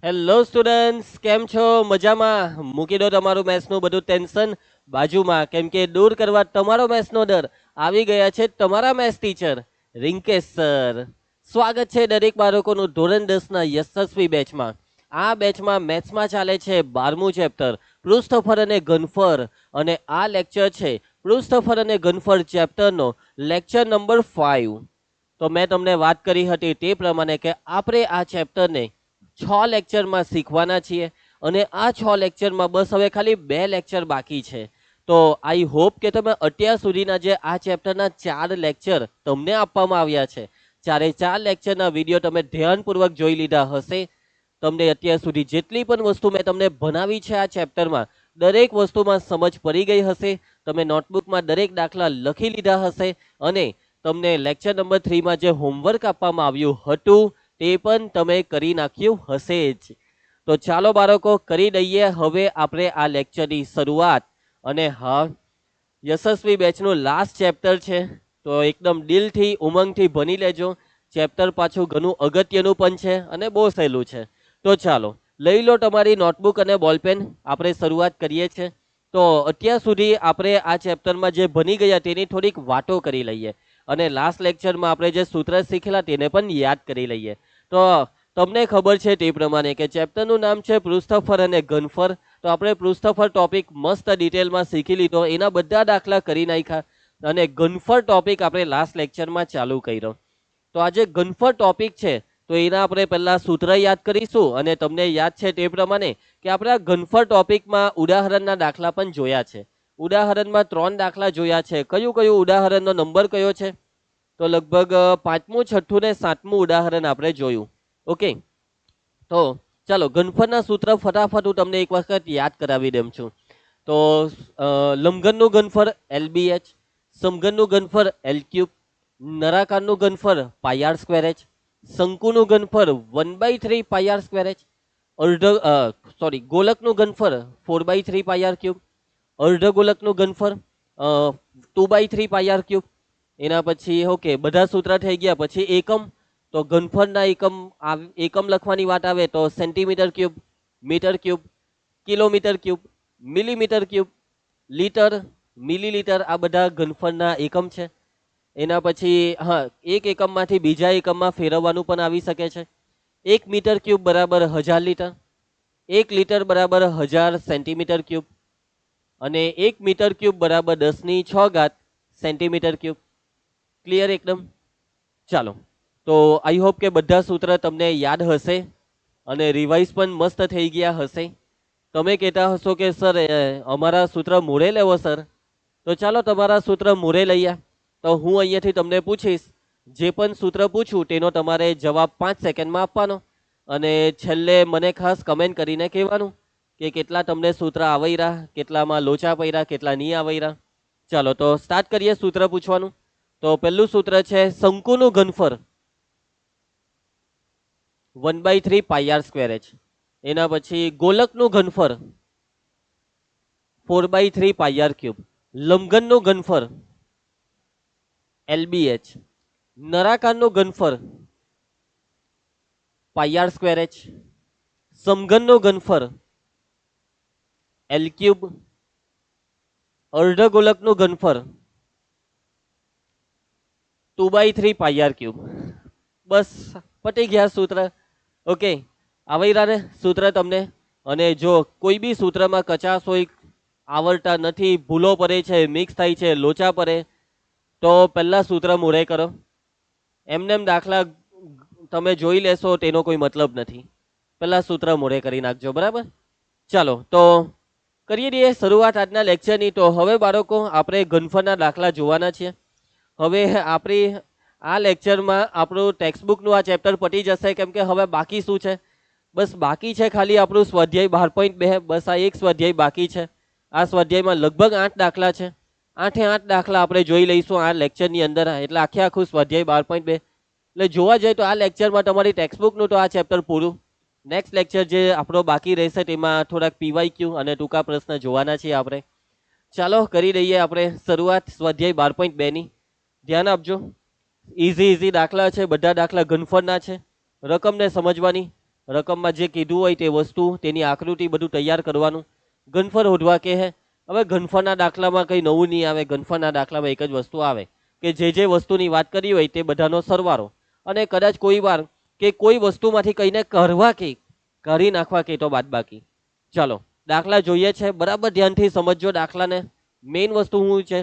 Hello students, કેમ છો? મજામાં? મૂકી દો તમારું મેથ્સનું બધું ટેન્શન બાજુમાં, કેમ કે દૂર કરવા તમારો મેથ્સનો ડર આવી ગયા છે તમારા મેથ્સ ટીચર રિંકેશ સર. સ્વાગત છે દરેક બાળકોનું ધોરણ 10ના યશસ્વી બેચમાં. આ બેચમાં મેથ્સમાં ચાલે છે 12મું ચેપ્ટર પૃષ્ઠફળ અને ઘનફળ, અને આ લેક્ચર છે પૃષ્ઠફળ અને ઘનફળ ચેપ્ટરનો લેક્ચર નંબર 5. તો મેં તમને વાત કરી હતી તે પ્રમાણે કે આપણે આ ચેપ્ટરને 6 લેક્ચરમાં શીખવાના છીએ, અને આ 6 લેક્ચરમાં બસ હવે ખાલી 2 લેક્ચર બાકી છે. તો આઈ હોપ કે તમે અત્યાર સુધીના જે આ ચેપ્ટરના 4 લેક્ચર તમને આપવામાં આવ્યા છે, ચારે 4 લેક્ચરના વિડીયો તમે ધ્યાનપૂર્વક જોઈ લીધા હશે. તમને અત્યાર સુધી જેટલી પણ વસ્તુ મેં તમને ભણાવી છે આ ચેપ્ટરમાં, દરેક વસ્તુમાં સમજ પડી ગઈ હશે. તમે નોટબુકમાં દરેક દાખલા લખી લીધા હશે, અને તમને લેક્ચર નંબર 3માં જે હોમવર્ક આપવામાં આવ્યું હતું તે પણ તમે કરી નાખ્યું હશે જ. તો ચાલો બાળકો, કરી દઈએ હવે આપણે આ લેક્ચરની શરૂઆત. અને હા, યશસ્વી બેચનું લાસ્ટ ચેપ્ટર છે, તો એકદમ દિલથી ઉમંગથી ભણી લેજો. ચેપ્ટર પાછું ઘણું અગત્યનું પણ છે અને બહુ સહેલું છે. તો ચાલો લઈ લો તમારી નોટબુક અને બોલપેન, આપણે શરૂઆત કરીએ છીએ. તો અત્યાર સુધી આપણે આ ચેપ્ટરમાં જે ભણી ગયા તેની થોડીક વાતો કરી લઈએ, અને લાસ્ટ લેક્ચરમાં આપણે જે સૂત્ર શીખેલા તેને પણ યાદ કરી લઈએ. તો તમને ખબર છે તે પ્રમાણે કે ચેપ્ટરનું નામ છે પૃષ્ઠફળ અને ઘનફળ. તો આપણે પૃષ્ઠફળ ટોપિક મસ્ત ડિટેલમાં શીખી લીધો, એના બધા દાખલા કરી નાખ્યા, અને ઘનફળ ટોપિક આપણે લાસ્ટ લેક્ચરમાં ચાલુ કર્યો. તો આજે ઘનફળ ટોપિક છે, તો એના આપણે પહેલા સૂત્ર યાદ કરીશું, અને તમને યાદ છે તે પ્રમાણે કે આપણે આ ઘનફળ ટોપિકમાં ઉદાહરણના દાખલા પણ જોયા છે. ઉદાહરણમાં 3 દાખલા જોયા છે. કયું કયું ઉદાહરણનો નંબર કયો છે? તો લગભગ 5મું, 6થું ને 7મું ઉદાહરણ આપણે જોયું. ઓકે, તો ચાલો ઘનફળના સૂત્ર ફટાફટ હું તમને એક વખત યાદ કરાવી દઉં છું. તો લંબઘનનું ઘનફળ LBH, સમઘનનું ઘનફળ L3, નળાકારનું ઘનફળ πr²h, શંકુનું ઘનફળ 1/3 πr²h, ગોલકનું ઘનફળ 4/3 πr³, અર્ધગોલકનું ઘનફળ 2/3 πr³. એના પછી ઓકે, બધા સૂત્ર થઈ ગયા. પછી એકમ, તો ઘનફળના એકમ લખવાની વાત આવે તો centimetre cube, metre cube, kilometre cube, millimetre cube, litre, millilitre, આ બધા ઘનફળના એકમ છે. એના પછી હા, એક એકમમાંથી બીજા એકમમાં ફેરવવાનું પણ આવી શકે છે. 1 મીટર ક્યુબ બરાબર 1000 લીટર, 1 લીટર બરાબર 1000 સેન્ટીમીટર ક્યુબ, અને 1 મીટર ક્યુબ બરાબર 10⁶ સેન્ટીમીટર ક્યુબ. ક્લિયર એકદમ? ચાલો, તો આઈ હોપ કે બધા સૂત્ર તમને યાદ હશે અને રિવાઇઝ પણ મસ્ત થઈ ગયા હશે. તમે કહેતા હશો કે સર અમારા સૂત્ર મોરે લેવો સર. તો ચાલો તમારા સૂત્ર મોરે લઈએ. તો હું અહીંયાથી તમને પૂછીશ, જે પણ સૂત્ર પૂછું તેનો તમારે જવાબ 5 સેકન્ડમાં આપવાનો, અને છેલ્લે મને ખાસ કમેન્ટ કરીને કહેવાનું કે કેટલા તમને સૂત્ર આવડ્યા, કેટલામાં લોચા પડ્યા, કેટલા નહીં આવડ્યા. ચાલો તો સ્ટાર્ટ કરીએ સૂત્ર પૂછવાનું. તો પહેલું સૂત્ર છે શંકુનું ઘનફળ 1/3 πr²h. એના પછી ગોલકનું ઘનફળ 4/3 πr³. લંબઘનનું ઘનફળ LBH. નળાકારનું ઘનફળ πr²h. સમઘનનું ઘનફળ L3. અર્ધગોલકનું ઘનફળ 2/3 πr³. બસ પતી ગયા સૂત્ર. ઓકે, આવડ્યા ને સૂત્ર તમને? અને જો કોઈ બી સૂત્રમાં કચાશ હોય, આવડતા નથી, ભૂલો પડે છે, મિક્સ થાય છે, લોચા પડે, તો પહેલા સૂત્ર મોરે કરો. એમનેમ દાખલા તમે જોઈ લેશો તેનો કોઈ મતલબ નથી. પહેલા સૂત્ર મોરે કરી નાખજો, બરાબર? ચાલો તો કરીએ દઈએ શરૂઆત આજના લેક્ચરની. તો હવે બાળકો આપણે ઘનફળના દાખલા જોવાના છે. હવે આપણી આ લેક્ચરમાં આપણું ટેક્સ્ટબુકનું આ ચેપ્ટર પતી જશે, કેમ કે હવે બાકી શું છે? બસ બાકી છે ખાલી આપણું સ્વાધ્યાય 12.2. બસ આ એક સ્વાધ્યાય બાકી છે. આ સ્વાધ્યાયમાં લગભગ 8 દાખલા છે. 8 દાખલા આપણે જોઈ લઈશું આ લેક્ચરની અંદર, એટલે આખું સ્વાધ્યાય 12.2. એટલે જોવા જઈએ તો આ લેક્ચરમાં તમારી ટેક્સ્ટબુકનું તો આ ચેપ્ટર પૂરું. નેક્સ્ટ લેક્ચર જે આપણો બાકી રહેશે તેમાં થોડાક PYQ અને ટૂંકા પ્રશ્ન જોવાના છીએ આપણે. ચાલો કરી દઈએ આપણે શરૂઆત સ્વાધ્યાય 12.2ની. ધ્યાન આપજો, ઇઝી દાખલા છે, બધા દાખલા ઘનફળના છે. રકમને સમજવાની, રકમમાં જે કીધું હોય તે વસ્તુ, તેની આકૃતિ બધું તૈયાર કરવાનું. ઘનફળ શોધવા કે હે. હવે ઘનફળના દાખલામાં કંઈ નવું નહીં આવે. ઘનફળના દાખલામાં એક જ વસ્તુ આવે કે જે વસ્તુની વાત કરી હોય તે બધાનો સરવાળો, અને કદાચ કોઈ વાર કે કોઈ વસ્તુમાંથી કઈને કરવા કે કરી નાખવા કે તો બાદબાકી. ચાલો દાખલા જોઈએ છે, બરાબર ધ્યાનથી સમજજો દાખલાને. મેઇન વસ્તુ શું છે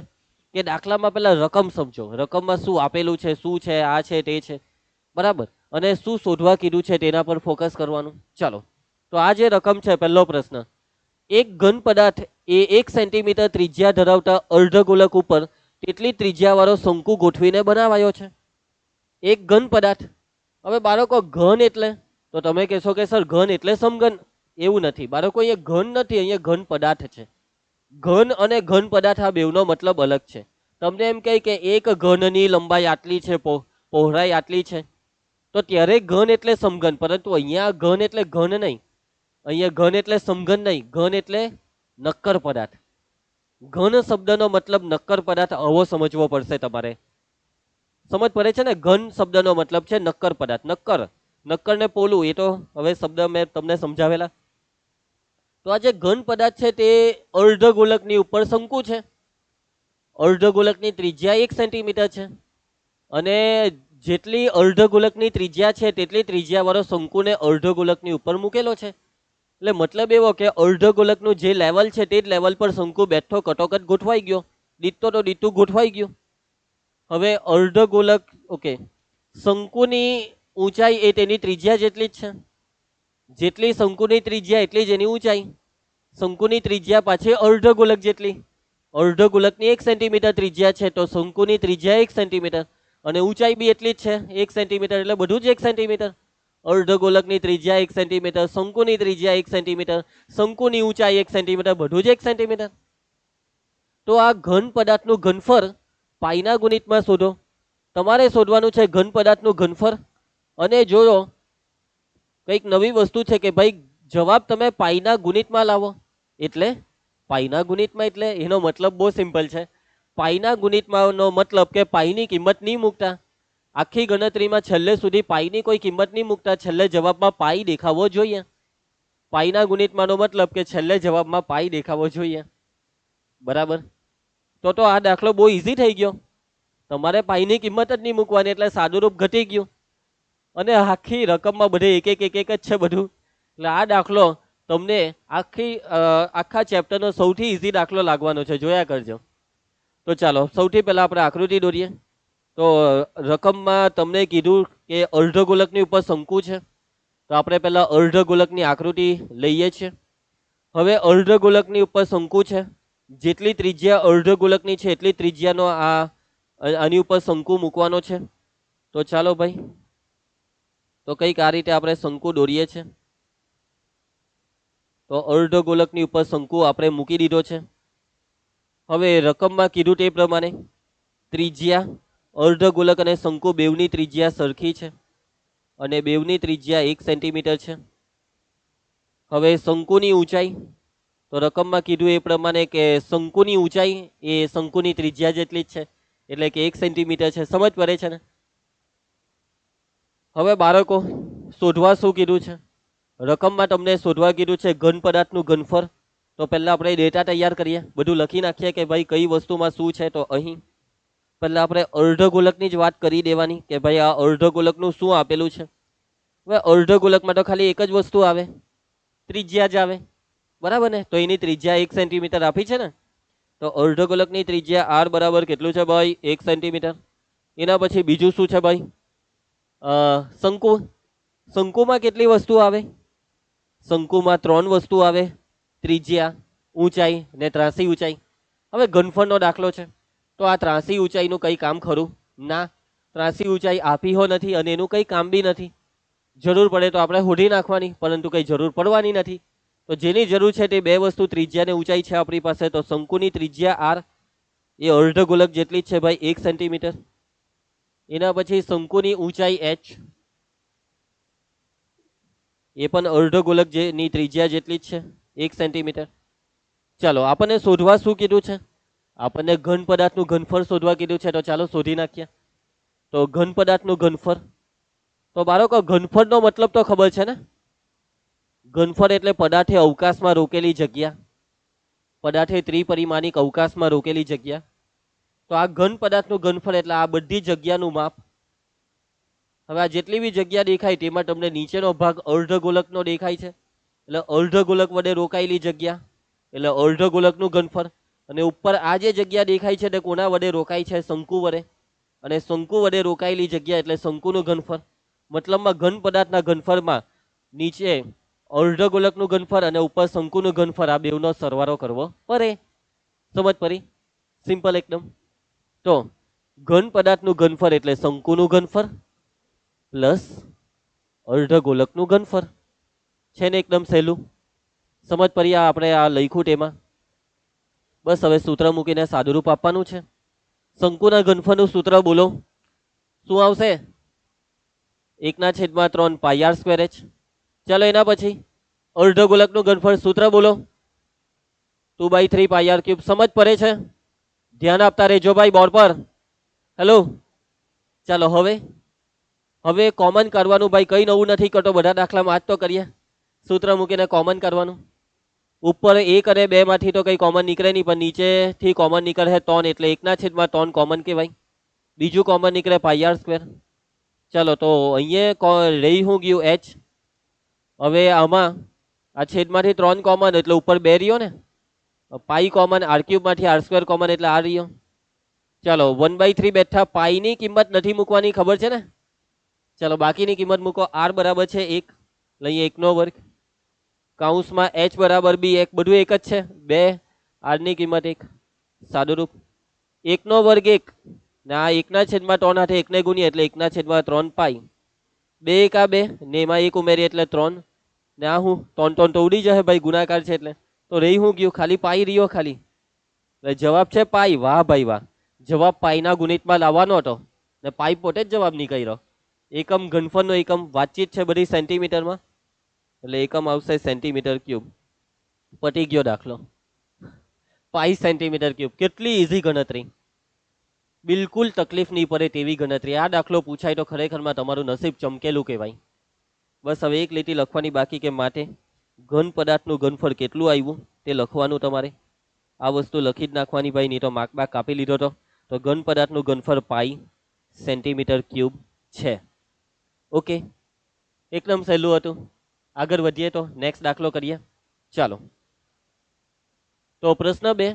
કે દાખલામાં પહેલા રકમ સમજો. રકમમાં શું આપેલું છે, શું છે, આ છે, તે છે, બરાબર, અને શું શોધવા કીધું છે તેના પર ફોકસ કરવાનું. ચાલો તો આ જે રકમ છે, પહેલો પ્રશ્ન, એક ઘન પદાર્થ એ 1 સેન્ટીમીટર ત્રિજ્યા ધરાવતા અર્ધગોલક ઉપર તેટલી ત્રિજ્યાવાળો શંકુ ગોઠવીને બનાવાયો છે. એક ઘન પદાર્થ. હવે બાળકો ઘન એટલે, તો તમે કહેશો કે સર ઘન એટલે સમઘન. એવું નથી બાળકો, અહીંયા ઘન નથી, અહીંયા ઘન પદાર્થ છે. ઘન અને ઘન પદાર્થ આ બેવનો મતલબ અલગ છે. તમને એમ કહે કે એક ઘનની લંબાઈ આટલી છે, પહોળાઈ આટલી છે, તો ત્યારે ઘન એટલે સમઘન. પરંતુ અહીંયા ઘન એટલે ઘન નહીં, અહીંયા ઘન એટલે સમઘન નહીં, ઘન એટલે નક્કર પદાર્થ. ઘન શબ્દનો મતલબ નક્કર પદાર્થ, આવો સમજવો પડશે તમારે. સમજ પડે છે ને? ઘન શબ્દનો મતલબ છે નક્કર પદાર્થ. નક્કર, નક્કર ને પોલું, એ તો હવે શબ્દ મેં તમને સમજાવેલા. તો આ જે ઘન પદાર્થ છે તે અર્ધગોલકની ઉપર શંકુ છે. અર્ધગોલકની ત્રિજ્યા 1 સેન્ટીમીટર છે, અને જેટલી અર્ધગોલકની ત્રિજ્યા છે તેટલી ત્રિજ્યાવાળો શંકુને અર્ધગોલકની ઉપર મૂકેલો છે. એટલે મતલબ એવો કે અર્ધગોલકનું જે લેવલ છે તે જ લેવલ પર શંકુ બેઠો કટોકટ ગોઠવાઈ ગયો. દીટતો તો દીટું ગોઠવાઈ ગયું. હવે અર્ધગોલક, ઓકે, શંકુની ઊંચાઈ એ તેની ત્રિજ્યા જેટલી જ છે. જેટલી શંકુની ત્રિજ્યા એટલી જ એની ઊંચાઈ. શંકુની ત્રિજ્યા પાછી અર્ધગોલક જેટલી. અર્ધગોલકની 1 સેન્ટીમીટર ત્રિજ્યા છે, તો શંકુની ત્રિજ્યા 1 સેન્ટીમીટર, અને ઊંચાઈ બી એટલી જ છે, 1 સેન્ટીમીટર, એટલે બધું જ 1 સેન્ટીમીટર. અર્ધગોલકની ત્રિજ્યા 1 સેન્ટીમીટર, શંકુની ત્રિજ્યા 1 સેન્ટીમીટર, શંકુની ઊંચાઈ 1 સેન્ટીમીટર, બધું જ 1 સેન્ટીમીટર. તો આ ઘન પદાર્થનું ઘનફળ પાઈના ગુણિતમાં શોધો. તમારે શોધવાનું છે ઘન પદાર્થનું ઘનફળ. અને જોયો કંઈક નવી વસ્તુ છે કે ભાઈ જવાબ તમે પાઈના ગુણિતમાં લાવો. એટલે પાઈના ગુણિતમાં એટલે એનો મતલબ બહુ સિમ્પલ છે. પાઈના ગુણિતમાંનો મતલબ કે પાઈની કિંમત નહીં મૂકતા. આખી ગણતરીમાં છેલ્લે સુધી પાઈની કોઈ કિંમત નહીં મૂકતા, છેલ્લે જવાબમાં પાઈ દેખાવો જોઈએ. પાઈના ગુણિતમાંનો મતલબ કે છેલ્લે જવાબમાં પાઈ દેખાવો જોઈએ. બરાબર? તો આ દાખલો બહુ ઇઝી થઈ ગયો. તમારે પાઈની કિંમત જ નહીં મૂકવાની, એટલે સાદુરૂપ ઘટી ગયું, અને આખી રકમમાં બધે એક એક જ છે બધું. એટલે આ દાખલો તમને આખા ચેપ્ટરનો સૌથી ઇઝી દાખલો લાગવાનો છે, જોયા કરજો. તો ચાલો સૌથી પહેલા આપણે આકૃતિ દોરીએ. તો રકમમાં તમને કીધું કે અર્ધગોલકની ઉપર શંકુ છે, તો આપણે પહેલા અર્ધગોલકની આકૃતિ લઈએ છીએ. હવે અર્ધગોલકની ઉપર શંકુ છે, જેટલી ત્રિજ્યા અર્ધગોલકની છે એટલી ત્રિજ્યાનો આની ઉપર શંકુ મૂકવાનો છે. તો ચાલો ભાઈ, તો કંઈક આ રીતે આપણે શંકુ દોરીએ છીએ. તો અર્ધગોલકની ઉપર શંકુ આપણે મૂકી દીધો છે. હવે રકમમાં કીધું તે પ્રમાણે ત્રિજ્યા, અર્ધગોલક અને શંકુ બેવની ત્રિજ્યા સરખી છે, અને બેવની ત્રિજ્યા 1 સેન્ટીમીટર છે. હવે શંકુની ઊંચાઈ, તો રકમમાં કીધું એ પ્રમાણે કે શંકુની ઊંચાઈ એ શંકુની ત્રિજ્યા જેટલી જ છે, એટલે કે 1 સેન્ટીમીટર છે. સમજ પડે છે ને? હવે બાળકો શોધવા શું કીધું છે? રકમમાં તમને શોધવા કીધું છે ઘન પદાર્થનું ઘનફળ. તો પહેલા આપણે ડેટા તૈયાર કરીએ, બધું લખી નાખીએ કે ભાઈ કઈ વસ્તુમાં શું છે. તો અહીં પહેલા આપણે અર્ધગોલકની જ વાત કરી દેવાની કે ભાઈ આ અર્ધગોલકનું શું આપેલું છે. હવે અર્ધગોલકમાં તો ખાલી એક જ વસ્તુ આવે, ત્રિજ્યા જ આવે, બરાબર ને? તો એની ત્રિજ્યા 1 સેન્ટીમીટર આપી છે ને. તો અર્ધગોલકની ત્રિજ્યા આર બરાબર કેટલું છે ભાઈ? 1 સેન્ટીમીટર. એના પછી બીજું શું છે ભાઈ? શંકુ. શંકુમાં કેટલી વસ્તુ આવે? શંકુમાં 3 વસ્તુ આવે, ત્રિજ્યા, ઊંચાઈ ને ત્રાસી ઊંચાઈ. હવે ઘનફળનો દાખલો છે, તો આ ત્રાસી ઊંચાઈનું કંઈ કામ ખરું? ના, ત્રાસી ઊંચાઈ આપી હો નથી, અને એનું કંઈ કામ બી નથી. જરૂર પડે તો આપણે શોધી નાખવાની, પરંતુ કંઈ જરૂર પડવાની નથી. તો જેની જરૂર છે તે બે વસ્તુ, ત્રિજ્યા અને ઊંચાઈ છે આપણી પાસે. તો શંકુની ત્રિજ્યા આર એ અર્ધગોલક જેટલી જ છે ભાઈ, 1 સેન્ટીમીટર. એના પછી શંકુની ઊંચાઈ h, એ પણ અર્ધગોલક ની ત્રિજ્યા જેટલી જ છે, 1 સેન્ટીમીટર. ચાલો આપણને શોધવા શું કીધું છે? આપણને ઘન પદાર્થનું ઘનફળ શોધવા કીધું છે. તો ચાલો શોધી નાખીએ. તો ઘન પદાર્થનું ઘનફળ, તો બાળકો ઘનફળનો મતલબ તો ખબર છે ને? ઘનફળ એટલે પદાર્થે અવકાશમાં રોકેલી જગ્યા, પદાર્થે ત્રિપરિમાણિક અવકાશમાં રોકેલી જગ્યા. તો આ ઘન પદાર્થનું ઘનફળ એટલે આ બધી જગ્યાનું માપ. હવે આ જેટલી બી જગ્યા દેખાય તેમાં તમને નીચેનો ભાગ અર્ધગોલકનો દેખાય છે, એટલે અર્ધગોલક વડે રોકાયેલી જગ્યા એટલે અર્ધગોલકનું ઘનફળ. અને ઉપર આ જે જગ્યા દેખાય છે તે કોના વડે રોકાય છે? શંકુ વડે. અને શંકુ વડે રોકાયેલી જગ્યા એટલે શંકુનું ઘનફળ. મતલબમાં ઘન પદાર્થના ઘનફળમાં નીચે અર્ધગોલકનું ઘનફળ અને ઉપર શંકુનું ઘનફળ, આ બેવનો સરવાળો કરવો પડે. સમજ પડી? સિમ્પલ એકદમ. તો ઘન પદાર્થનું ઘનફળ એટલે શંકુનું ઘનફળ પ્લસ અર્ધગોલકનું ઘનફળ. છે ને એકદમ સહેલું? સમજ પડી? આપણે આ લખ્યું તેમાં બસ હવે સૂત્ર મૂકીને સાદુરૂપ આપવાનું છે. શંકુના ઘનફળનું સૂત્ર બોલો. શું આવશે? 1/3 પાઈ આર સ્ક્વેર એચ. ચાલો એના પછી અર્ધગોલકનું ઘનફળ સૂત્ર બોલો. 2/3 પાઈ આર ક્યુબ. સમજ પડે છે? ધ્યાન આપતા રહેજો ભાઈ બોર્ડ પર. હેલો, ચાલો હવે કોમન કરવાનું ભાઈ. કઈ નવું નથી કરતો, બધા દાખલામાં આજ તો કરીએ. સૂત્ર મૂકીને કોમન કરવાનું. ઉપર 1 અને 2 માંથી તો કઈ કોમન નીકળે નહીં, પણ નીચેથી કોમન નીકળે 3 એટલે 1/3 કોમન કહેવાય. બીજું કોમન નીકળે પાઈ આર સ્ક્વેર. ચાલો તો અહીંયા રહી હું ગયું એચ. હવે આમાં આ છેદમાંથી 3 કોમન એટલે ઉપર 2 રહ્યો ને. પાઈ કોમન, આર ક્યુબ માંથી આર સ્ક્વેર કોમન એટલે આ રહ્યો. ચાલો 1/3 બેઠા. પાઈની કિંમત નથી મૂકવાની, ખબર છે ને? ચાલો બાકીની કિંમત મૂકો. આર બરાબર છે 1, લઈએ 1 વર્ગ કૌંસમાં એચ બરાબર બી 1, બધું એક જ છે. 2, આરની કિંમત 1, સાદુરૂપ 1 વર્ગ 1 ને આ 1/3 હાથે 1 ને ગુણીએ એટલે 1/3 પાઈ. 2 1 2 ને એમાં 1 ઉમેરીએ એટલે 3 ને આ હું 3 તો ઉડી જશે ભાઈ, ગુણાકાર છે એટલે. તો રહી હું ગયું ખાલી પાઈ રહ્યો ખાલી. એટલે જવાબ છે પાઈ. વાહ ભાઈ વાહ, જવાબ પાઈના ગુણિતમાં લાવવાનો હતો ને પાઈ પોતે જ જવાબ નીકળ્યો. એકમ ઘનફળનો એકમ વાતચીત છે બધી સેન્ટીમીટરમાં, એટલે એકમ આવશે સેન્ટીમીટર ક્યુબ. પટી ગયો દાખલો. પાઈ સેન્ટીમીટર ક્યુબ. કેટલી ઈઝી ગણતરી, બિલકુલ તકલીફ નહીં પડે તેવી ગણતરી. આ દાખલો પૂછાય તો ખરેખરમાં તમારું નસીબ ચમકેલું કહેવાય. બસ હવે એક લીટી લખવાની બાકી કે માટે ઘન પદાર્થનું ઘનફળ કેટલું આવ્યું તે લખવાનું તમારે. આ વસ્તુ લખી જ નાખવાની ભાઈ, નહીં તો માર્ક બાક કાપી લીધો તો ઘન પદાર્થનું ઘનફળ પાઈ સેન્ટીમીટર ક્યુબ છે. ઓકે, એકદમ સહેલું હતું. આગળ વધીએ તો નેક્સ્ટ દાખલો કરીએ. ચાલો તો પ્રશ્ન 2.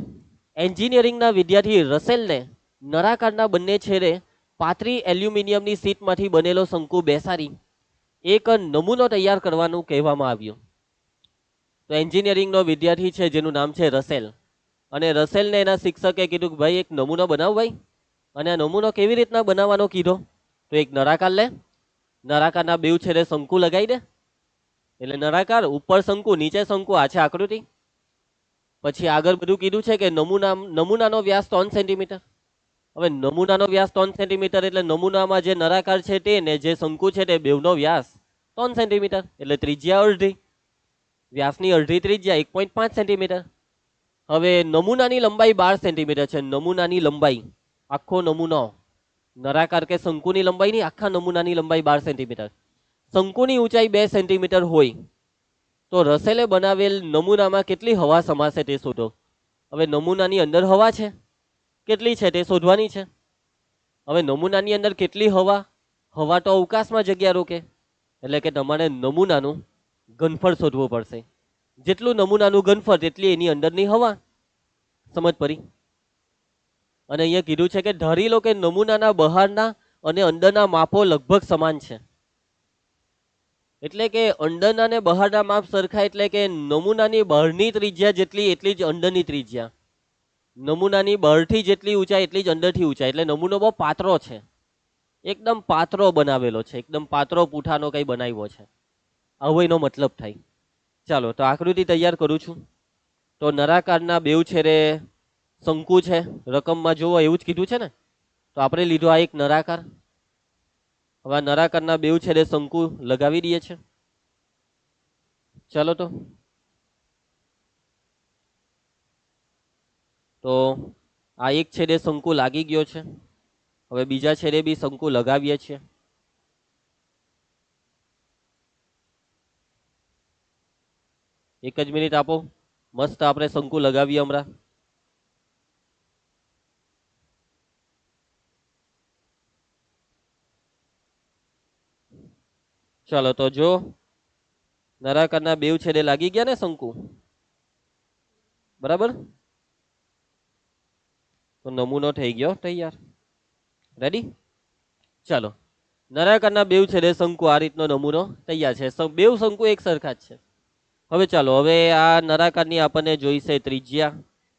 એન્જિનિયરિંગના વિદ્યાર્થી રસેલને નળાકારના બંને છેડે પાતળી એલ્યુમિનિયમની શીટમાંથી બનેલો શંકુ બેસાડી એક નમૂનો તૈયાર કરવાનું કહેવામાં આવ્યું. તો એન્જિનિયરિંગનો વિદ્યાર્થી છે જેનું નામ છે રસેલ, અને રસેલને એના શિક્ષકે કીધું કે ભાઈ એક નમૂનો બનાવ ભાઈ. અને આ નમૂનો કેવી રીતના બનાવવાનો કીધો? તો એક નળાકાર લે, નળાકારના બેઉ છેડે શંકુ લગાવી દે. એટલે નળાકાર, ઉપર શંકુ નીચે શંકુ, આ છે આકૃતિ. પછી આગળ બધું કીધું છે કે નમૂનાનો વ્યાસ 3 સેન્ટીમીટર. હવે નમૂનાનો વ્યાસ 3 સેન્ટીમીટર એટલે નમૂનામાં જે નળાકાર છે તે ને જે શંકુ છે તે બેવનો વ્યાસ 3 સેન્ટીમીટર, એટલે ત્રિજ્યા અડધી. વ્યાસની અડધી ત્રિજ્યા 1.5 સેન્ટીમીટર. હવે નમૂનાની લંબાઈ 12 સેન્ટીમીટર છે. નમૂનાની લંબાઈ, આખો નમૂનો, નળાકાર કે શંકુની લંબાઈ નહીં, આખા નમૂનાની લંબાઈ 12 સેન્ટીમીટર. શંકુની ઊંચાઈ 2 સેન્ટીમીટર હોય તો રસેલે બનાવેલ નમૂનામાં કેટલી હવા સમાશે તે શોધો. હવે નમૂનાની અંદર હવા છે, કેટલી છે તે શોધવાની છે. હવે નમૂનાની અંદર કેટલી હવા? હવા તો અવકાશમાં જગ્યા રોકે, એટલે કે તમારે નમૂનાનું ઘનફળ શોધવું પડશે. જેટલું નમૂનાનું ઘનફળ તેટલી એની અંદરની હવા. સમજ પડી? અને અહીંયા કીધું છે કે ધારી લો કે નમૂનાના બહારના અને અંદરના માપો લગભગ સમાન છે. એટલે કે અંદરના ને બહારના માપ સરખા, એટલે કે નમૂનાની બહારની ત્રિજ્યા જેટલી એટલી જ અંદરની ત્રિજ્યા. નમૂનાની બહારથી જેટલી ઊંચાઈ એટલી જ અંદરથી ઊંચાઈ. એટલે નમૂનો બહુ પાતળો છે, એકદમ પાતળો બનાવેલો છે, એકદમ પાતળો પૂઠાનો કઈ બનાવ્યો છે, આવો એનો મતલબ થાય. ચાલો તો આકૃતિ તૈયાર કરું છું. તો નળાકારના બેઉ છેડે શંકુ છે, રકમમાં જોવો એવું જ કીધું છે ને. તો આપણે લીધો આ એક નળાકાર. હવે નળાકારના બેઉ છેડે શંકુ લગાવી દઈએ છે. ચાલો તો આ એક છેડે શંકુ લાગી ગયો છે. હવે બીજા છેડે બી શંકુ લગાવીએ છીએ. એક જ મિનિટ આપો, મસ્ત આપણે શંકુ લગાવીએ હમણાં. ચાલો તો જો નરાકારના બેવ છેડે લાગી ગયા ને શંકુ, બરાબર. તો નમૂનો થઈ ગયો તૈયાર. રેડી? ચાલો, નરાકારના બેવ છેડે શંકુ આ રીતનો નમૂનો તૈયાર છે. બેવ શંકુ એક સરખા જ છે. હવે ચાલો, હવે આ નરાકારની આપણને જોઈશે ત્રિજ્યા.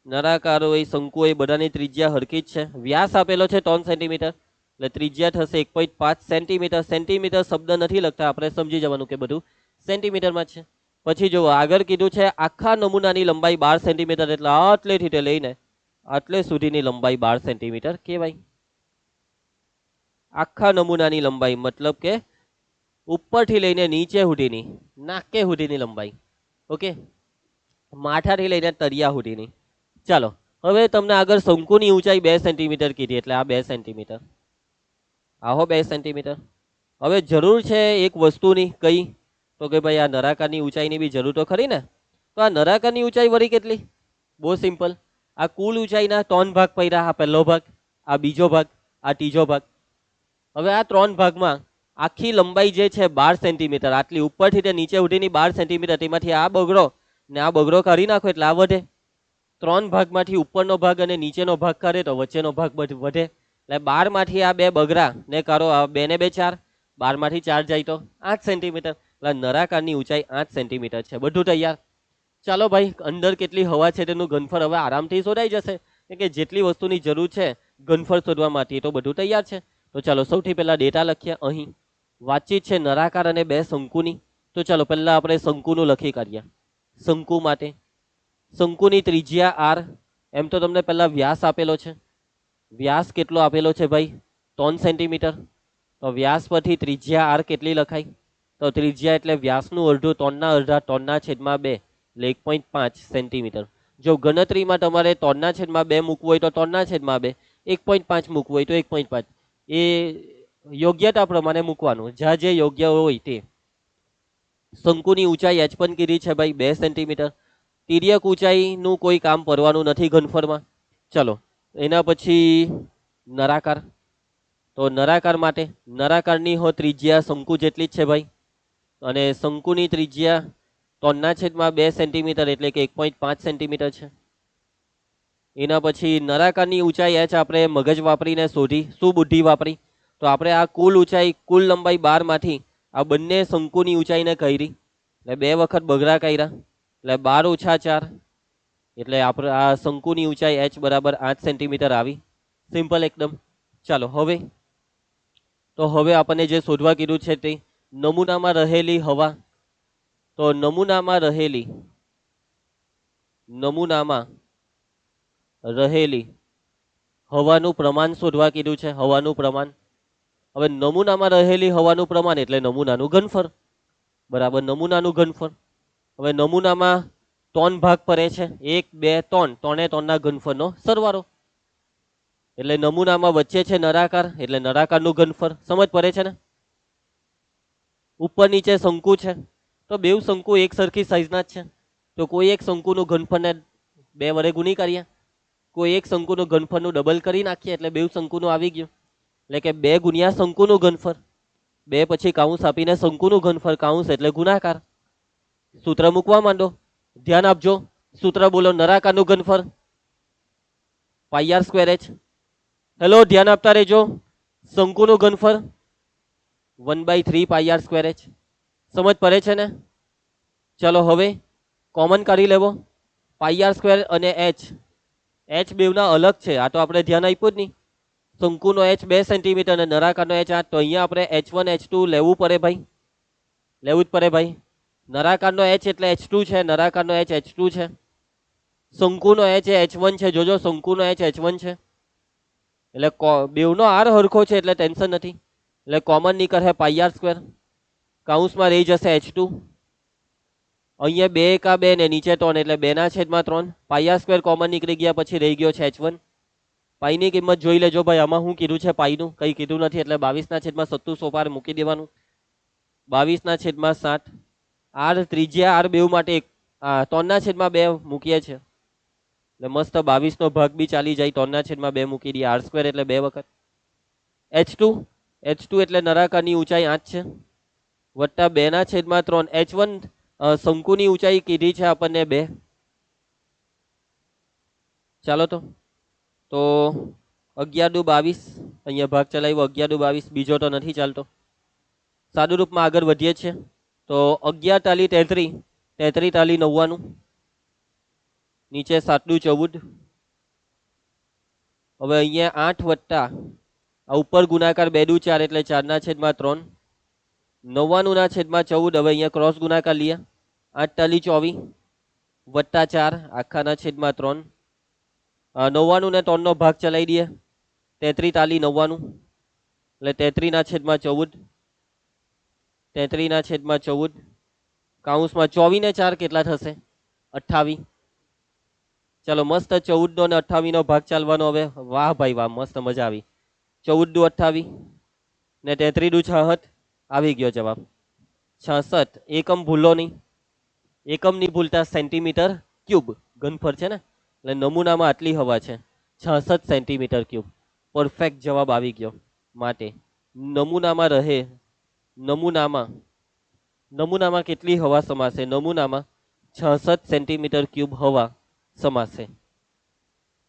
નરાકાર હોય, શંકુ હોય, બધાની ત્રિજ્યા હરખી જ છે. વ્યાસ આપેલો છે 3 સેન્ટીમીટર, એટલે ત્રિજ્યા થશે 1.5 સેન્ટીમીટર. સેન્ટીમીટર શબ્દ નથી લખતા, આપણે સમજી જવાનું કે બધું સેન્ટીમીટરમાં છે. પછી જુઓ આગળ કીધું છે આખા નમૂનાની લંબાઈ 12 સેન્ટીમીટર, એટલે આટલેથી તે લઈને આટલે સુધીની લંબાઈ 12 સેન્ટીમીટર કહેવાય. આખા નમૂનાની લંબાઈ મતલબ કે ઉપરથી લઈને નીચે સુધીની, નાકે સુધીની લંબાઈ. ઓકે, માથાથી લઈને તળિયા સુધીની. ચાલો, હવે તમને આગળ શંકુની ઊંચાઈ 2 સેન્ટીમીટર કીધી, એટલે આ 2 સેન્ટીમીટર, આહો 2 સેન્ટીમીટર. હવે જરૂર છે એક વસ્તુની, કઈ? તો કે ભાઈ આ નરાકારની ઊંચાઈની બી જરૂર તો ખરી ને. તો આ નરાકારની ઊંચાઈ વળી કેટલી? બહુ સિમ્પલ. આ કુલ ઊંચાઈના 3 ભાગ પડ્યા. આ પહેલો ભાગ, આ બીજો ભાગ, આ ત્રીજો ભાગ. હવે આ 3 ભાગમાં આખી લંબાઈ જે છે 12 સેન્ટીમીટર, આટલી ઉપરથી તે નીચે સુધીની 12 સેન્ટીમીટર, તેમાંથી આ બગડો ને આ બગડો કાઢી નાખો એટલે આ વધે. 3 ભાગમાંથી ઉપરનો ભાગ અને નીચેનો ભાગ કાઢે તો વચ્ચેનો ભાગ વધે. એટલે 12 માંથી આ 2 બગડા ને કાઢો, 2 ને 2 4, 12 માંથી 4 જાય તો 8 સેન્ટીમીટર. એટલે નરાકારની ઊંચાઈ 8 સેન્ટીમીટર છે. બધું તૈયાર. ચાલો ભાઈ, અંદર કેટલી હવા છે તેનું ઘનફળ હવે આરામથી શોધાઈ જશે, કે જેટલી વસ્તુની જરૂર છે ઘનફળ શોધવા માટે તો બધું તૈયાર છે. તો ચાલો સૌથી પહેલા ડેટા લખીએ. અહીં વાતચીત છે નરાકાર અને 2 શંકુની. તો ચાલો પહેલા આપણે શંકુનું લખી કાઢીએ. શંકુ માટે શંકુની ત્રિજ્યા આર, એમ તો તમને પહેલા વ્યાસ આપેલો છે. વ્યાસ કેટલો આપેલો છે ભાઈ? 3 સેન્ટીમીટર. તો વ્યાસ પરથી ત્રિજ્યા આર કેટલી લખાય? તો ત્રિજ્યા એટલે વ્યાસનું અડધું, 3 ના અડધા, 3 ના છેદમાં 2 એટલે 1.5 સેન્ટીમીટર. જો ગણતરીમાં તમારે 3 ના છેદમાં 2 મૂકવું હોય તો 3 ના છેદમાં 2, 1.5 મૂકવું હોય તો 1.5, એ યોગ્યતા પ્રમાણે મૂકવાનું, જ્યાં જે યોગ્ય હોય તે. શંકુની ઊંચાઈ h પણ કીધી છે ભાઈ 2 સેન્ટીમીટર. તિર્યક ઊંચાઈનું કોઈ કામ પડવાનું નથી ઘનફળમાં. ચલો એના પછી નરાકાર. તો નરાકાર માટે નરાકારની હો ત્રિજ્યા શંકુ જેટલી જ છે ભાઈ, અને શંકુની ત્રિજ્યા 3 ના છેદમાં 2 સેન્ટીમીટર એટલે કે 1.5 સેન્ટીમીટર છે. એના પછી નરાકારની ઊંચાઈ h આપણે મગજ વાપરીને શોધી. શું બુદ્ધિ વાપરી? તો આપણે આ કુલ ઊંચાઈ, કુલ લંબાઈ 12 માંથી આ બંને શંકુની ઊંચાઈને કરી, એટલે 2 વખત બગડા કર્યા, એટલે 12 ઓછા 4, એટલે આપણે આ શંકુની ઊંચાઈ h બરાબર 8 સેન્ટીમીટર આવી. સિમ્પલ એકદમ. ચાલો હવે તો હવે આપણને જે શોધવા કીધું છે તે નમૂનામાં રહેલી હવા. તો નમૂનામાં રહેલી હવાનું પ્રમાણ શોધવા કીધું છે. હવાનું પ્રમાણ. હવે નમૂનામાં રહેલી હવાનું પ્રમાણ એટલે નમૂનાનું ઘનફળ, બરાબર. નમૂનાનું ઘનફળ. હવે નમૂનામાં 3 ભાગ પડે છે, 1 2 3, 3 એ 3 ના ઘનફળનો સરવાળો. એટલે નમૂનામાં વચ્ચે છે નરાકાર, એટલે નરાકારનું ઘનફળ. સમજ પડે છે ને? ઉપર નીચે શંકુ છે, તો બેવ શંકુ એક સરખી સાઈઝના જ છે. તો કોઈ એક શંકુનું ઘનફળને 2 વડે ગુણી કરીએ, કોઈ એક શંકુનું ઘનફળનું ડબલ કરી નાખીએ એટલે બેવ શંકુનું આવી ગયું. એટલે કે 2 ગુણ્યા શંકુનું ઘનફળ, 2 પછી કાઉન્સ આપીને શંકુનું ઘનફળ, કાઉન્સ એટલે ગુણાકાર. સૂત્ર મૂકવા માંડો. ધ્યાન આપજો. સૂત્ર બોલો. નરાકારનું ઘનફળ પાઈ આર સ્ક્વેર h. હેલો, ધ્યાન આપતા રહેજો. શંકુનું ઘનફળ 1/3 પાઈ આર સ્ક્વેર h. સમજ પડે છે ને? ચલો હવે કોમન કાઢી લેવો. પાઈ આર સ્ક્વેર અને h બેવના અલગ છે, આ તો આપણે ધ્યાન આપ્યું જ નહીં. શંકુનો h 2 સેન્ટીમીટર અને નરાકારનો h 8, તો અહીંયા આપણે h1 h2 લેવું પડે ભાઈ, લેવું જ પડે ભાઈ. નરાકારનો h એટલે h2 છે, નરાકારનો h h2 છે. શંકુનો h એ h1 છે. જોજો, શંકુનો h h1 છે, એટલે બેવનો આર હરખો છે એટલે ટેન્શન નથી. એટલે કોમન નીકળે પાઈ આર સ્ક્વેર, કાઉન્સમાં રહી જશે h2. અહીંયા 2 એકા 2 ને નીચે 3 એટલે 2 ના છેદમાં 3. પાઈ આર સ્ક્વેર કોમન નીકળી ગયા પછી રહી ગયો છે h1. પાઈની કિંમત જોઈ લેજો ભાઈ. આમાં શું કીધું છે? પાઈનું કંઈ કીધું નથી, એટલે 22 ના છેદમાં 37 પાર મૂકી દેવાનું. 22 ના છેદમાં 7. આર ત્રિજ્યા આર બેવ માટે આ 3/2 મૂકીએ છીએ એટલે મસ્ત 22 નો ભાગ બી ચાલી જાય. 3/2 મૂકી દઈએ. આર સ્ક્વેર એટલે 2 વખત H2 એટલે નળાકારની ઊંચાઈ 8 છે વત્તા 2/3 H1 શંકુની ઊંચાઈ કીધી છે આપણને 2. ચાલો તો 11×22 અહીંયા ભાગ ચલાવ્યો. 11×22 બીજો તો નથી ચાલતો. સાદું રૂપમાં આગળ વધીએ છીએ તો 11 તાલી 33, 33 તાલી 99, નીચે 7×14. હવે અહીંયા 8 વત્તા આ ઉપર ગુણાકાર 2×4 એટલે 4/3, 99/14. હવે અહીંયા ક્રોસ ગુણાકાર લઈએ. 8 તાલી 24 વત્તા 4 આખાના/3. 99 ને 3 નો ભાગ ચલાવી દઈએ. 33 તાલી 99 એટલે 33/14, 33/14 કાઉન્સમાં 24 ને 4 કેટલા થશે? 28. ચલો મસ્ત 14 નો ને 28 નો ભાગ ચાલવાનો હવે. વાહ ભાઈ વાહ, મસ્ત મજા આવી. 14×28 ને 33×66 આવી ગયો જવાબ 66. એકમ ભૂલો નહીં, એકમ નહીં ભૂલતા. સેન્ટીમીટર ક્યુબ ઘનફળ છે ને, એટલે નમૂનામાં આટલી હવા છે 66 સેન્ટીમીટર ક્યુબ. પરફેક્ટ જવાબ આવી ગયો. માટે નમૂનામાં રહે, નમૂનામાં કેટલી હવા સમાશે? નમૂનામાં 66 સેન્ટીમીટર ક્યુબ હવા સમાશે.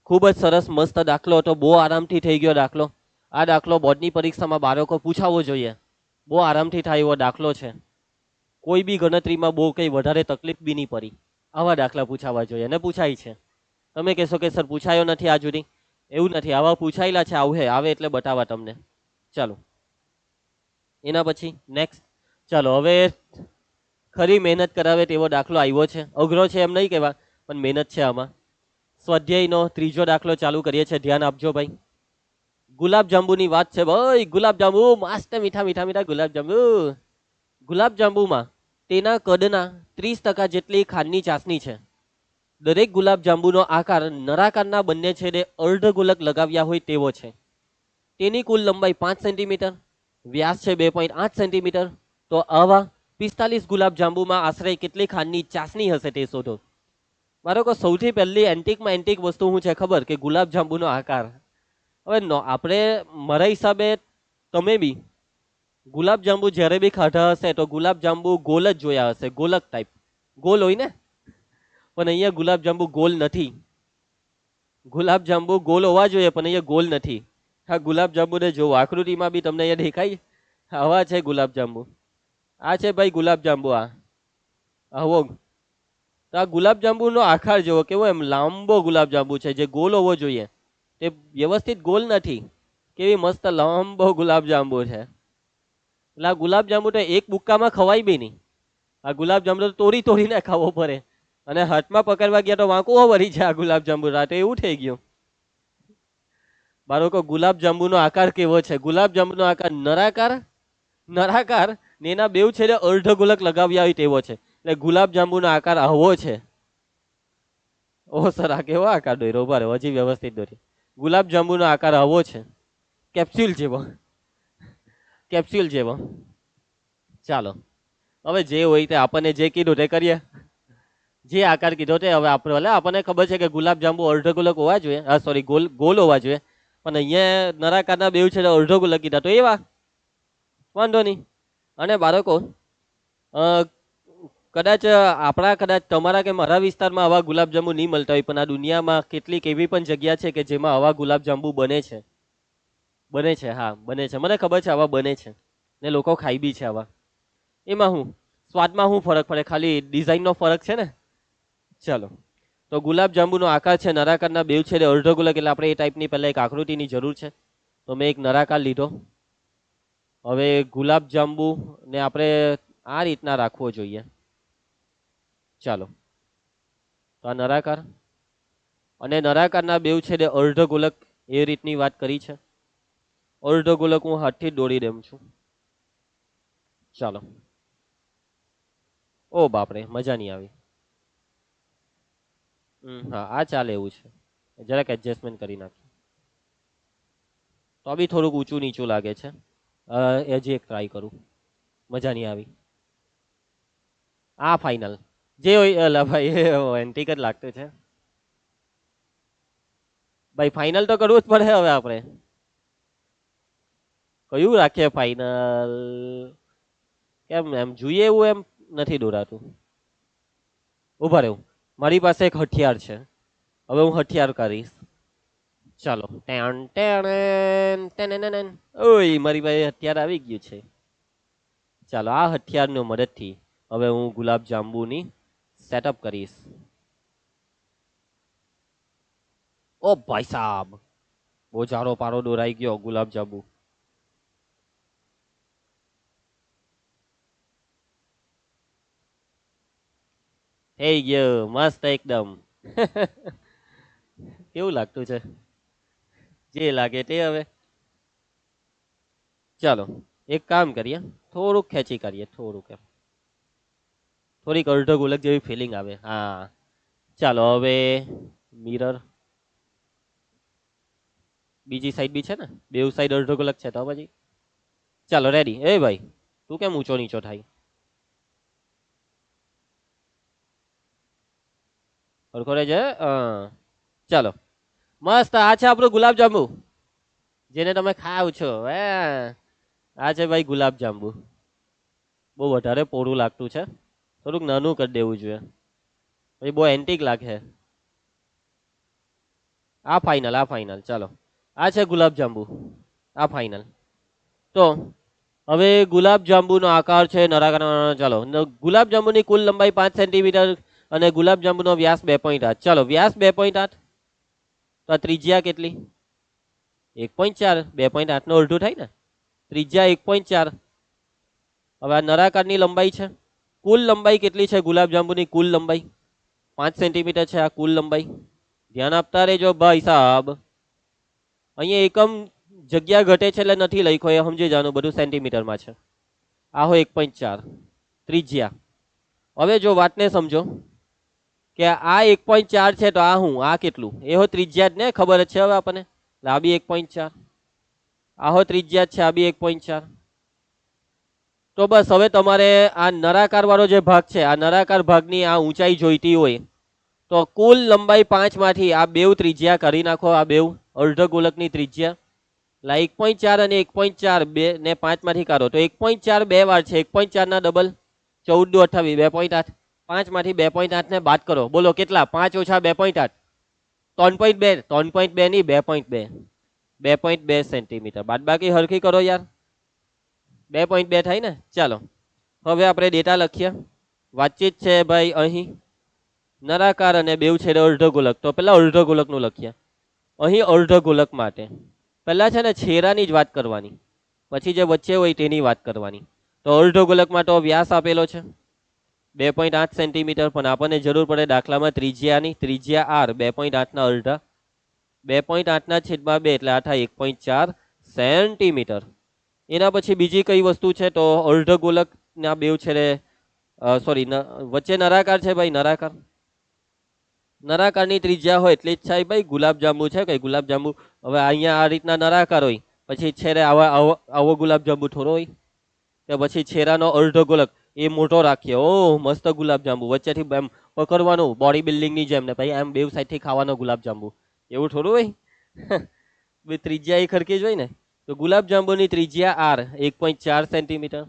ખૂબ જ સરસ મસ્ત દાખલો હતો. બહુ આરામથી થઈ ગયો દાખલો. આ દાખલો બોર્ડની પરીક્ષામાં બાળકો પૂછાવવો જોઈએ. બહુ આરામથી થાય એવો દાખલો છે. કોઈ બી ગણતરીમાં બહુ કંઈ વધારે તકલીફ બી નહીં પડી. આવા દાખલા પૂછાવવા જોઈએ અને પૂછાય છે. તમે કહેશો કે સર પૂછાયો નથી આ સુધી. એવું નથી, આવા પૂછાયેલા છે. આવે એટલે બતાવવા તમને. ચાલો એના પછી નેક્સ્ટ. ચાલો હવે ખરી મહેનત કરાવે તેવો દાખલો આવ્યો છે. અઘરો છે એમ નહીં કહેવા, પણ મહેનત છે આમાં. સ્વાધ્યાયનો 3જો દાખલો ચાલુ કરીએ છીએ. ધ્યાન આપજો ભાઈ. ગુલાબજાંબુની વાત છે ભાઈ. ગુલાબજાંબુ મસ્ત મીઠા મીઠા મીઠા ગુલાબજાંબુ. ગુલાબજાંબુમાં તેના કદના 30% જેટલી ખાંડની ચાસણી છે. દરેક ગુલાબજાંબુનો આકાર નળાકારના બંને છેડે અર્ધગોલક લગાવ્યા હોય તેવો છે. તેની કુલ લંબાઈ 5 સેન્ટીમીટર, વ્યાસ છે 2.8 સેન્ટીમીટર. તો આવા 45 ગુલાબજાંબુમાં આશરે કેટલી ખાંડની ચાસણી હશે તે શોધો. બાળકો સૌથી પહેલી એન્ટિકમાં એન્ટિક વસ્તુ શું છે ખબર? કે ગુલાબજાંબુનો આકાર. હવે આપણે મારા હિસાબે તમે બી ગુલાબજાંબુ જ્યારે બી ખાધા હશે તો ગુલાબજાંબુ ગોલ જ જોયા હશે. ગોલક ટાઈપ ગોલ હોય ને, પણ અહીંયા ગુલાબજાંબુ ગોલ નથી. ગુલાબજાંબુ ગોલ હોવા જોઈએ પણ અહીંયા ગોલ નથી. હા ગુલાબજાંબુને જોવો, આકૃતિમાં બી તમને અહીંયા દેખાય. આવા છે ગુલાબજાંબુ. આ છે ભાઈ ગુલાબજાંબુ. આવો તો આ ગુલાબજાંબુનો આકાર જેવો કેવો એમ લાંબો ગુલાબજાંબુ છે જે ગોલ હોવો જોઈએ. તે વ્યવસ્થિત ગોલ નથી. કેવી મસ્ત લાંબો ગુલાબજાંબુ છે. એટલે આ ગુલાબજાંબુ તો એક બુક્કામાં ખવાય બી નહીં. આ ગુલાબજાંબુ તો તોડી તોડીને ખાવો પડે. અને હાથમાં પકડવા ગયા તો વાંકુઓ વળી છે આ ગુલાબજાંબુ. રાતે એવું થઈ ગયું. બાળકો ગુલાબજાંબુનો આકાર કેવો છે? ગુલાબજાંબુનો આકાર નળાકાર ને એના બેઉ છેડે અર્ધગોલક લગાવ્યા હોય તેવો છે. એટલે ગુલાબજાંબુનો આકાર આવો છે. ઓ સર આ કેવો આકાર દોર્યો? ઉભા રહો, હજી વ્યવસ્થિત દોરી. ગુલાબજાંબુનો આકાર આવો છે, કેપ્સ્યુલ જેવો. કેપ્સ્યુલ જેવો. ચાલો હવે જે હોય તે આપણને જે કીધું તે કરીએ. જે આકાર કીધો તે હવે આપણને ખબર છે કે ગુલાબજાંબુ અર્ધગોલક હોવા જોઈએ. સોરી ગોલ હોવા જોઈએ. પણ અહીંયા નળાકારના બેઉ છેડે અર્ધગોલક કીધા તો એવા વાંધો નહીં. અને બાળકો કદાચ તમારા કે મારા વિસ્તારમાં આવા ગુલાબજાંબુ નહીં મળતા હોય, પણ આ દુનિયામાં કેટલીક એવી પણ જગ્યા છે કે જેમાં આવા ગુલાબજાંબુ બને છે. હા બને છે. મને ખબર છે આવા બને છે ને લોકો ખાઈ બી છે આવા. એમાં હું સ્વાદમાં શું ફરક પડે? ખાલી ડિઝાઇનનો ફરક છે ને. ચાલો તો ગુલાબજાંબુનો આકાર છે નળાકારના બેઉ છેડે અર્ધગોલક. એટલે આપણે એ ટાઈપની પહેલા એક આકૃતિની જરૂર છે. તો મેં એક નળાકાર લીધો. હવે ગુલાબજાંબુ ને આપણે આ રીતના રાખવો જોઈએ. ચાલો તો આ નળાકાર અને નળાકારના બેઉ છેડે અર્ધગોલક એ રીતની વાત કરી છે. અર્ધગોલક હું હાથથી જ દોરી દેમ છું. ચાલો. ઓ બાપરે, મજા નહીં આવી. હા આ ચાલે એવું છે. જરાક એડજસ્ટમેન્ટ કરી નાખીએ. તો બી થોડુંક ઊંચું નીચું લાગે છે. હજી એક ટ્રાય કરું. મજા નહીં આવી. આ ફાઇનલ. જે હોય અલા ભાઈ એન્ટિક જ લાગતું છે ભાઈ. ફાઇનલ તો કરવું જ પડે હવે આપણે. કયું રાખીએ ફાઇનલ? કેમ એમ જોઈએ એવું એમ નથી દોરાતું. ઉભા રહેવું, મારી પાસે એક હથિયાર છે, હવે હું હથિયાર કરીશ. ચાલો ઓય મારી પાસે હથિયાર આવી ગયું છે. ચાલો આ હથિયારની મદદથી હવે હું ગુલાબ જાંબુની સેટઅપ કરીશ. ઓ ભાઈ સાહેબ, બહુ જાડો પારો દોરાઈ ગયો ગુલાબ જાંબુ. થઈ ગયો મસ્ત એકદમ. કેવું લાગતું છે? જે લાગે તે હવે. ચાલો એક કામ કરીએ, થોડુંક ખેંચી કરીએ, થોડુંક એમ થોડીક અડધો ગોલક જેવી ફિલિંગ આવે. હા ચાલો હવે મિરર બીજી સાઈડ બી છે ને, બેવ સાઈડ અડધો ગોલક છે તો પછી ચાલો રેડી. એ ભાઈ તું કેમ ઊંચો નીચો થાય? સરખો રહે છે. ચાલો મસ્ત. આ છે આપણું ગુલાબ જાંબુ, જેને તમે ખાવ છો. હે આ છે ભાઈ ગુલાબ જાંબુ. બહુ વધારે પોળું લાગતું છે, થોડુંક નાનું કરી દેવું જોઈએ, પછી બહુ એન્ટિક લાગે. આ ફાઇનલ, આ ફાઇનલ. ચાલો આ છે ગુલાબ જાંબુ, આ ફાઇનલ. તો હવે ગુલાબ જાંબુનો આકાર છે નળાકાર. ચાલો ગુલાબ જાંબુની કુલ લંબાઈ 5 સેન્ટીમીટર અને ગુલાબ જાંબુનો વ્યાસ 2.8. ચાલો વ્યાસ 2.8, તો આ ત્રિજ્યા કેટલી? 1.4. 2.8 નો અડધું થાય ને, ત્રિજ્યા 1.4. હવે આ નળાકારની લંબાઈ છે. કુલ લંબાઈ કેટલી છે ગુલાબ જાંબુની? કુલ લંબાઈ 5 સેન્ટીમીટર છે આ કુલ લંબાઈ. ધ્યાન આપતા રહેજો ભાઈ સાહેબ. અહીંયા એકમ જગ્યા ઘટે છે એટલે નથી લખ્યો, એ સમજી જવાનું, બધું સેન્ટીમીટરમાં છે. આ હોય 1.4 ત્રિજ્યા. હવે જો વાતને સમજો કે આ 1.4 છે તો આ હું આ કેટલું? એ હો ત્રિજ્યા જ ને, ખબર જ છે હવે આપણને. આ બી 1.4, આ હો ત્રિજ્યા જ છે, આ બી 1.4. તો બસ હવે તમારે આ નળાકાર વાળો જે ભાગ છે, આ નળાકાર ભાગની આ ઊંચાઈ જોઈતી હોય તો કુલ લંબાઈ 5 માંથી આ બેવ ત્રિજ્યા કરી નાખો. આ બેવ અર્ધ ગોલકની ત્રિજ્યા 1.4 અને 1.4 બે ને 5 માંથી કાઢો તો 1.4 બે વાર છે. 1.4 ના ડબલ 14 × 28 2.8. 5 માંથી 2.8 ને બાદ કરો, બોલો કેટલા? 5 ઓછા 2.8 3.2. 3.2 ની 2.2, 2.2 સેન્ટીમીટર. બાદ બાકી હરખી કરો યાર, 2.2 થાય ને. ચાલો હવે આપણે ડેટા લખીએ. વાતચીત છે ભાઈ અહીં નળાકાર અને બેવ છેડે અર્ધ ગોલક. તો પેલા અર્ધ ગોલકનું લખીએ. અહીં અર્ધ ગોલક માટે પહેલા છે ને છેરાની જ વાત કરવાની, પછી જે વચ્ચે હોય તેની વાત કરવાની. તો અર્ધ ગોલકમાં તો વ્યાસ આપેલો છે 2.8 સેન્ટીમીટર, પણ આપણને જરૂર પડે દાખલામાં ત્રિજ્યાની. ત્રિજ્યા r 2.8 ના અડધા, 2.8 ના છેદમાં 2 એટલે આ થાય 1.4 સેન્ટીમીટર. એના પછી બીજી કઈ વસ્તુ છે? તો અર્ધ ગોલક ના બેવ છેડે સોરી વચ્ચે નળાકાર છે ભાઈ, નળાકાર. નળાકારની ત્રિજ્યા હોય એટલે જ થાય ભાઈ ગુલાબ જાંબુ છે કઈ ગુલાબ જાંબુ. હવે અહીંયા આ રીતના નળાકાર હોય, પછી છેડે આવો ગુલાબ જાંબુ થોડો હોય. કે પછી છેરાનો અર્ધ ગોલક એ મોટો રાખીએ. ઓહ મસ્ત ગુલાબ જાંબુ, વચ્ચેથી એમ પકડવાનું બોડી બિલ્ડિંગ ની જેમ, ને ભાઈ એમ બેવ સાઈડ થી ખાવાનો ગુલાબ જાંબુ. એવું થોડું હોય. ત્રિજ્યા એ ખરકી જ હોય ને. તો ગુલાબ જાંબુની ત્રિજ્યા r 1.4 સેન્ટીમીટર.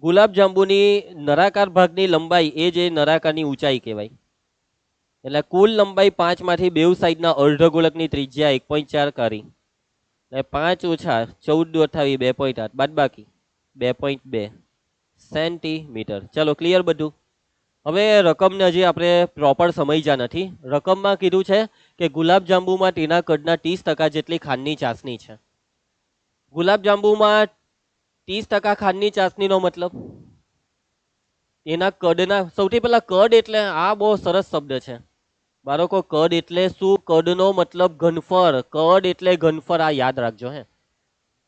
ગુલાબ જાંબુની નળાકાર ભાગની લંબાઈ એ જે નળાકારની ઊંચાઈ કહેવાય. એટલે કુલ લંબાઈ 5 માંથી બેવ સાઈડના અર્ધ ગોલકની ત્રિજ્યા 1.4 કરી, 5 ઓછા 14 28 2.8 બાદ બાકી 2.2 સેન્ટીમીટર. ચલો ક્લિયર બધું. હવે રકમને હજી આપણે પ્રોપર સમજ્યા નથી. રકમમાં કીધું છે કે ગુલાબ જાંબુમાં તેના કદના 30% જેટલી ખાંડની ચાસણી છે. ગુલાબ જાંબુમાં 30% ખાંડની ચાસણીનો મતલબ એના કદના. સૌથી પહેલા કદ એટલે આ બહુ સરસ શબ્દ છે બાળકો. કદ એટલે શું? કદનો મતલબ ઘનફળ. કદ એટલે ઘનફળ, આ યાદ રાખજો. હે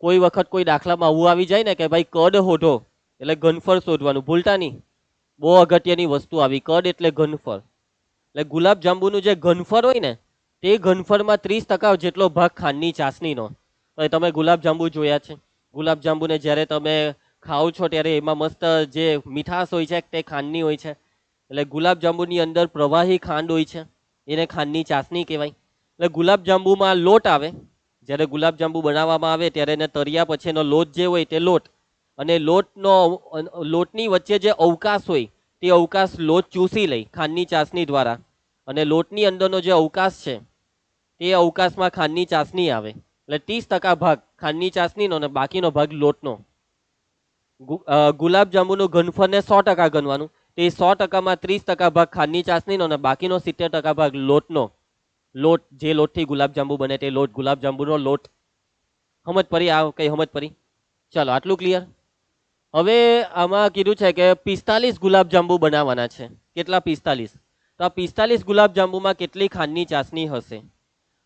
કોઈ વખત કોઈ દાખલામાં આવું આવી જાય ને કે ભાઈ કદ શોધો એટલે ઘનફળ શોધવાનું, ભૂલતા નહીં. બહુ અગત્યની વસ્તુ આવી, કદ એટલે ઘનફળ. એટલે ગુલાબ જાંબુનું જે ઘનફળ હોય ને તે ઘનફળમાં 30% જેટલો ભાગ ખાંડની ચાસણીનો. તમે ગુલાબ જાંબુ જોયા છે. ગુલાબ જાંબુને જ્યારે તમે ખાઓ છો ત્યારે એમાં મસ્ત જે મીઠાશ હોય છે તે ખાંડની હોય છે. એટલે ગુલાબજાંબુની અંદર પ્રવાહી ખાંડ હોય છે, એને ખાંડની ચાસણી કહેવાય. એટલે ગુલાબજાંબુમાં લોટ આવે. જ્યારે ગુલાબજાંબુ બનાવવામાં આવે ત્યારે એને તળ્યા પછીનો લોટ જે હોય તે લોટ, અને લોટની વચ્ચે જે અવકાશ હોય તે અવકાશ લોટ ચૂસી લઈ ખાંડની ચાસણી દ્વારા, અને લોટની અંદરનો જે અવકાશ છે તે અવકાશમાં ખાંડની ચાસણી આવે. એટલે 30% ભાગ ખાંડની ચાસણીનો અને બાકીનો ભાગ લોટનો. ગુલાબજાંબુનું ઘનફળને 100% ગણવાનું. તે 100%માં 30% ભાગ ખાંડની ચાસણીનો અને બાકીનો 70% ભાગ લોટનો. લોટ, જે લોટથી ગુલાબજાંબુ બને તે લોટ, ગુલાબજાંબુનો લોટ. સમજ પડી? આ કઈ સમજ પડી? ચાલો, આટલું ક્લિયર. હવે આમાં કીધું છે કે 45 ગુલાબજાંબુ બનાવવાના છે. કેટલા? 45. તો આ 45 ગુલાબજાંબુમાં કેટલી ખાંડની ચાસણી હશે?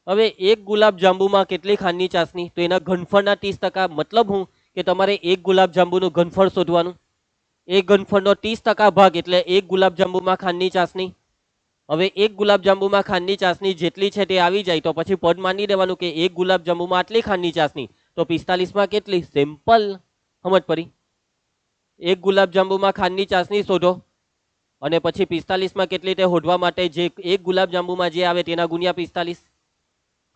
હવે એક ગુલાબજાંબુમાં કેટલી ખાંડની ચાસણી? તો એના ઘનફળના 30%. મતલબ હું કે તમારે એક ગુલાબજાંબુનું ઘનફળ શોધવાનું. એક ઘનફળનો 30% ભાગ એટલે એક ગુલાબજાંબુમાં ખાંડની ચાસણી. હવે એક ગુલાબજાંબુમાં ખાંડની ચાસણી જેટલી છે તે આવી જાય તો પછી પદ માની દેવાનું કે એક ગુલાબજાંબુમાં આટલી ખાંડની ચાસણી, તો 45માં કેટલી? સિમ્પલ. સમજ પડી? એક ગુલાબજાંબુમાં ખાંડની ચાસણી શોધો અને પછી 45માં કેટલી તે શોધવા માટે જે એક ગુલાબજાંબુમાં જે આવે તેના ગુણ્યા 45.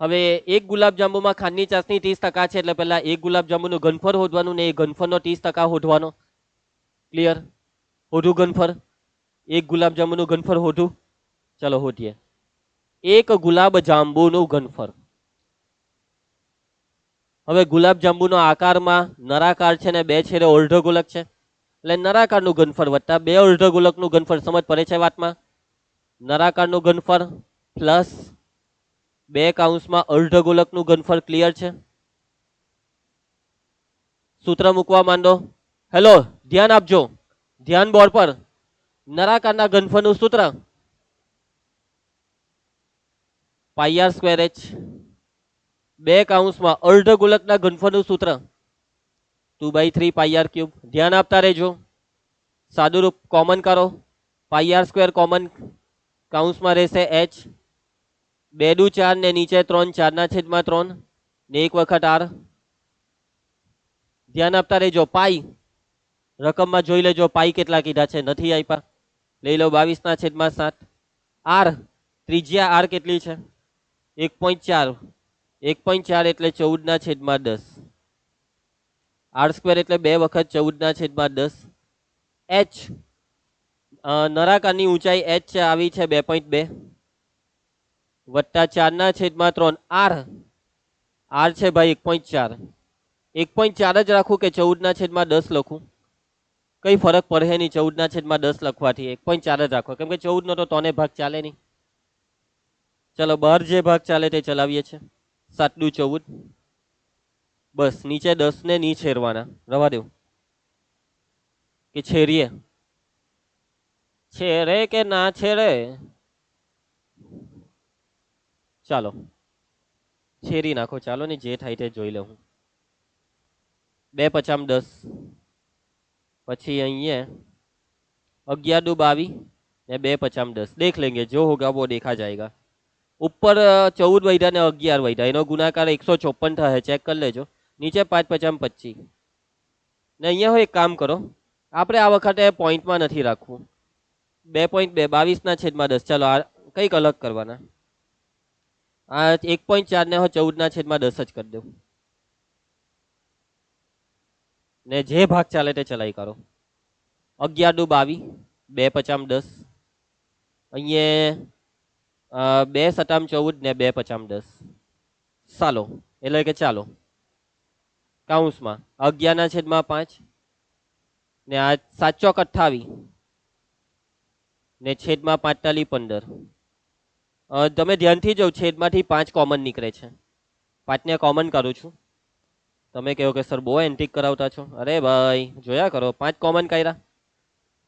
હવે એક ગુલાબજાંબુમાં ખાંડની ચાસણી 30% છે એટલે પહેલા એક ગુલાબજાંબુનું ઘનફળ શોધવાનું ને એ ઘનફળનો 30% શોધવાનો. ક્લિયર? શોધું ઘનફળ, એક ગુલાબજાંબુનું ઘનફળ શોધું. ચલો શોધીએ. એક ગુલાબજાંબુનું ઘનફળ. હવે ગુલાબજાંબુનો આકારમાં નળાકાર છે ને બે છેડે અર્ધગોલક છે, એટલે નળાકારનું ઘનફળ વત્તા બે અર્ધગોલકનું ઘનફળ. સમજ પડે છે વાતમાં? નળાકારનું ઘનફળ પ્લસ બે કૌંસમાં અર્ધગોલકનું ઘનફળ. ક્લિયર છે? સૂત્ર મૂકવા માંડો. હેલો, ધ્યાન આપજો, ધ્યાન બોર્ડ પર. નળાકારના ઘનફળનું સૂત્ર πr²h. બે કૌંસમાં અર્ધગોલકના ઘનફળનું સૂત્ર 2/3 πr³. ધ્યાન આપતા રહેજો. સાદુરૂપ કોમન કરો. πr² કોમન કૌંસમાં રહેશે h. 2 દુ 4 ને નીચે 3, 4/3 ને 1 વખત r. ધ્યાન આપતા રહેજો. પાઈ રકમમાં જોઈ લેજો, પાઈ કેટલા કીધા છે, નથી આપ્યા. લઈ લો 22/7. r ત્રિજ્યા r કેટલી છે? 1.4. 1.4 એટલે 14/10. r² એટલે 2 વખત 14/10. h નળાકારની ઊંચાઈ h છે, આવી છે 2.2 વત્તા 4/3 r છે ભાઈ 1.4. 1.4 જ રાખું કે 14/10 લખું? કઈ ફરક પડે નહીં 14/10 લખવાથી. 1.4 જ રાખો, કેમ કે 14 નો તો 3 ભાગ ચાલે નહીં. ચલો, બહાર જે ભાગ ચાલે તે ચલાવીએ છીએ. 7 દુ 14. બસ નીચે 10 ને નહીં છેરવાના, રવા દેવું. કે છેરીએ? છેરે કે ના છેરે? ચાલો છેરી નાખો. ચાલો ને, જે થાય તે જોઈ લઉં. 2×5 = 10. પછી અહીંયા 11 દુ 22 ને 2×5 = 10. देख लेंगे, जो होगा वो देखा जाएगा. ઉપર 14 વધ્યા ને 11 વધ્યા, એનો ગુણાકાર 154 થાય. ચેક કરી લેજો. નીચે 5×5 = 25. ને અહીંયા એક કામ કરો, આપણે આ વખતે પોઈન્ટમાં નથી રાખવું. 2.2 22/10. ચાલો આ કંઈક અલગ કરવાના. આ 1.4 ને 14/10 જ કરી દઉં, ને જે ભાગ ચાલે તે ચલાઈ કરો. 11 દુ 22, 2×5 = 10. અહીંયા 2×7 = 14 ને 2×5 = 10. ચાલો, એટલે કે ચાલો કૌંસમાં 11/5 ને આ 7 ચોક 28 ને છેદમાં 45 15. તમે ધ્યાનથી જો, છેદમાંથી 5 કોમન નીકળે છે. 5 ને કોમન કરું છું. તમે કહો કે સર બહુ એન્ટિક કરાવતા છો. અરે ભાઈ જોયા કરો, 5 કોમન કર્યા.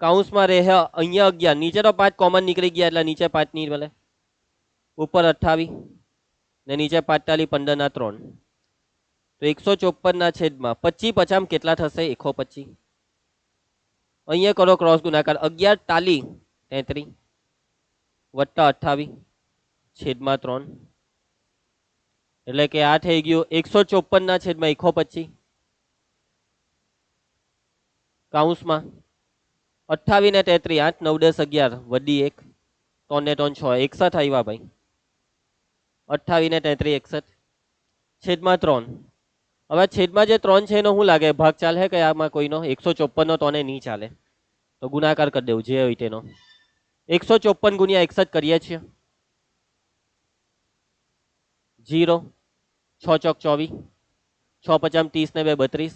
કૌંસમાં રહે અહીંયા 11, નીચે તો 5 કોમન નીકળી ગયા એટલે નીચે 5 નહીં ભલે. ઉપર 28 ને નીચે 45 15/3. તો 154/25 50 કેટલા થશે? 125. અહીંયા કરો ક્રોસ ગુણાકાર. 11 ટાલી 33 વત્તા 28 છેદમાં 3, એટલે કે આ થઈ ગયું 154/125 કૌંસમાં 28 ને 33 8 9 10 11 વડી 1 3 ને 3 6 61 આવ્યા ભાઈ. 28 ને 33 61 છેદમાં 3. હવે છેદમાં જે 3 છે એનો શું લાગે ભાગ ચાલે કે આમાં કોઈનો 154 નો તોને નહીં ચાલે તો ગુણાકાર કરી દેવું જે હોય તેનો. 154 ગુણ્યા 61 કરીએ છીએ 0 6 ચોક 24 6 પચામ 30 ને 2 32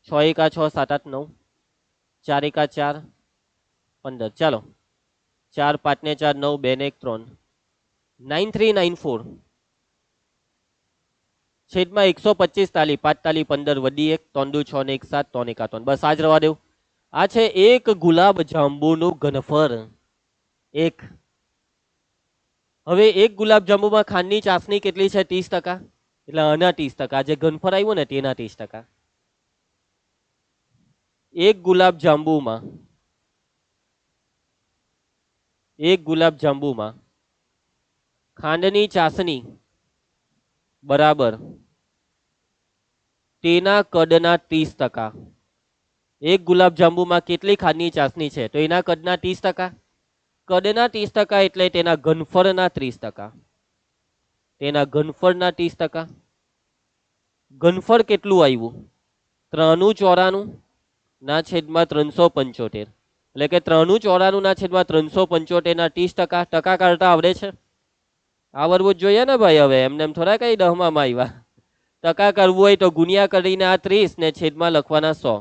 6 એકા 6 7 8 9 4 એકા 4 15. ચાલો 4 5 ને 4 9 2 ને 1 3 9394 છેદમાં 125 તાલી 5 તાલી 15 વડી 1 3 દુ 6 ને 1 7 3 એકા 3. બસ આજ રવા દેવું. આ છે એક ગુલાબ જાંબુનું ઘનફળ. એક હવે એક ગુલાબ જાંબુમાં ખાંડની ચાસણી કેટલી છે 30%. એટલે આના 30%. જે ઘનફળ આવ્યું ને તેના 30%. એક ગુલાબ જાંબુમાં ખાંડની ચાસણી બરાબર તેના કદના 30%. એક ગુલાબ જાંબુમાં કેટલી ખાંડની ચાસણી છે તો એના કદના 30%. કદના 30% એટલે તેના ઘનફળના 30%. તેના ઘનફળના 30%. ઘનફળ કેટલું આવ્યું 394 ના છેદમાં 375. એટલે કે 394 ના છેદમાં 375 ના 30%. ટકા કાઢતા આવડે છે? આવડવું જ જોઈએ ને ભાઈ. હવે એમને એમ થોડા કઈ 10માં આવ્યા. ટકા કરવું હોય તો ગુણ્યા કરીને આ 30 ને છેદમાં લખવાના 100.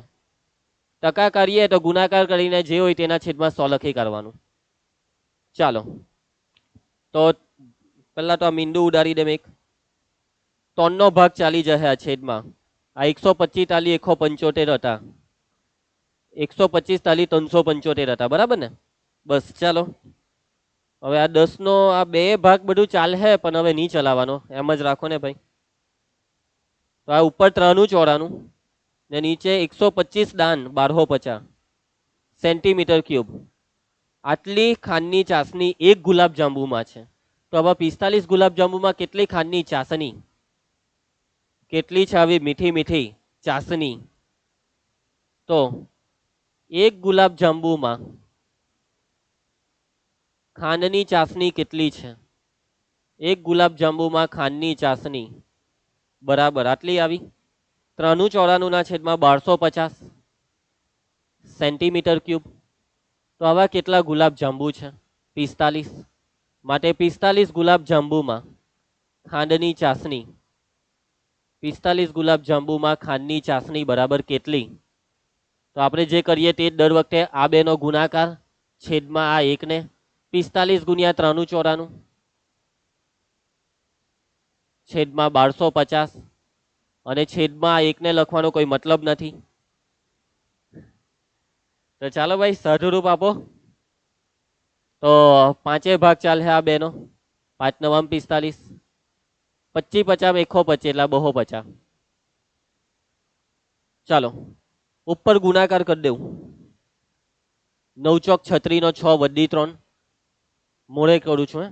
ટકા કરીએ તો ગુણાકાર કરીને જે હોય તેના છેદમાં 100 લખી કરવાનું. ચાલો તો પેલા તો આ મીંડું ઉડાડી દે એક 3 નો ભાગ ચાલી જશે આ છેદમાં. આ 125 તાલી 175 હતા. 125 તાલી 375 હતા બરાબર ને. બસ ચાલો હવે આ 10 નો આ બે ભાગ બધું ચાલે પણ હવે નહીં ચલાવવાનો એમ જ રાખો ને ભાઈ. તો આ ઉપર 394 ને નીચે 125 દાન 1250 સેન્ટીમીટર ક્યુબ. આટલી ખાંડની ચાસણી એક ગુલાબ જાંબુમાં છે. તો હવે 45 ગુલાબ જાંબુમાં કેટલી ખાંડની ચાસણી કેટલી છે આવી મીઠી મીઠી ચાસણી. તો એક ગુલાબ જાંબુમાં ખાંડની ચાસણી કેટલી છે? એક ગુલાબ જાંબુમાં ખાંડની ચાસણી બરાબર આટલી આવી 394 ના છેદમાં 1250 સેન્ટીમીટર ક્યુબ. તો આવા કેટલા ગુલાબ જાંબુ છે 45. માટે 45 ગુલાબ જાંબુમાં ખાંડની ચાસણી 45 ગુલાબ જાંબુમાં ખાંડની ચાસણી બરાબર કેટલી? તો આપણે જે કરીએ તે દર વખતે આ બેનો ગુણાકાર છેદમાં આ એકને 45 ગુણ્યા 394 છેદમાં 1250 અને છેદમાં આ એકને લખવાનો કોઈ મતલબ નથી. તો ચાલો ભાઈ સહરૂપ આપો. તો 5 ભાગ ચાલે આ બેનો 5 9 45 25 50 125 એટલે 250. ચાલો ઉપર ગુણાકાર કરી દેવું 9 ચોક 36 નો 6 વડી 3 મોડે કરું છું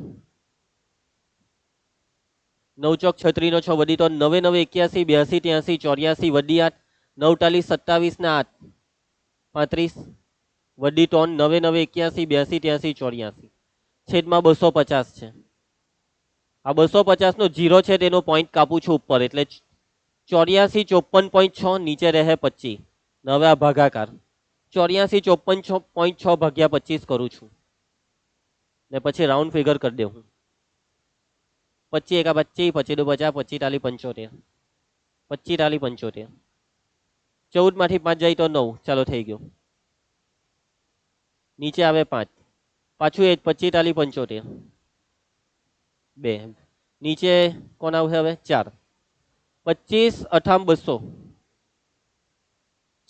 9 ચોક 36 નો 6 વડી 3 9 9 81 82 83 84 વડી 8 9 ટાલી 27 ને 8 35 વડી 3 9 9 81 82 83 84 છેદમાં 250 છે. આ 250 નો 0 છે તેનો પોઈન્ટ કાપું છું ઉપર એટલે 84 54.6 નીચે રહે 25. હવે આ ભાગાકાર 84 54.6 ભાગ્યા 25 કરું છું ને પછી રાઉન્ડ ફિગર કરી દેવું 25 એકા 25 25 દુ 50 25 ટાલી 75 25 ટાલી 75 14 માંથી 5 જાય તો 9. ચાલો થઈ ગયું. નીચે આવે 5 પાછું એ 25 ટાલી 75 2 નીચે કોણ આવશે હવે 4 25 58 200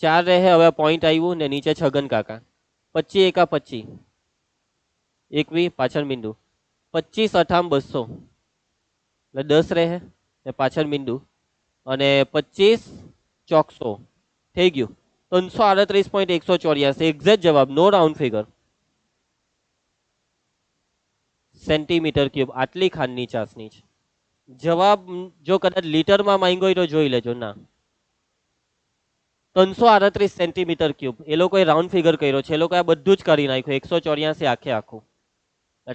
4 રહે હવે પોઈન્ટ આવ્યું ને નીચે છગન કાકા 25 એકા 25 21 પાછળ બિંદુ 25 58 200 એટલે 10 રહે ને પાછળ બિંદુ અને 25 400 થઈ ગયું 338.184 એક્ઝેક્ટ જવાબ નો રાઉન્ડ ફિગર સેન્ટીમીટર ક્યુબ. આટલી ખાંડની ચાસણી છે. જવાબ જો કદાચ લીટરમાં માંગ્યો હોય તો જોઈ લેજો. ના 338 સેન્ટીમીટર ક્યુબ. એ લોકોએ રાઉન્ડ ફિગર કર્યો છે, એ લોકોએ આ બધું જ કરી નાખ્યું 184 આખે આખું.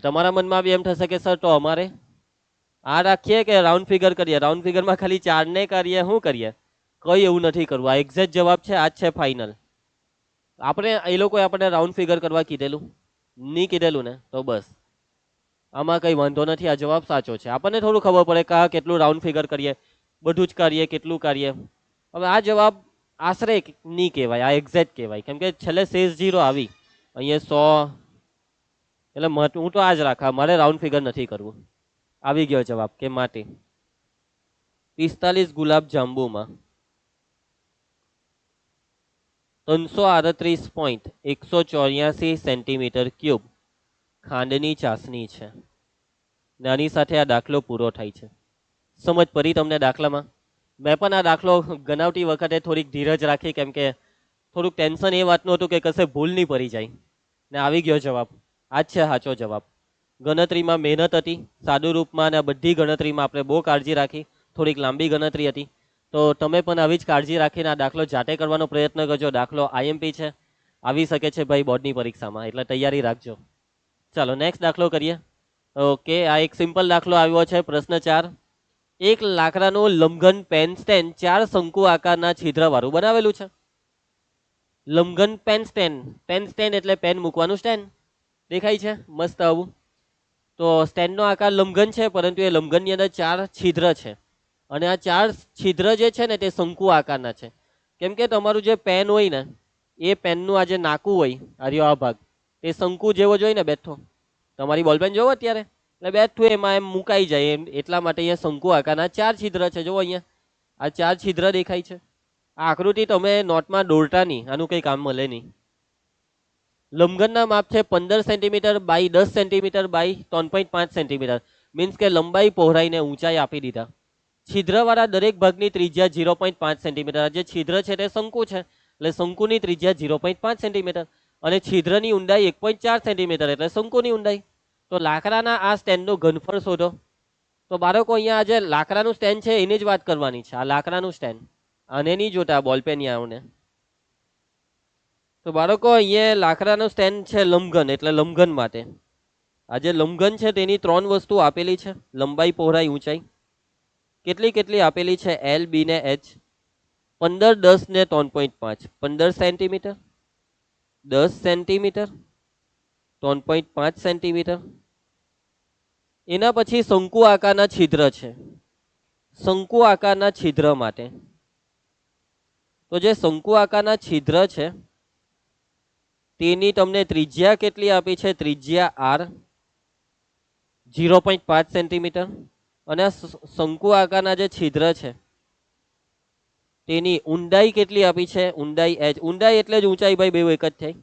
તમારા મનમાં બી એમ થશે કે સર તો અમારે આ રાખીએ કે રાઉન્ડ ફિગર કરીએ? રાઉન્ડ ફિગરમાં ખાલી 4 ને કરીએ, શું કરીએ? કઈ એવું નથી કરવું. આ એક્ઝેક્ટ જવાબ છે, આ જ છે ફાઇનલ. આપણે એ લોકોએ આપણને રાઉન્ડ ફિગર કરવા કીધેલું? નહીં કીધેલું ને, તો બસ આમાં કઈ વાંધો નથી, આ જવાબ સાચો છે. આપણને થોડું ખબર પડે કે આ કેટલું રાઉન્ડ ફિગર કરીએ, બધું જ કરીએ, કેટલું કરીએ. હવે આ જવાબ આશરે નહીં કહેવાય, આ એક્ઝેક્ટ કહેવાય, કેમ કે છેલ્લે શેષ 0 આવી. અહીંયા 100, એટલે હું તો આ જ રાખા, મારે રાઉન્ડ ફિગર નથી કરવું. આવી ગયો જવાબ કે માટે 45 ગુલાબ જાંબુમાં 338.184 સેન્ટીમીટર ક્યુબ ખાંડની ચાસણી છે. નાની સાથે આ દાખલો પૂરો થાય છે. સમજ પડી તમને દાખલામાં? મેં પણ આ દાખલો ગણાવતી વખતે થોડીક ધીરજ રાખી, કેમ કે થોડુંક ટેન્શન એ વાતનું હતું કે કશે ભૂલ નહીં પડી જાય. ને આવી ગયો જવાબ, આ જ છે સાચો જવાબ. ગણતરીમાં મહેનત હતી, સાદું રૂપમાં, અને બધી ગણતરીમાં આપણે બહુ કાળજી રાખી. થોડીક લાંબી ગણતરી હતી, તો તમે પણ આવી જ કાળજી રાખીને આ દાખલો જાતે કરવાનો પ્રયત્ન કરજો. દાખલો આઈએમપી છે, આવી શકે છે ભાઈ બોર્ડની પરીક્ષામાં, એટલે તૈયારી રાખજો. ચાલો નેક્સ્ટ દાખલો કરીએ. ઓકે, આ એક સિમ્પલ દાખલો આવ્યો છે. પ્રશ્ન 4. એક લાકડાનું લંબઘન પેન સ્ટેન્ડ 4 શંકુ આકારના છિદ્રવાળું બનાવેલું છે. લંબઘન પેન સ્ટેન્ડ, પેન સ્ટેન્ડ એટલે પેન મૂકવાનું સ્ટેન્ડ. દેખાય છે મસ્ત આવું. તો સ્ટેન્ડનો આકાર લંબઘન છે, પરંતુ એ લંબઘનની અંદર 4 છિદ્ર છે, અને આ 4 છિદ્ર જે છે ને તે શંકુ આકારના છે. કેમ કે તમારું જે પેન હોય ને, એ પેનનું આ જે નાકું હોય, આ ભાગ, તે શંકુ જેવો જ હોય ને બેઠો. તમારી બોલપેન જોવો અત્યારે, એટલે બેઠું એમાં એમ મુકાઈ જાય એમ, એટલા માટે અહીંયા શંકુ આકારના 4 છિદ્ર છે. જુઓ અહીંયા આ 4 છિદ્ર દેખાય છે. આ આકૃતિ તમે નોટમાં દોરતા નહીં, આનું કંઈ કામ મળે નહીં. લંબઘનના માપ છે 15 centimetre by 10 centimetre by 3.5 centimetre. Means કે લંબાઈ, પહોળાઈ ને ઊંચાઈ આપી દીધા. છિદ્રવાળા દરેક ભાગની ત્રિજ્યા 0.5 સેન્ટીમીટર. જે છિદ્ર છે તે શંકુ છે, એટલે શંકુની ત્રિજ્યા 0.5 સેન્ટીમીટર, અને છિદ્રની ઊંડાઈ 1.4 સેન્ટીમીટર, એટલે શંકુની ઊંડાઈ. તો લાકડાના આ સ્ટેન્ડનું ઘનફળ શોધો. તો બાળકો અહીંયા જે લાકડાનું સ્ટેન્ડ છે એની જ વાત કરવાની છે. આ લાકડાનું સ્ટેન્ડ, આને નહીં જોતા બોલપેન યાઓને. તો બાળકો અહીંયા લાકડાનું સ્ટેન્ડ છે લંબઘન, એટલે લંબઘન માટે આ જે લંબઘન છે તેની 3 વસ્તુ આપેલી છે: લંબાઈ, પહોળાઈ, ઊંચાઈ. કેટલી આપેલી છે? એલ, બી ને એચ. 15, 10 ને 3.5. 15 સેન્ટીમીટર, 10 સેન્ટીમીટર, 3.5 સેન્ટીમીટર. એના પછી શંકુ આકારના છિદ્ર છે. શંકુ આકારના છિદ્ર માટે તો જે શંકુ આકારના છિદ્ર છે તેની તમને ત્રિજ્યા કેટલી આપી છે? ત્રિજ્યા આર, 0.5 સેન્ટીમીટર. અને શંકુ આકારના જે છિદ્ર છે તેની ઊંડાઈ કેટલી આપી છે? ઊંડાઈ એચ. ઊંડાઈ એટલે જ ઊંચાઈ ભાઈ, બે એક જ થાય.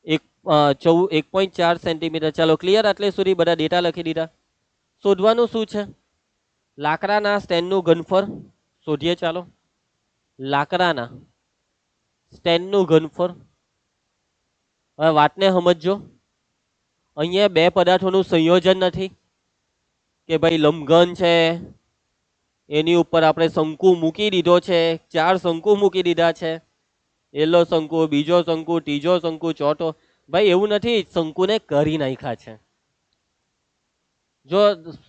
1.4 સેન્ટીમીટર. ચાલો ક્લિયર? આટલે સુધી બધા ડેટા લખી દીધા. શોધવાનું શું છે? લાકડાના સ્ટેન્ડનું ઘનફળ શોધીએ. ચાલો, લાકડાના સ્ટેન્ડનું ઘનફળ. હવે વાતને સમજો, અહીંયા બે પદાર્થોનું સંયોજન નથી કે ભાઈ લંબઘન છે એની ઉપર આપણે શંકુ મૂકી દીધો છે, 4 શંકુ મૂકી દીધા છે. એલો શંકુ, બીજો શંકુ, ત્રીજો શંકુ, ચોથો. ભાઈ એવું નથી, શંકુને કરી નાખ્યા છે. જો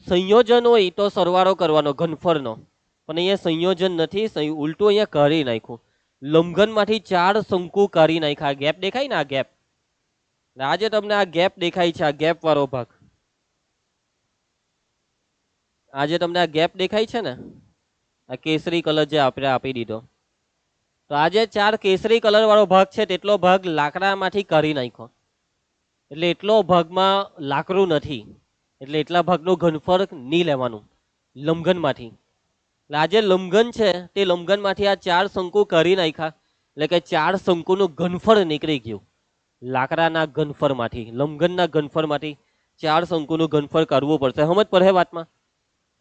સંયોજન હોય તો સરવાળો કરવાનો ઘનફળનો, પણ અહીંયા સંયોજન નથી, ઉલટું અહીંયા કરી નાખ્યું. લંબઘનમાંથી 4 શંકુ કરી નાખ્યા. ગેપ દેખાય ને, આ ગેપ, આજે તમને આ ગેપ દેખાય છે, આ ગેપ વાળો ભાગ. આજે તમને આ ગેપ દેખાય છે ને, આ કેસરી કલર જે આપણે આપી દીધો, તો આ જે 4 કેસરી કલર વાળો ભાગ છે તેટલો ભાગ લાકડામાંથી કરી નાખ્યો. એટલે એટલો ભાગમાં લાકડું નથી, એટલે એટલા ભાગનું ઘનફળ નહીં લેવાનું લંબઘનમાંથી. એટલે આ જે લંબઘન છે તે લંબઘનમાંથી આ 4 શંકુ કરી નાખ્યા, એટલે કે 4 શંકુનું ઘનફળ નીકળી ગયું લાકડાના ઘનફળમાંથી. લંબઘનના ઘનફળમાંથી 4 શંકુનું ઘનફળ કરવું પડશે. સમજ પડે વાતમાં?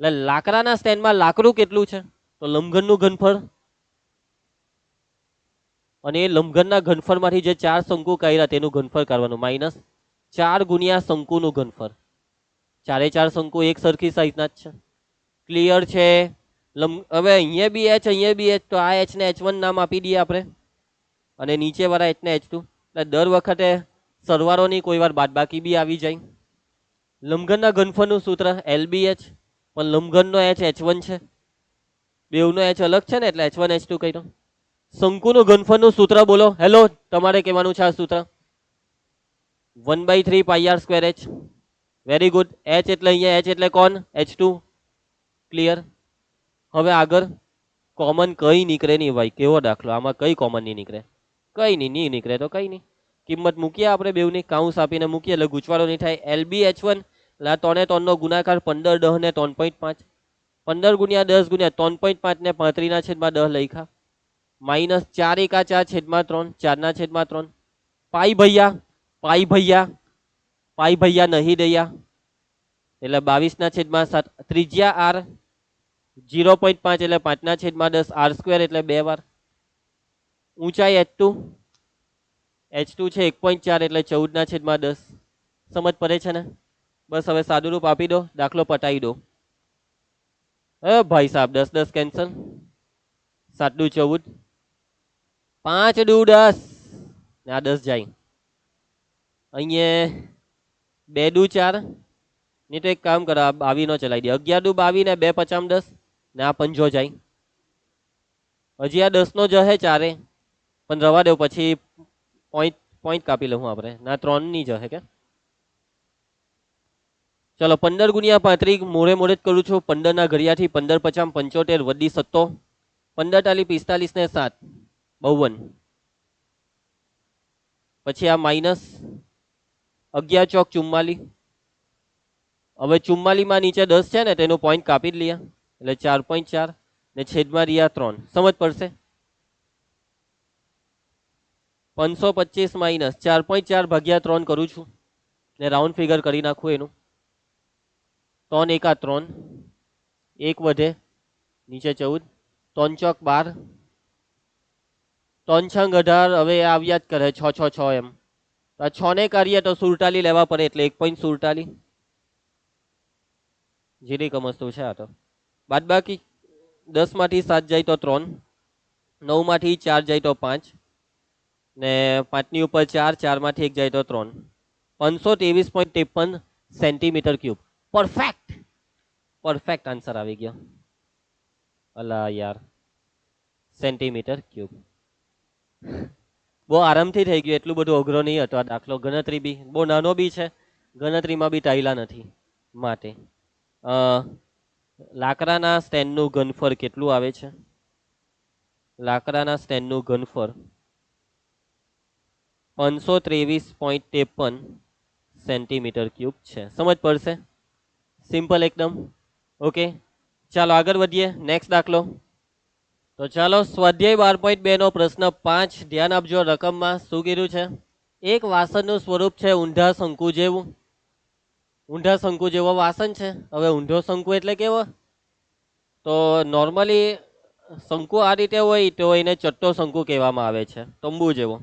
એટલે લાકડાના સ્ટેન્ડમાં લાકડું કેટલું છે? તો લંબઘનનું ઘનફળ, અને એ લંબઘનના ઘનફળમાંથી જે 4 શંકુ કર્યા તેનું ઘનફળ કરવાનું, માઇનસ 4 ગુણ્યા શંકુનું ઘનફળ. 4 શંકુ એક સરખી સાઈઝના જ છે. ક્લિયર છે? હવે અહીંયા બી એચ, અહીંયા બી એચ, તો આ એચ ને H1 નામ આપી દઈએ આપણે, અને નીચે વાળા એચ ને H2. એટલે દર વખતે સરવાળો નહીં, કોઈ વાર બાદબાકી બી આવી જાય. લંબઘનના ઘનફળનું સૂત્ર LBH, પણ લંબઘનનો એચ H1 છે, બેવનો એચ અલગ છે ને, એટલે H1 H2 કહ્યું. શંકુનું ઘનફળનું સૂત્ર બોલો. હેલો, તમારે કહેવાનું છે આ સૂત્ર 1/3 πr²h. Very good. એચ એટલે અહીંયા એચ એટલે કોણ? H2. ક્લિયર. હવે આગળ કોમન કઈ નીકળે નહીં ભાઈ. કેવો દાખલો, આમાં કઈ કોમન નહીં નીકળે? કઈ નહીં નીકળે તો કઈ નહીં. કિંમત મૂકીએ આપણે બેવની, કાઉન્સ આપીને મૂકીએ એટલે ગૂંચવાડો નહીં થાય. LBH1 એટલે 3 3 નો ગુણાકાર 15 10 ને 3.5, 15 ગુણ્યા 10 ગુણ્યા 3.5 ને 35/10 લખ્યા, માઇનસ 4 એકા 4 છેદમાં 3, 4/3. પાઈ ભૈયા નહીં દયા, એટલે 22/7. ત્રિજ્યા R 0.5 એટલે 5/10 R² એટલે 2 વાર. ઊંચાઈ H2 છે 1.4 એટલે 14/10. સમજ પડે છે ને? બસ હવે સાદું રૂપ આપી દો, દાખલો પટાઈ દો. ભાઈ સાહેબ 10 10 કેન્સલ, 7 દુ 14, 5 દુ 10 ને આ 10 જાય. અહીંયા 2 દુ 4, નહીં તો એક કામ કરો, 22 નો ચલાવી દે. 11 દુ 22 ને 2 5 10 ને આ 5 જાય. હજી આ 10 નો જહે ચારે, પણ રવા દેવ, પછી પોઈન્ટ કાપી લઉં આપણે. ના 3 ની જહે કે. ચલો 15 ગુણ્યા 35 મોડે જ કરું છું. 15 ના ઘડિયાથી 15 50 75 વડી 7, 15 ટાલી 45 ને 7 52. પછી આ માઇનસ 11 ચોક 44. હવે 44 માં નીચે 10 છે ને, તેનું પોઈન્ટ કાપી જ લઈએ, એટલે 4.4 ને છેદમાં રહ્યા 3. સમજ પડશે? 525 માઇનસ 4.4 ભાગ્યા 3 કરું છું ને રાઉન્ડ ફિગર કરી નાખું એનું. 3 એકા 3, 1 વધે, નીચે 14, 3 ચોક 12, 3 છંગ 18. હવે આવ્યા જ કરે 6 6 6 એમ. આ 6 ને કરીએ તો 47 લેવા પડે, એટલે 1.47. જીરી કમસ્તું છે આ તો. બાદ બાકી 10 માંથી 7 જાય તો 3, 9 માંથી 4 જાય તો 5 ને 5 ની ઉપર 4, 4 માંથી 1 જાય તો 3. 523.53 સેન્ટીમીટર ક્યુબ. પરફેક્ટ આન્સર આવી ગયો. અલા યાર, સેન્ટીમીટર ક્યુબ. બહુ આરામથી થઈ ગયું, એટલું બધું અઘરો નહીં હતો આ દાખલો. ગણતરી બી બહુ નાનો બી છે, ગણતરીમાં બી ટાઈલા નથી માટે. લાકડાના સ્ટેન્ડનું ઘનફળ કેટલું આવે છે? લાકડાના સ્ટેન્ડનું ઘનફળ 523.53 સેન્ટીમીટર ક્યુબ છે. સમજ પડશે? સિમ્પલ એકદમ. ઓકે, ચાલો આગળ વધીએ. નેક્સ્ટ દાખલો. તો ચાલો સ્વાધ્યાય 12.2 નો પ્રશ્ન 5. ધ્યાન આપજો, રકમમાં શું કીધું છે? એક વાસણનું સ્વરૂપ છે ઊંધા શંકુ જેવું. ઊંધા શંકુ જેવો વાસણ છે. હવે ઊંધો શંકુ એટલે કેવો? તો નોર્મલી શંકુ આ રીતે હોય તો એને ચટ્ટો શંકુ કહેવામાં આવે છે, તંબુ જેવો.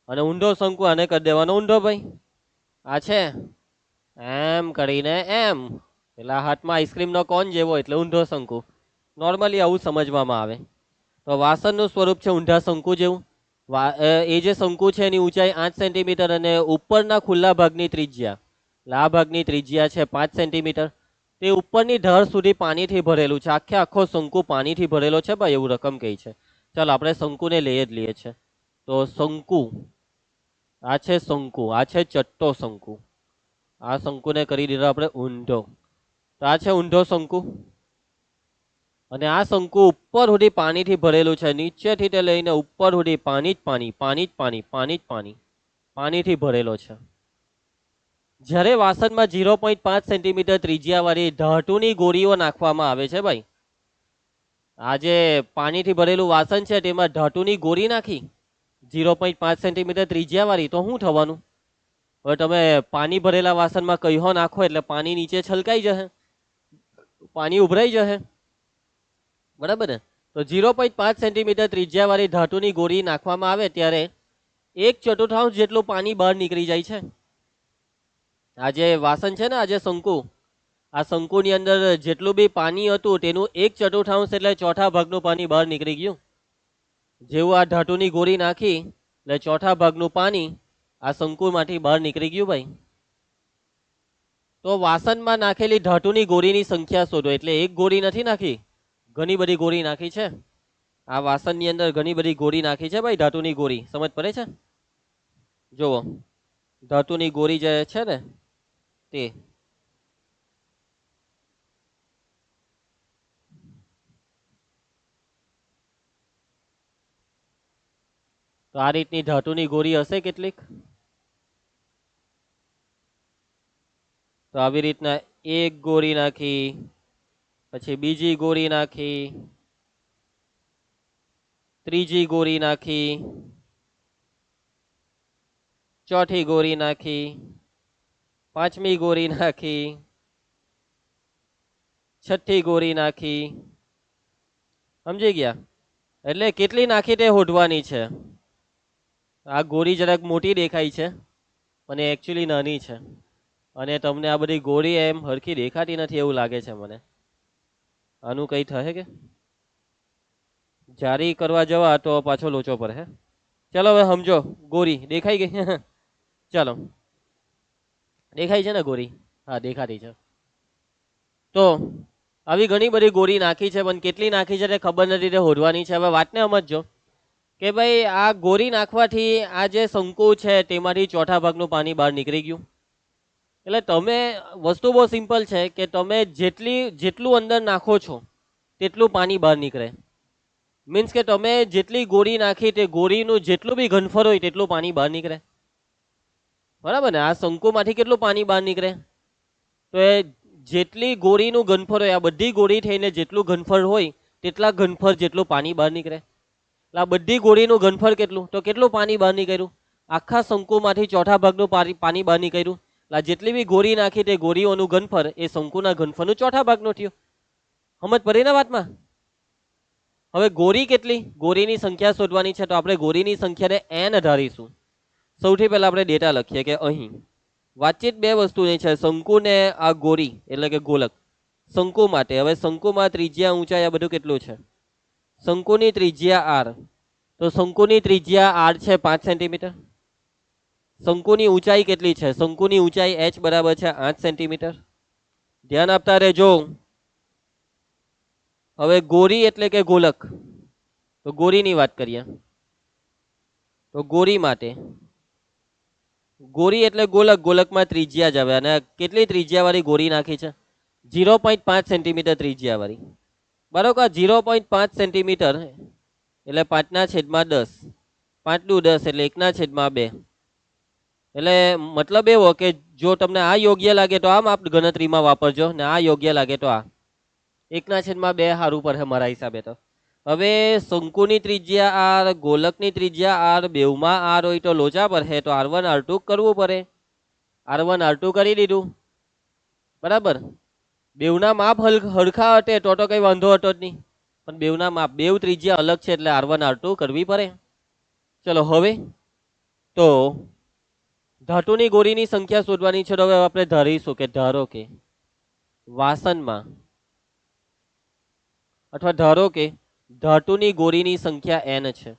અને ઊંધો શંકુ આને કરી દેવાનો ઊંધો ભાઈ. આ છે એમ કરીને એમ, પેલા હાથમાં આઈસ્ક્રીમનો કોન જેવો, એટલે ઊંધો શંકુ. નોર્મલી આવું સમજવામાં આવે. તો વાસણનું સ્વરૂપ છે ઊંધા શંકુ જેવું. એ જે શંકુ છે એની ઊંચાઈ 8 સેન્ટીમીટર અને ઉપરના ખુલ્લા ભાગની ત્રિજ્યા, આ ભાગની ત્રિજ્યા છે 5 સેન્ટીમીટર. તે ઉપરની ઢળ સુધી પાણીથી ભરેલું છે. આખો શંકુ પાણીથી ભરેલો છે ભાઈ, એવું રકમ કહી છે. ચાલો આપણે શંકુને લઈએ જ લઈએ છે. તો શંકુ, આ છે શંકુ, આ છે ચટ્ટો શંકુ. આ શંકુને કરી દીધો આપણે ઊંધો. તો આ છે ઊંધો શંકુ. અને આ શંકુ ઉપર સુધી પાણીથી ભરેલું છે. નીચેથી તે લઈને ઉપર સુધી પાણી જ પાણી, પાણી જ પાણી, પાણી જ પાણી, પાણીથી ભરેલો છે. જ્યારે વાસણમાં 0.5 સેન્ટીમીટર ત્રિજ્યાવાળી ધાતુની ગોળીઓ નાખવામાં આવે છે ભાઈ, આ જે પાણીથી ભરેલું વાસણ છે તેમાં ધાતુની ગોળી નાખી 0.5 સેન્ટીમીટર ત્રિજ્યાવાળી, તો શું થવાનું? હવે તમે પાણી ભરેલા વાસણમાં કહીઓ નાખો એટલે પાણી નીચે છલકાઈ જશે, પાણી ઉભરાઈ જશે, બરાબર ને? તો 0.5 સેન્ટીમીટર ત્રિજ્યાવાળી ધાતુની ગોળી નાખવામાં આવે ત્યારે 1/4 જેટલું પાણી બહાર નીકળી જાય છે. આ જે વાસણ છે ને, આ જે શંકુ, આ શંકુની અંદર જેટલું બી પાણી હતું તેનું 1/4 એટલે ચોથા ભાગનું પાણી બહાર નીકળી ગયું. જેવું આ ધાતુની ગોળી નાખી એટલે ચોથા ભાગનું પાણી આ શંકુમાંથી બહાર નીકળી ગયું ભાઈ. તો વાસણમાં નાખેલી ધાતુની ગોળીની સંખ્યા શોધો. એટલે એક ગોળી નથી નાખી, ઘણી બધી ગોળી નાખી છે. આ વાસણની અંદર ઘણી બધી ગોળી નાખી છે ભાઈ, ધાતુની ગોળી. સમજ પડે છે? જુઓ, ધાતુની ગોળી જે છે ને તે તો આ રીતની ધાતુની ગોળી હશે કેટલીક. તો આવી રીતના એક ગોળી નાખી, પછી બીજી ગોળી નાખી, ત્રીજી ગોળી નાખી, ચોથી ગોળી નાખી, પાંચમી ગોળી નાખી, છઠ્ઠી ગોળી નાખી. સમજી ગયા? એટલે કેટલી નાખી તે શોધવાની છે. આ ગોળી જરાક મોટી દેખાય છે અને એકચ્યુઅલી નાની છે, અને તમને આ બધી ગોળી એમ હરખી દેખાતી નથી એવું લાગે છે મને. આનું કંઈ થશે કે જારી કરવા જવા તો પાછો લોચો પર હે. ચલો હવે સમજો, ગોળી દેખાઈ ગઈ. ચાલો, દેખાય છે ને ગોળી? હા, દેખાતી છે. તો આવી ઘણી બધી ગોળી નાખી છે, પણ કેટલી નાખી છે તે ખબર નથી, તે શોધવાની છે. હવે વાતને સમજજો કે ભાઈ આ ગોળી નાખવાથી આ જે શંકુ છે તેમાંથી ચોથા ભાગનું પાણી બહાર નીકળી ગયું. એટલે તમે વસ્તુ બહુ સિમ્પલ છે કે તમે જેટલું અંદર નાખો છો તેટલું પાણી બહાર નીકળે. મીન્સ કે તમે જેટલી ગોળી નાખી તે ગોળીનું જેટલું બી ઘનફળ હોય તેટલું પાણી બહાર નીકળે. બરાબર ને? આ શંકુમાંથી કેટલું પાણી બહાર નીકળે? તો એ જેટલી ગોળીનું ઘનફળ હોય, આ બધી ગોળી થઈને જેટલું ઘનફળ હોય તેટલા ઘનફળ જેટલું પાણી બહાર નીકળે. એટલે આ બધી ગોળીનું ઘનફળ કેટલું? તો કેટલું પાણી બહાર નીકળ્યું? આખા શંકુમાંથી ચોથા ભાગનું પાણી બહાર નીકળ્યું. એટલે જેટલી બી ગોળી નાખી તે ગોળીઓનું ઘનફળ એ શંકુના ઘનફળનું ચોથા ભાગનું થયું. સમજ પડી ને વાતમાં? હવે ગોળી કેટલી? ગોળીની સંખ્યા શોધવાની છે. તો આપણે ગોળીની સંખ્યાને n ધારીશું. સૌથી પહેલા આપણે ડેટા લખીએ કે અહીં વાતચીત બે વસ્તુની છે, શંકુ ને આ ગોળી એટલે કે ગોલક. શંકુ માટે હવે શંકુમાં ત્રિજ્યા, ઊંચાઈ આ બધું કેટલું છે? શંકુની ત્રિજ્યા r. તો શંકુની ત્રિજ્યા r છે 5 સેન્ટીમીટર. શંકુની ઊંચાઈ કેટલી છે? શંકુની ઊંચાઈ h બરાબર છે 8 સેન્ટીમીટર. ધ્યાન આપતા રહેજો. હવે ગોળી એટલે કે ગોલક, તો ગોળીની વાત કરીએ. તો ગોળી માટે ગોળી એટલે ગોલક, ગોલકમાં ત્રિજ્યા જ આવે. અને કેટલી ત્રિજ્યા વાળી ગોળી નાખી છે? 0.5 સેન્ટીમીટર ત્રિજ્યા વાળી. બરોબર? 0.5 સેન્ટીમીટર એટલે 5/10. 5×10 એટલે 1/2. એટલે મતલબ એવો કે જો તમને આ યોગ્ય લાગે તો આમ આપ ગણતરીમાં વાપરજો, ને આ યોગ્ય લાગે તો આ. 1/2 સારું પડે મારા હિસાબે તો. હવે શંકુની ત્રિજ્યા r, ગોલકની ત્રિજ્યા r, બેવમાં r હોય તો લોચા પડે. તો r1 r2 કરવું પડે. r1 r2 કરી દીધું. બરાબર? બેવના માપ હરખા હટે તો કઈ વાંધો હતો જ નહીં, પણ બેવના માપ, બેવ ત્રિજ્યા અલગ છે એટલે r1 r2 કરવી પડે. ચલો હવે તો ધાતુની ગોળીની સંખ્યા શોધવાની છે. તો હવે આપણે ધારીશું કે ધારો કે વાસણમાં અથવા ધારો કે ધાતુની ગોળીની સંખ્યા n છે.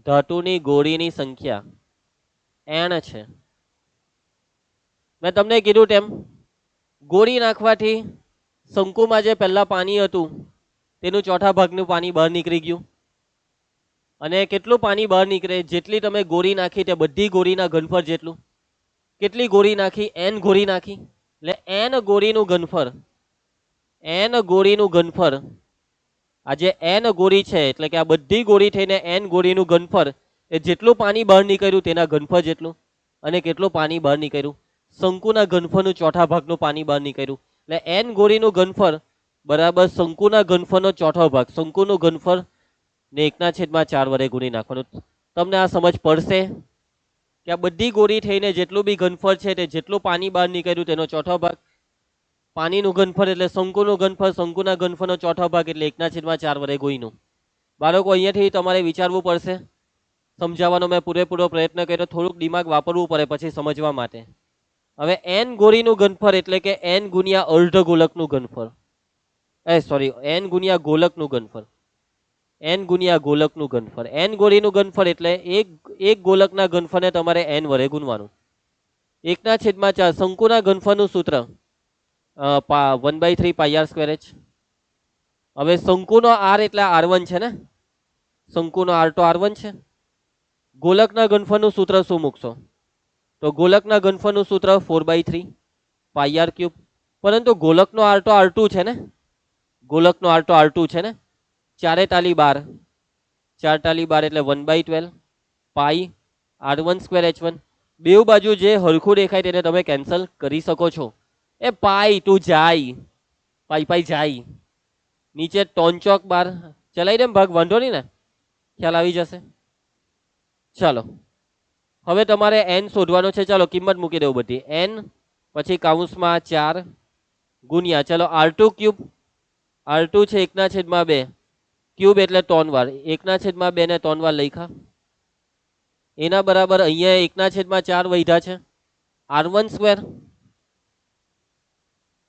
ધાતુની ગોળીની સંખ્યા n છે. મેં તમને કીધું તેમ ગોળી નાખવાથી શંકુમાં જે પહેલા પાણી હતું તેનું ચોથા ભાગનું પાણી બહાર નીકળી ગયું. અને કેટલું પાણી બહાર નીકળે? જેટલી તમે ગોળી નાખી તે બધી ગોળીના ઘનફળ જેટલું. કેટલી ગોળી નાખી? n ગોળી નાખી. એટલે n ગોળીનું ઘનફળ, n ગોળીનું ઘનફળ, આ જે n ગોળી છે એટલે કે આ બધી ગોળી થઈને n ગોળીનું ઘનફળ એ જેટલું પાણી બહાર નીકળ્યું તેના ઘનફળ જેટલું. અને કેટલું પાણી બહાર નીકળ્યું? શંકુના ઘનફળનું ચોથા ભાગનું પાણી બહાર નીકળ્યું. એટલે n ગોળીનું ઘનફળ બરાબર શંકુના ઘનફળનો ચોથો ભાગ. શંકુનું ઘનફળ ને 1/4 વડે ગુણી નાખવાનું. તમને આ સમજ પડશે કે આ બધી ગોળી થઈને જેટલું બી ઘનફળ છે તે જેટલું પાણી બહાર નીકળ્યું તેનો ચોથો ભાગ. પાણીનું ઘનફળ એટલે શંકુનું ઘનફળ, શંકુના ઘનફળનો ચોથો ભાગ એટલે 1/4 વડે ગુણીનું. બાળકો અહીંયાથી તમારે વિચારવું પડશે. સમજાવવાનો મેં પૂરેપૂરો પ્રયત્ન કર્યો, થોડુંક દિમાગ વાપરવું પડે પછી સમજવા માટે. હવે n ગોળીનું ઘનફળ એટલે કે n ગુણ્યા અર્ધગોલકનું ઘનફળ, સોરી n ગુણ્યા ગોલકનું ઘનફળ, n ગુણ્યા ગોલકનું ઘનફળ. n ગોળીનું ઘનફળ એટલે એક ગોલકના ઘનફળને તમારે n વડે ગુણવાનું. 1/4 શંકુના ઘનફળનું સૂત્ર 1/3 પાઈ આર સ્ક્વેર એચ. હવે શંકુનો આર એટલે r1 છે ને, શંકુનો આર તો r1 છે. ગોલકના ઘનફળનું સૂત્ર શું મૂકશો? તો ગોલકના ઘનફળનું સૂત્ર 4/3 પાઈ આર ક્યુબ. પરંતુ ગોલકનો આર તો r2 છે ને, ગોલકનો આર તો r2 છે ને. 4 તાલી 12, 4 તાલી 12 એટલે 1/12 પાઈ r1 સ્ક્વેર h1. બેઉ બાજુ જે હરખું દેખાય તેને તમે કેન્સલ કરી શકો છો. એ પાઈ તું જાય, પાઈ પાઈ જાય. નીચે 3 ચોક 12 ચલાવી દે ભાગ, વાંધો નહીં ને, ખ્યાલ આવી જશે. ચાલો હવે તમારે n શોધવાનો છે. ચાલો કિંમત મૂકી દેવું બધી. n પછી કાઉન્સમાં 4 ગુણ્યા, ચાલો r2 ક્યુબ, r2 છે 1/2 ક્યુબ એટલે 3 વાર, 1/2 ને 3 વાર લખ્યા. એના બરાબર અહીંયા 1/4 વધ્યા છે. r1 સ્ક્વેર,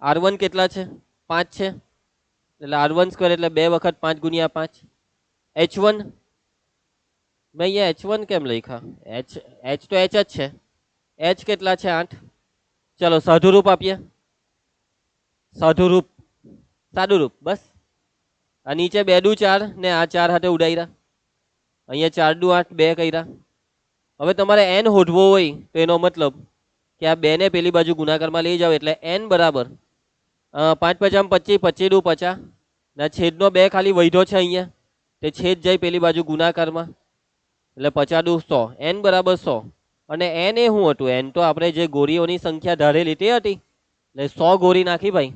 r1 કેટલા છે? 5 છે, એટલે r1 સ્ક્વેર એટલે 2 વખત 5 ગુણ્યા 5. h1 મેં અહીંયા h1 કેમ લખ્યા? h તો h જ છે. h કેટલા છે? 8. ચલો સાદુરૂપ આપીએ, સાદુરૂપ, સાદુરૂપ બસ. આ નીચે 2 દુ 4 ને આ 4 હાથે ઉડાડ્યા, અહીંયા 4 દુ 8 2 કર્યા. હવે તમારે n શોધવો હોય તો એનો મતલબ કે આ 2 ને પેલી બાજુ ગુણાકારમાં લઈ જાઓ એટલે n બરાબર 5 × 25 25 દુ 50 ના છેદનો 2 ખાલી વધ્યો છે અહીંયા, તે છેદ જાય પેલી બાજુ ગુણાકારમાં એટલે 50 દુ 100, n બરાબર 100. અને n એ શું હતું? n તો આપણે જે ગોળીઓની સંખ્યા ધારેલી તે હતી, એટલે 100 ગોળી નાખી ભાઈ.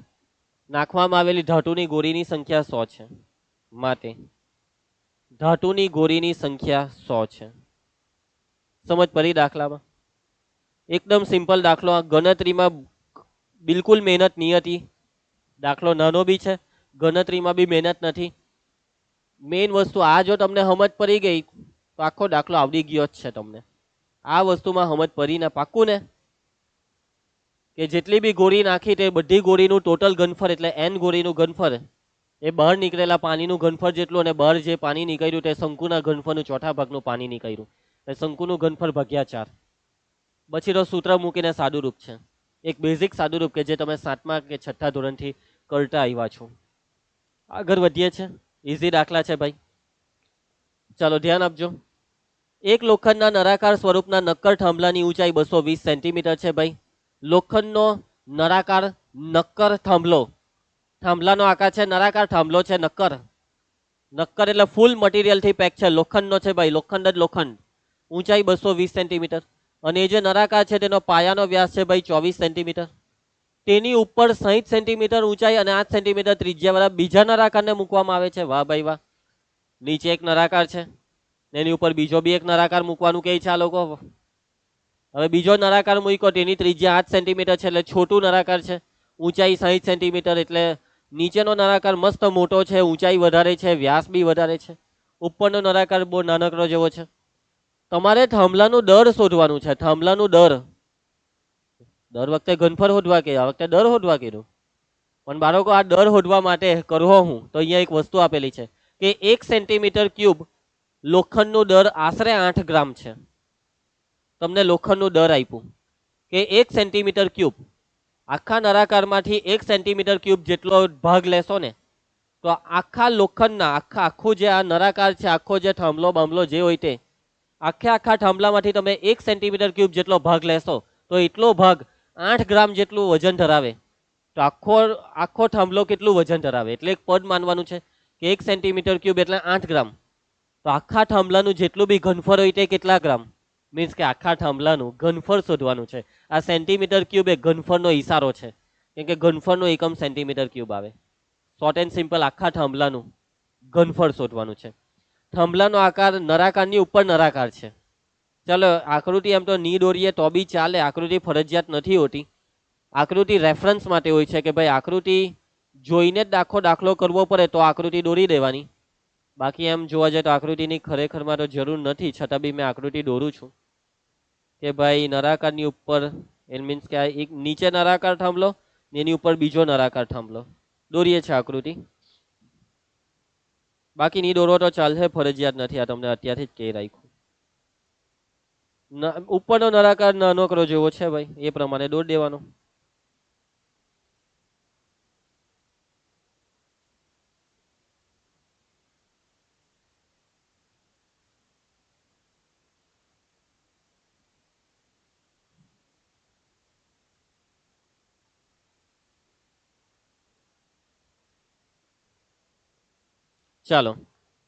નાખવામાં આવેલી ધાતુની ગોળીની સંખ્યા 100 છે, માટે ધાતુની ગોળીની સંખ્યા 100 છે. સમજ પડી દાખલામાં? એકદમ સિમ્પલ દાખલો. આ ગણતરીમાં બિલકુલ મહેનત નહીં હતી. દાખલો નાનો બી છે, ગણતરીમાં બી મહેનત નથી. મેઇન વસ્તુ આ જો તમને સમજ પડી ગઈ તો આખો દાખલો આવડી ગયો જ છે તમને. આ વસ્તુમાં સમજ પડી ને પાક્કું ને, કે જેટલી બી ગોળી નાખી તે બધી ગોળીનું ટોટલ ઘનફળ એટલે n ગોળીનું ઘનફળ એ બહાર નીકળેલા પાણીનું ઘનફળ જેટલું, અને બહાર જે પાણી નીકળ્યું તે શંકુના ઘનફળનું ચોથા ભાગનું પાણી નીકળ્યું, શંકુનું ઘનફળ ભાગ્યા 4. પછી તો સૂત્ર મૂકીને સાદુરૂપ છે, એક બેઝિક સાદુરૂપ કે જે તમે 7મા કે 6થા ધોરણથી કરતા આવ્યા છો. આગળ વધીએ છે, ઇઝી દાખલા છે ભાઈ. ચાલો ધ્યાન આપજો. એક લોખંડના નળાકાર સ્વરૂપના નક્કર થાંભલાની ઊંચાઈ 220 સેન્ટીમીટર છે ભાઈ. લોખંડનો નળાકાર નક્કર થાંભલો, થાંભલાનો આકાર છે નળાકાર, થાંભલો છે નક્કર. નક્કર એટલે ફૂલ મટીરિયલથી પેક છે, લોખંડનો છે ભાઈ, લોખંડ જ લોખંડ. ઊંચાઈ 220 સેન્ટીમીટર. અને એ જે નળાકાર છે તેનો પાયાનો વ્યાસ છે ભાઈ 24 સેન્ટીમીટર. તેની ઉપર 60 સેન્ટીમીટર ઊંચાઈ અને 8 સેન્ટીમીટર ત્રિજ્યાવાળા બીજા નળાકારને મૂકવામાં આવે છે. વાહ ભાઈ વાહ. નીચે એક નળાકાર છે, એની ઉપર બીજો બી એક નળાકાર મૂકવાનું કહે છે આ લોકો. હવે બીજો નળાકાર મૂક્યો, તેની ત્રિજ્યા 8 સેન્ટીમીટર છે એટલે છોટું નળાકાર છે, ઊંચાઈ 60 સેન્ટીમીટર. એટલે નીચેનો નળાકાર મસ્ત મોટો છે, ઊંચાઈ વધારે છે, વ્યાસ બી વધારે છે. ઉપરનો નળાકાર બહુ નાનકડો જેવો છે. તમારે થાંભલાનું દર શોધવાનું છે. થાંભલાનું દર, દર વખતે ઘનફળ શોધવા કે આ વખતે દર શોધવા કીધું. પણ બાળકો આ દર શોધવા માટે કરવો હું તો અહીંયા એક વસ્તુ આપેલી છે કે 1 સેન્ટીમીટર ક્યુબ લોખંડનું દર આશરે 8 ગ્રામ છે. તમને લોખંડનું દર આપ્યું કે 1 સેન્ટીમીટર ક્યુબ, આખા નળાકારમાંથી 1 સેન્ટીમીટર ક્યુબ જેટલો ભાગ લેશો ને તો આખા લોખંડના આખું જે આ નળાકાર છે, આખો જે થાંભલો બાંભલો જે હોય તે આખા થાંભલામાંથી તમે 1 સેન્ટીમીટર ક્યુબ જેટલો ભાગ લેશો તો એટલો ભાગ 8 ગ્રામ જેટલું વજન ધરાવે. તો આખો થાંભલો કેટલું વજન ધરાવે? એટલે એક પદ માનવાનું છે કે 1 સેન્ટીમીટર ક્યુબ એટલે 8 ગ્રામ. તો આખા થાંભલાનું જેટલું બી ઘનફળ હોય તે કેટલા ગ્રામ? મીન્સ કે આખા થાંભલાનું ઘનફળ શોધવાનું છે. આ સેન્ટીમીટર ક્યુબ એ ઘનફળનો ઈશારો છે, કેમ કે ઘનફળનો એકમ સેન્ટીમીટર ક્યુબ આવે. શોર્ટ એન્ડ સિમ્પલ આખા થાંભલાનું ઘનફળ શોધવાનું છે. થાંભલાનો આકાર નળાકારની ઉપર નળાકાર છે. ચાલો આકૃતિ એમ તો ની દોરીએ તો બી ચાલે, આકૃતિ ફરજિયાત નથી હોતી. આકૃતિ રેફરન્સ માટે હોય છે કે ભાઈ આકૃતિ જોઈને જ દાખલો કરવો પડે તો આકૃતિ દોરી દેવાની. બાકી એમ જોવા જાય તો આકૃતિની ખરેખરમાં તો જરૂર નથી, છતાં બી મેં આકૃતિ દોરું છું કે ભાઈ નળાકારની ઉપર એન મીન્સ કે આ એક નીચે નળાકાર થાંભલો ને એની ઉપર બીજો નળાકાર થાંભલો દોરીએ છે આકૃતિ. બાકી ની દોરો તો ચાલશે, ફરજિયાત નથી, આ તમને અત્યારથી જ કહી રાખ્યું. ઉપરનો નળાકાર નાનો કરો જેવો છે ભાઈ, એ પ્રમાણે દોર દેવાનો. ચાલો,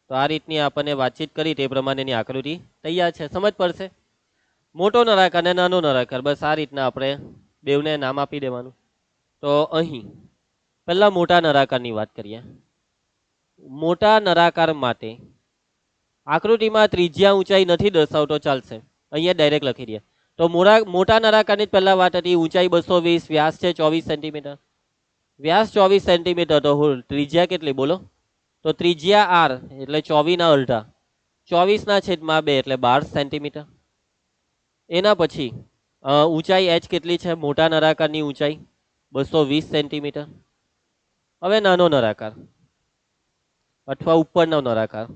તો આ રીતની આપણને વાતચીત કરી તે પ્રમાણેની આકૃતિ તૈયાર છે. સમજ પડશે? મોટો નળાકાર ને નાનો નળાકાર, બસ આ રીતના આપણે બેવને નામ આપી દેવાનું. તો અહીં પહેલા મોટા નળાકારની વાત કરીએ. મોટા નળાકાર માટે આકૃતિમાં ત્રિજ્યા ઊંચાઈ નથી દર્શાવતો, ચાલશે, અહીંયા ડાયરેક્ટ લખી દઈએ. તો મોટા નળાકારની જ પહેલા વાત હતી. ઊંચાઈ 220, વ્યાસ છે 24 સેન્ટીમીટર. વ્યાસ 24 સેન્ટીમીટર, તો ત્રિજ્યા કેટલી બોલો? તો ત્રિજ્યા આર એટલે 24 ના અડધા, 24/2 એટલે 12 સેન્ટીમીટર. એના પછી ઊંચાઈ એચ કેટલી છે? મોટા નળાકારની ઊંચાઈ 220 સેન્ટીમીટર. હવે નાનો નળાકાર અથવા ઉપરનો નળાકાર,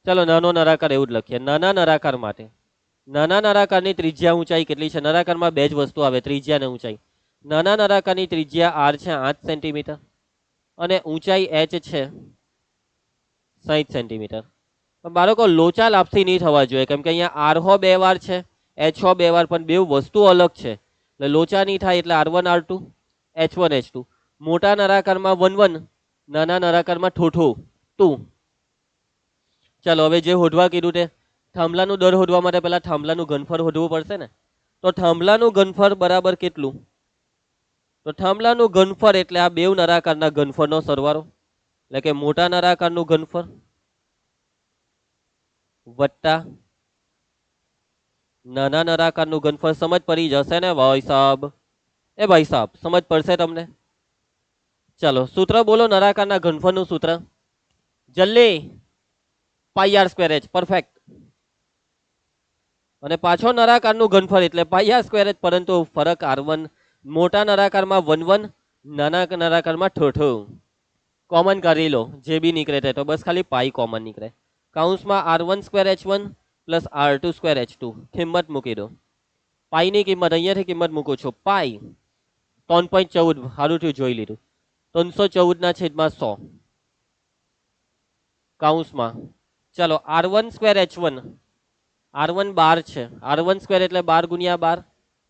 ચલો નાનો નળાકાર એવું જ લખીએ. નાના નળાકાર માટે નાના નળાકારની ત્રિજ્યા ઊંચાઈ કેટલી છે? નળાકારમાં બે જ વસ્તુ આવે, ત્રિજ્યા અને ઊંચાઈ. નાના નળાકારની ત્રિજ્યા આર છે 8 સેન્ટીમીટર અને ઊંચાઈ એચ છે 60 સેન્ટીમીટર. બાળકો લોચા લાપસી નહીં થવા જોઈએ, કેમ કે અહીંયા આર હો બે વાર છે, એચ હો બે વાર, પણ બે વસ્તુ અલગ છે એટલે લોચા નહીં થાય. એટલે R1 R2 H1 H2. મોટા નળાકારમાં 1 1, નાના નળાકારમાં ઠોઠો 2. ચાલો હવે જે હોદવા કીધું તે થાંભલાનું દર હોદવા માટે પહેલા થાંભલાનું ઘનફળ હોદવું પડશે ને. તો થાંભલાનું ઘનફળ બરાબર કેટલું? તો થાંભલાનું ઘનફળ એટલે આ બેવ નળાકારના ઘનફળનો સરવાળો, એટલે કે મોટા નળાકારનું ઘનફળ વત્તા નાના નળાકારનું ઘનફળ. સમજ પડી જશે ને ભાઈ સાહેબ? એ ભાઈ સાહેબ સમજ પડશે તમને? ચાલો સૂત્ર બોલો નળાકારના ઘનફળનું સૂત્ર. જલ્દી. πr²h, perfect. અને પાછો નળાકારનું ઘનફળ એટલે πr²h, પરંતુ ફરક R1. મોટા નળાકારમાં 1 1, નાના નળાકારમાં ઠોઠો. કોમન કરી લો, જે બી નીકળે તે તો બસ ખાલી પાઈ કોમન નીકળે. કૌંસમાં R1² H1 +R2² H2. કિંમત મૂકી દો. પાઈની કિંમત અહીંયાથી કિંમત મૂકું છું. પાઈ 3.14, સારું થયું જોઈ લીધું. 314/100 કૌંસમાં. ચલો R1² H1, R1 12 છે, R1² એટલે 12 × 12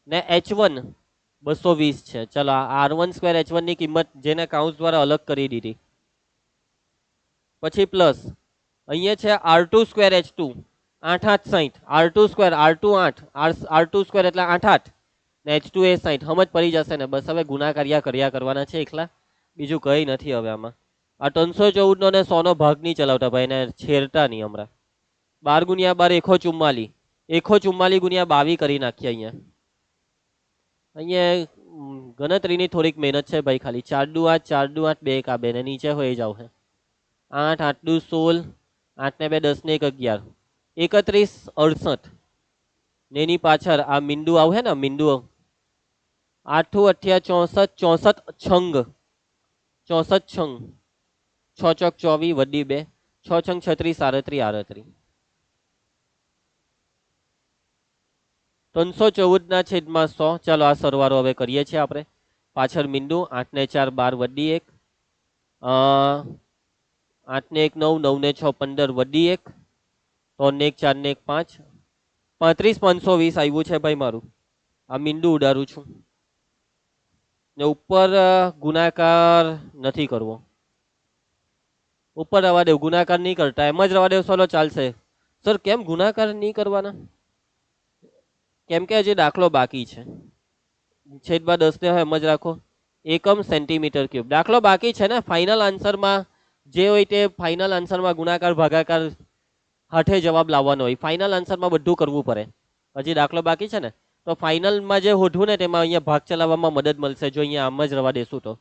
ને H1 220 છે. ચલો R1² H1 ની કિંમત જેને કૌંસ દ્વારા અલગ કરી દીધી, પછી પ્લસ અહીંયા છે R2² H2 8 8 60, R2² R2 8, R2² એટલે 8 8 ને H2 એ 60. સમજ પડી જશે ને? બસ હવે ગુણાકાર્યા કર્યા કરવાના છે એકલા, બીજું કઈ નથી હવે આમાં. આ 314 નો ને 100 નો ભાગ નહીં ચલાવતા ભાઈ, ને છેડતા નહીં હમણાં. 12 × 12 144, 144 × 22 કરી નાખીએ. અહીંયા ગણતરીની થોડીક મહેનત છે ભાઈ, ખાલી 4 દુ 8, 4 દુ 8, 2 1 2 ને નીચે હોય જાવ હે. 8 8 દુ 16, 8 ને 2 10 ને 1 11, 31 68 ને એની પાછળ આ મીંડુ આવે ને, મીંડુ 8 8 64 64 છંગ 64 છંગ 6 ચોક 24 વડી 2 6 છંગ 36 38 38. 314/100. ચાલો આ સરવાળો હવે કરીએ છીએ આપણે. પાછળ મીંડુ 8 ને 4 12 વડી 1, 8 ને 1 9, 9 ને 6 15 વડી 1, 3 ને 1 4 ને 1 5, 35 520 આવ્યું છે ભાઈ મારું. આ મીંડુ ઉડાડું છું ને ઉપર ગુણાકાર નથી કરવો, ઉપર રવા દેવ, ગુણાકાર નહીં કરતા, એમ જ રવા દેવ. ચાલો ચાલશે. સર કેમ ગુણાકાર નહીં કરવાના? કેમ કે હજી દાખલો બાકી છે. છેદમાં 10 ને હોય એમ જ રાખો. એકમ સેન્ટીમીટર ક્યુબ દાખલો બાકી છે ને. ફાઇનલ આન્સરમાં જે હોય તે ફાઇનલ આન્સરમાં ગુણાકાર ભાગાકાર હાથે જવાબ લાવવાનો હોય. ફાઇનલ આન્સરમાં બધું કરવું પડે. હજી દાખલો બાકી છે ને, તો ફાઇનલમાં જે હોઠવું ને તેમાં અહીંયા ભાગ ચલાવવામાં મદદ મળશે જો અહીંયા આમ જ રવા દેશું તો.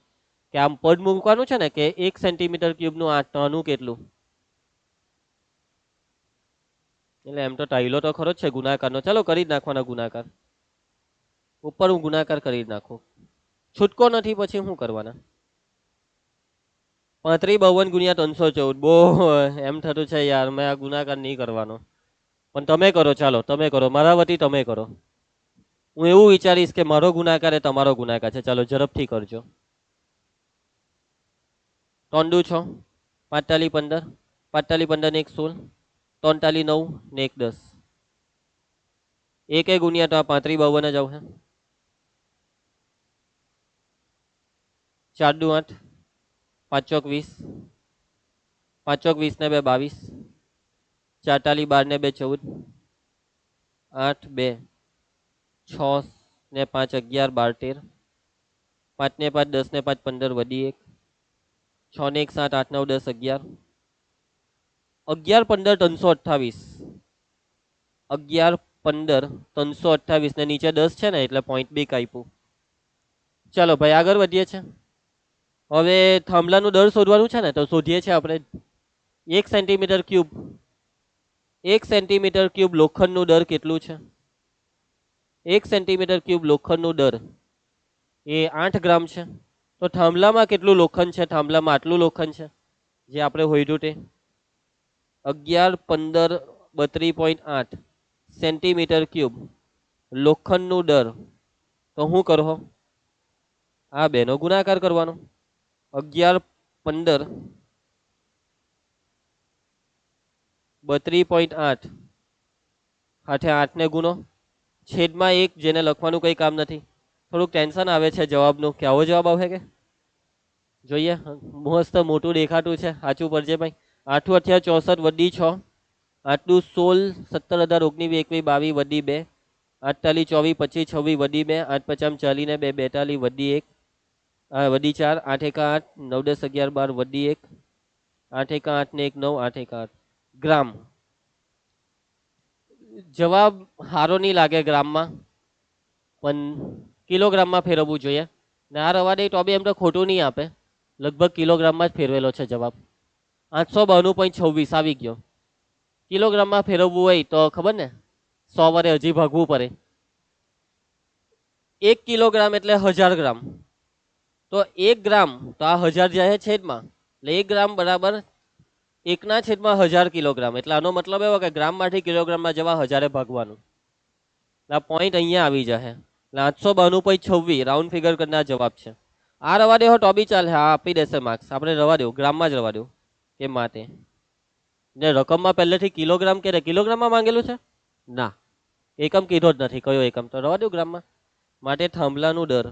કે આમ પદ મૂકવાનું છે ને કે 1 સેન્ટીમીટર ક્યુબનું આનું કેટલું, એટલે એમ તો ટાઈલો તો ખરો જ છે ગુણાકારનો. ચાલો કરી જ નાખવાના ગુણાકાર. ઉપર હું ગુણાકાર કરી નાખું, છૂટકો નથી, પછી શું કરવાના? 35 ગુણ્યા 314. બહુ એમ થતું છે યાર, મેં આ ગુણાકાર નહીં કરવાનો, પણ તમે કરો, ચાલો તમે કરો, મારા વતી તમે કરો. હું એવું વિચારીશ કે મારો ગુણાકાર એ તમારો ગુણાકાર છે. ચાલો ઝડપથી કરજો. 3 દુ 6, 45 15, 45 15 ને 1 16, 43 9 ને 1 10. એક ગુણ્યા તો આ 35 52 જ આવશે. 4 દુ 8, 5 ચોક 20, 5 ચોક 20 ને 2 22, 44 12 ને 2 14, 8 2 6 ને 5 11 12 13, 5 ને 5 10 ને 5 15 વધી 1, 6 ને 1 7 8 9 10 11, 11 15 328, 11 15 328 ને નીચે 10 છે ને એટલે પોઈન્ટ બી કાપ્યું. ચાલો ભાઈ આગળ વધીએ છે. હવે થાંભલાનું દર શોધવાનું છે ને, તો શોધીએ છીએ આપણે. 1 સેન્ટીમીટર ક્યુબ, 1 સેન્ટીમીટર ક્યુબ લોખંડનું દર કેટલું છે? 1 સેન્ટીમીટર ક્યુબ લોખંડનું દર એ 8 ગ્રામ છે. તો થાંભલામાં કેટલું લોખંડ છે? થાંભલામાં આટલું લોખંડ છે જે આપણે હોઈડું તે 11 15 32.8 સેન્ટીમીટર ક્યુબ લોખંડનું દર. તો શું કરો? આ બેનો ગુણાકાર કરવાનો. 11 15 32.8 હાથે 8 ને ગુનો, છેદમાં 1, જેને લખવાનું કંઈ કામ નથી. થોડુંક ટેન્શન આવે છે જવાબનું કે આવો જવાબ આવે કે જોઈએ. મસ્ત મોટું દેખાતું છે, સાચું પડશે ભાઈ. 8 8 64 વડી 6, 8 16 17 18 19 21 22 વડી 2, 48 24 25 26 વડી 2, 8 50 40 ને 2 42 વડી 1, વડી 4, 8 1 8 9 10 11 12 વડી 1, 8 1 8 ને 1 9, 8 1 8 ગ્રામ. જવાબ હારો નહીં લાગે ગ્રામમાં, પણ કિલોગ્રામમાં ફેરવવું જોઈએ. ને આ રવા દે તો બી એમ તો ખોટું નહીં આપે, લગભગ કિલોગ્રામમાં જ ફેરવેલો છે જવાબ. 892.26 આવી ગયો. કિલોગ્રામમાં ફેરવવું હોય તો ખબર ને 100 વડે હજી ભાગવું પડે. 1 કિલોગ્રામ એટલે 1000 ગ્રામ. તો 1 ગ્રામ તો આ 1000 જાય છેદમાં, એટલે 1 ગ્રામ બરાબર 1/1000 કિલોગ્રામ. એટલે આનો મતલબ એવો કે ગ્રામમાંથી કિલોગ્રામમાં જવા 1000 ભાગવાનું. આ પોઈન્ટ અહીંયા આવી જશે. એટલે 892.26 રાઉન્ડ ફિગર કરનાર જવાબ છે. આ રવા દેવો તો બી ચાલે, હા આપી દેશે માર્ક્સ. આપણે રવા દેવું, ગ્રામમાં જ રવા દેવું કેમ માટે. ને રકમમાં પહેલેથી કિલોગ્રામ કે કિલોગ્રામમાં માંગેલું છે ના, એકમ કીધો જ નથી, કયો એકમ, તો રવા દેવું ગ્રામમાં. માટે થાંભલાનું દર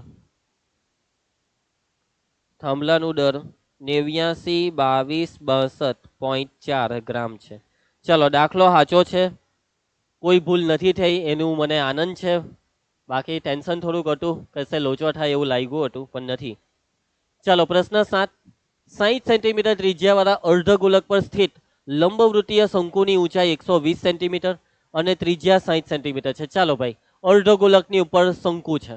89 22 62.4 ગ્રામ છે. ચલો દાખલો સાચો છે, કોઈ ભૂલ નથી થઈ, એનું મને આનંદ છે. બાકી ટેન્શન થોડુંક હતું, કશે લોચો થાય એવું લાગ્યું હતું, પણ નથી. ચાલો પ્રશ્ન 7. 60 સેન્ટીમીટર ત્રિજ્યાવાળા અર્ધગોલક પર સ્થિત લંબવૃત્તીય શંકુની ઊંચાઈ 120 સેન્ટીમીટર અને ત્રિજ્યા 60 સેન્ટીમીટર છે. ચાલો ભાઈ, અર્ધગોલકની ઉપર શંકુ છે.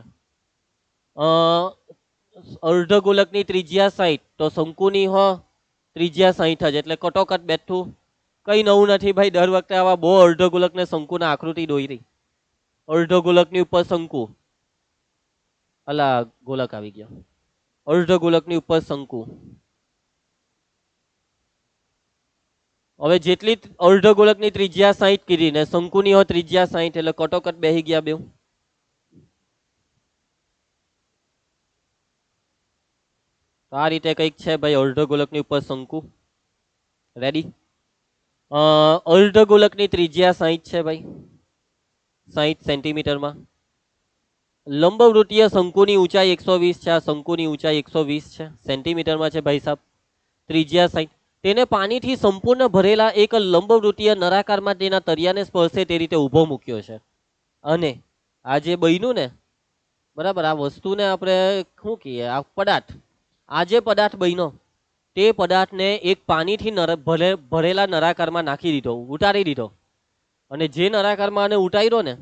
અર્ધગોલકની ત્રિજ્યા 60, તો શંકુની ત્રિજ્યા 60 જ, એટલે કટોકટ બેઠું. કઈ નવું નથી ભાઈ, દર વખતે આવા બહુ અર્ધગોલકને શંકુના આકૃતિ દોરી. અર્ધગોલકની ઉપર શંકુ, અલા ગોલક આવી ગયો. અર્ધગોલકની ઉપર શંકુ. હવે જેટલી અર્ધગોલકની ત્રિજ્યા 60 કીધી ને શંકુની ત્રિજ્યા 60, એટલે કટોકટ બેહી ગયા બે. આ રીતે કંઈક છે ભાઈ અર્ધગોલકની ઉપર શંકુ. રેડી? અર્ધગોલકની ત્રિજ્યા 60 છે ભાઈ, 60 સેન્ટીમીટરમાં. લંબવૃત્તીય શંકુની ઊંચાઈ 120 છે. આ શંકુની ઊંચાઈ 120 છે, સેન્ટીમીટરમાં છે ભાઈ સાહેબ. ત્રિજ્યા 60. તેને પાણીથી સંપૂર્ણ ભરેલા એક લંબવૃત્તીય નળાકારમાં તેના તળિયાને સ્પર્શે તે રીતે ઊભો મૂક્યો છે. અને આ જે બન્યું ને, બરાબર, આ વસ્તુને આપણે શું કહીએ, આ પદાર્થ, આ જે પદાર્થ બન્યો તે પદાર્થને એક પાણીથી ભરેલા નળાકારમાં નાખી દીધો, ઉતારી દીધો. અને જે નળાકારમાં આને ઉતાર્યો ને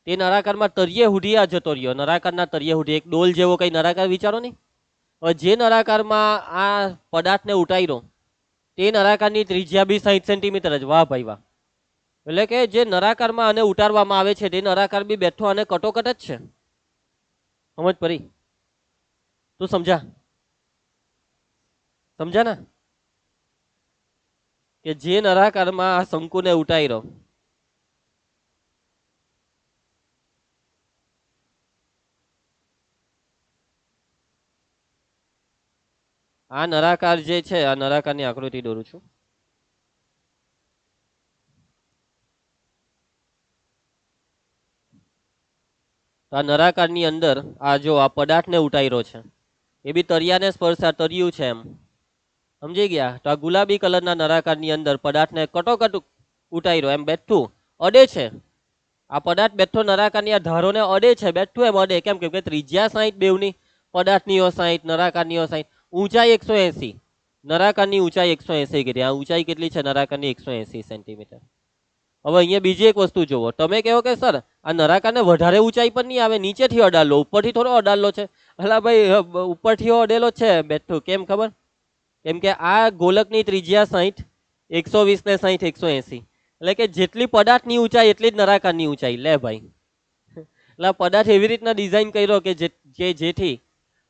તે નળાકારમાં તળિયે સુધી આ જતો રહ્યો. નળાકારના તળિયે સુધી એક ડોલ જેવો કઈ નળાકાર વિચારો નહીં. હવે જે નળાકારમાં આ પદાર્થને ઉતાર્યો તે નળાકારની ત્રિજ્યા બી 60 સેન્ટીમીટર જ. વાહ ભાઈ વાહ. એટલે કે જે નળાકારમાં આને ઉતારવામાં આવે છે તે નળાકાર બી બેઠો અને કટોકટ જ છે. સમજ પડી? તું સમજા ને કે જે નરાકારમાં આ શંકુને ઉટાર્યો, આ નરાકાર જે છે, આ નરાકારની આકૃતિ દોરું છું. આ નરાકારની અંદર આ જો આ પદાર્થને ઉટાર્યો છે, એ બી તળિયાને સ્પર્શા તર્યું છે, એમ સમજી ગયા? તો આ ગુલાબી કલરના નરાકારની અંદર પદાર્થને કટોકટ ઉટાર્યો, એમ બેઠું અડે છે. આ પદાર્થ બેઠો નરાકારની આ ધારોને અડે છે, બેઠું એમ અડે. કેમ કે ત્રિજ્યા 60 બેવની, પદાર્થનીઓ 60, નરાકારનીઓ 60, ઊંચાઈ 180, નરાકારની ઊંચાઈ 180 કરી. આ ઊંચાઈ કેટલી છે નરાકારની? 180 સેન્ટીમીટર. હવે અહીંયા બીજી એક વસ્તુ જુઓ. તમે કહો કે સર આ નરાકારને વધારે ઊંચાઈ પર નહીં આવે, નીચેથી અડાલો, ઉપરથી થોડો અડાલો છે. એટલે ભાઈ ઉપરથી અડેલો છે બેઠું. કેમ ખબર? કેમ કે આ ગોલકની ત્રિજ્યા 60, 120 ને 60 180, એટલે કે જેટલી પદાર્થની ઊંચાઈ એટલી જ નરાકારની ઊંચાઈ. લે ભાઈ, એટલે પદાર્થ એવી રીતના ડિઝાઇન કર્યો કે જેથી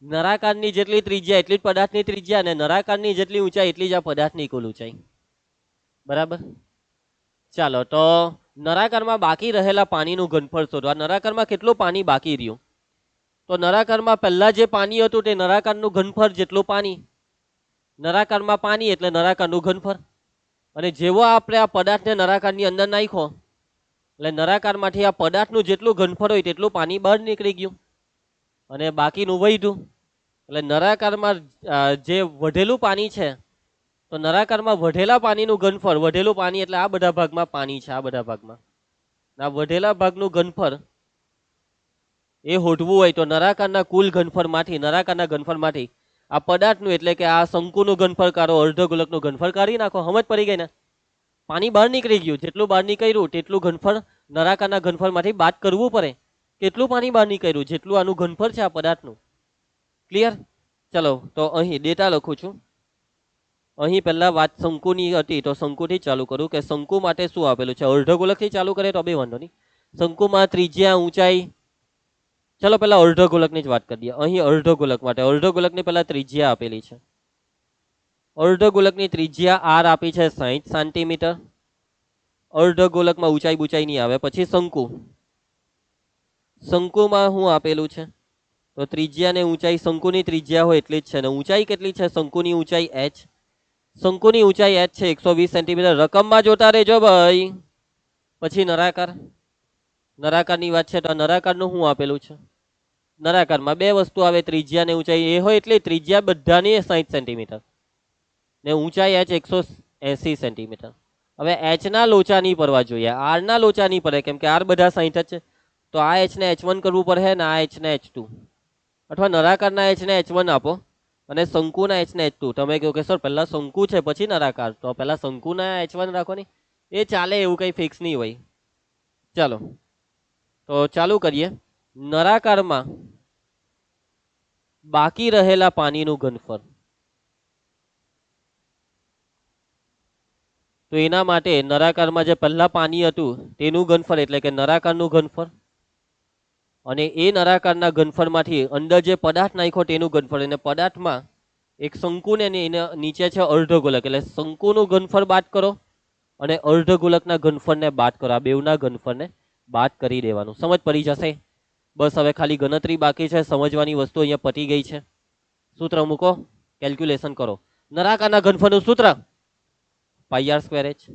નરાકારની જેટલી ત્રિજ્યા એટલી જ પદાર્થની ત્રિજ્યા, અને નરાકારની જેટલી ઊંચાઈ એટલી જ આ પદાર્થની કુલ ઊંચાઈ. બરાબર? ચાલો, તો નરાકારમાં બાકી રહેલા પાણીનું ઘનફળ શોધો. આ નરાકારમાં કેટલું પાણી બાકી રહ્યું? તો નરાકારમાં પહેલા જે પાણી હતું તે નરાકારનું ઘનફળ જેટલું પાણી. નરાકારમાં પાણી એટલે નરાકારનું ઘનફળ. અને જેવો આપણે આ પદાર્થને નરાકારની અંદર નાખ્યો, એટલે નરાકારમાંથી આ પદાર્થનું જેટલું ઘનફળ હોય તેટલું પાણી બહાર નીકળી ગયું અને બાકીનું વધ્યું. એટલે નરાકારમાં જે વધેલું પાણી છે, તો નરાકારમાં વધેલા પાણીનું ઘનફળ, વધેલું પાણી એટલે આ બધા ભાગમાં પાણી છે, આ બધા ભાગમાં આ વધેલા ભાગનું ઘનફળ એ હોધવું હોય તો નરાકારના કુલ ઘનફળમાંથી આ પદાર્થનું એટલે કે આ શંકુનું ઘનફળ કાઢો, અર્ધગોલકનું ઘનફળ કાઢી નાખો. સમજ પડી ગઈ ને? પાણી બહાર નીકળી ગયું, જેટલું બહાર નીકળ્યું તેટલું ઘનફળ નરાકારના ઘનફળમાંથી બાદ કરવું પડે. કેટલું પાણી બહાર નીકળ્યું? જેટલું આનું ઘનફળ છે આ પદાર્થનું. ક્લિયર? ચલો, તો અહીં ડેટા લખું છું. અહીં પહેલા વાત શંકુની હતી, તો શંકુથી ચાલુ કરું કે શંકુ માટે શું આપેલું છે. અર્ધગોલકથી ચાલુ કરે તો બી વાંધો નહીં. શંકુમાં ત્રિજ્યા, ઊંચાઈ. ચલો પહેલા અર્ધગોલકની જ વાત કરી દઈએ. અહીં અર્ધગોલક માટે અર્ધગોલકની પહેલા ત્રિજ્યા આપેલી છે. અર્ધગોલકની ત્રિજ્યા આર આપી છે 60 સેન્ટીમીટર. અર્ધગોલકમાં ઊંચાઈ નહીં આવે. પછી શંકુ, શંકુમાં શું આપેલું છે? તો ત્રિજ્યા ને ઊંચાઈ શંકુની ત્રિજ્યા હોય એટલી જ છે, ને ઊંચાઈ કેટલી છે શંકુની ઊંચાઈ? h. શંકુની ઊંચાઈ h છે 120 સેન્ટીમીટર. રકમમાં જોતા રહેજો ભાઈ. પછી નરાકાર, નરાકારની વાત છે તો નરાકારનું શું આપેલું છે? નરાકારમાં બે વસ્તુ આવે, ત્રિજ્યા ને ઊંચાઈ. એ હોય એટલે ત્રિજ્યા બધાની 60 સેન્ટીમીટર ને ઊંચાઈ h 180 સેન્ટીમીટર. હવે h ના લોચા નહીં પડવા જોઈએ, r ના લોચા નહીં પડે, કેમ કે r બધા 60 જ છે. તો આ h ને h1 કરવું પડે ને આ h ને h2, અથવા નરાકારના h ને h1 આપો અને શંકુના h ને h2. તમે કહો કે સર પહેલા શંકુ છે પછી નરાકાર, તો પહેલા શંકુના h1 રાખો ને, એ ચાલે, એવું કંઈ ફિક્સ નહીં હોય. ચાલો, તો ચાલુ કરીએ. નરાકારમાં બાકી રહેલા પાણીનું ઘનફળ, તો એના માટે નરાકારમાં જે પહેલા પાણી હતું તેનું ઘનફળ એટલે કે નરાકારનું ઘનફળ, અને એ નરાકારના ઘનફળમાંથી અંદર જે પદાર્થ નાખ્યો તેનું ઘનફળ. અને પદાર્થમાં એક શંકુ ને નીચે છે અર્ધગોલક, એટલે શંકુનું ઘનફળ બાદ કરો અને અર્ધગોલકના ઘનફળને બાદ કરો. આ બેવના ઘનફળને બાદ કરી દેવાનું. સમજ પડી જશે? બસ હવે ખાલી ગણતરી બાકી છે, સમજવાની વસ્તુ અહીંયા પતી ગઈ છે. સૂત્ર મૂકો, કેલ્ક્યુલેશન કરો. નરાકારના ઘનફળનું સૂત્ર πr²h,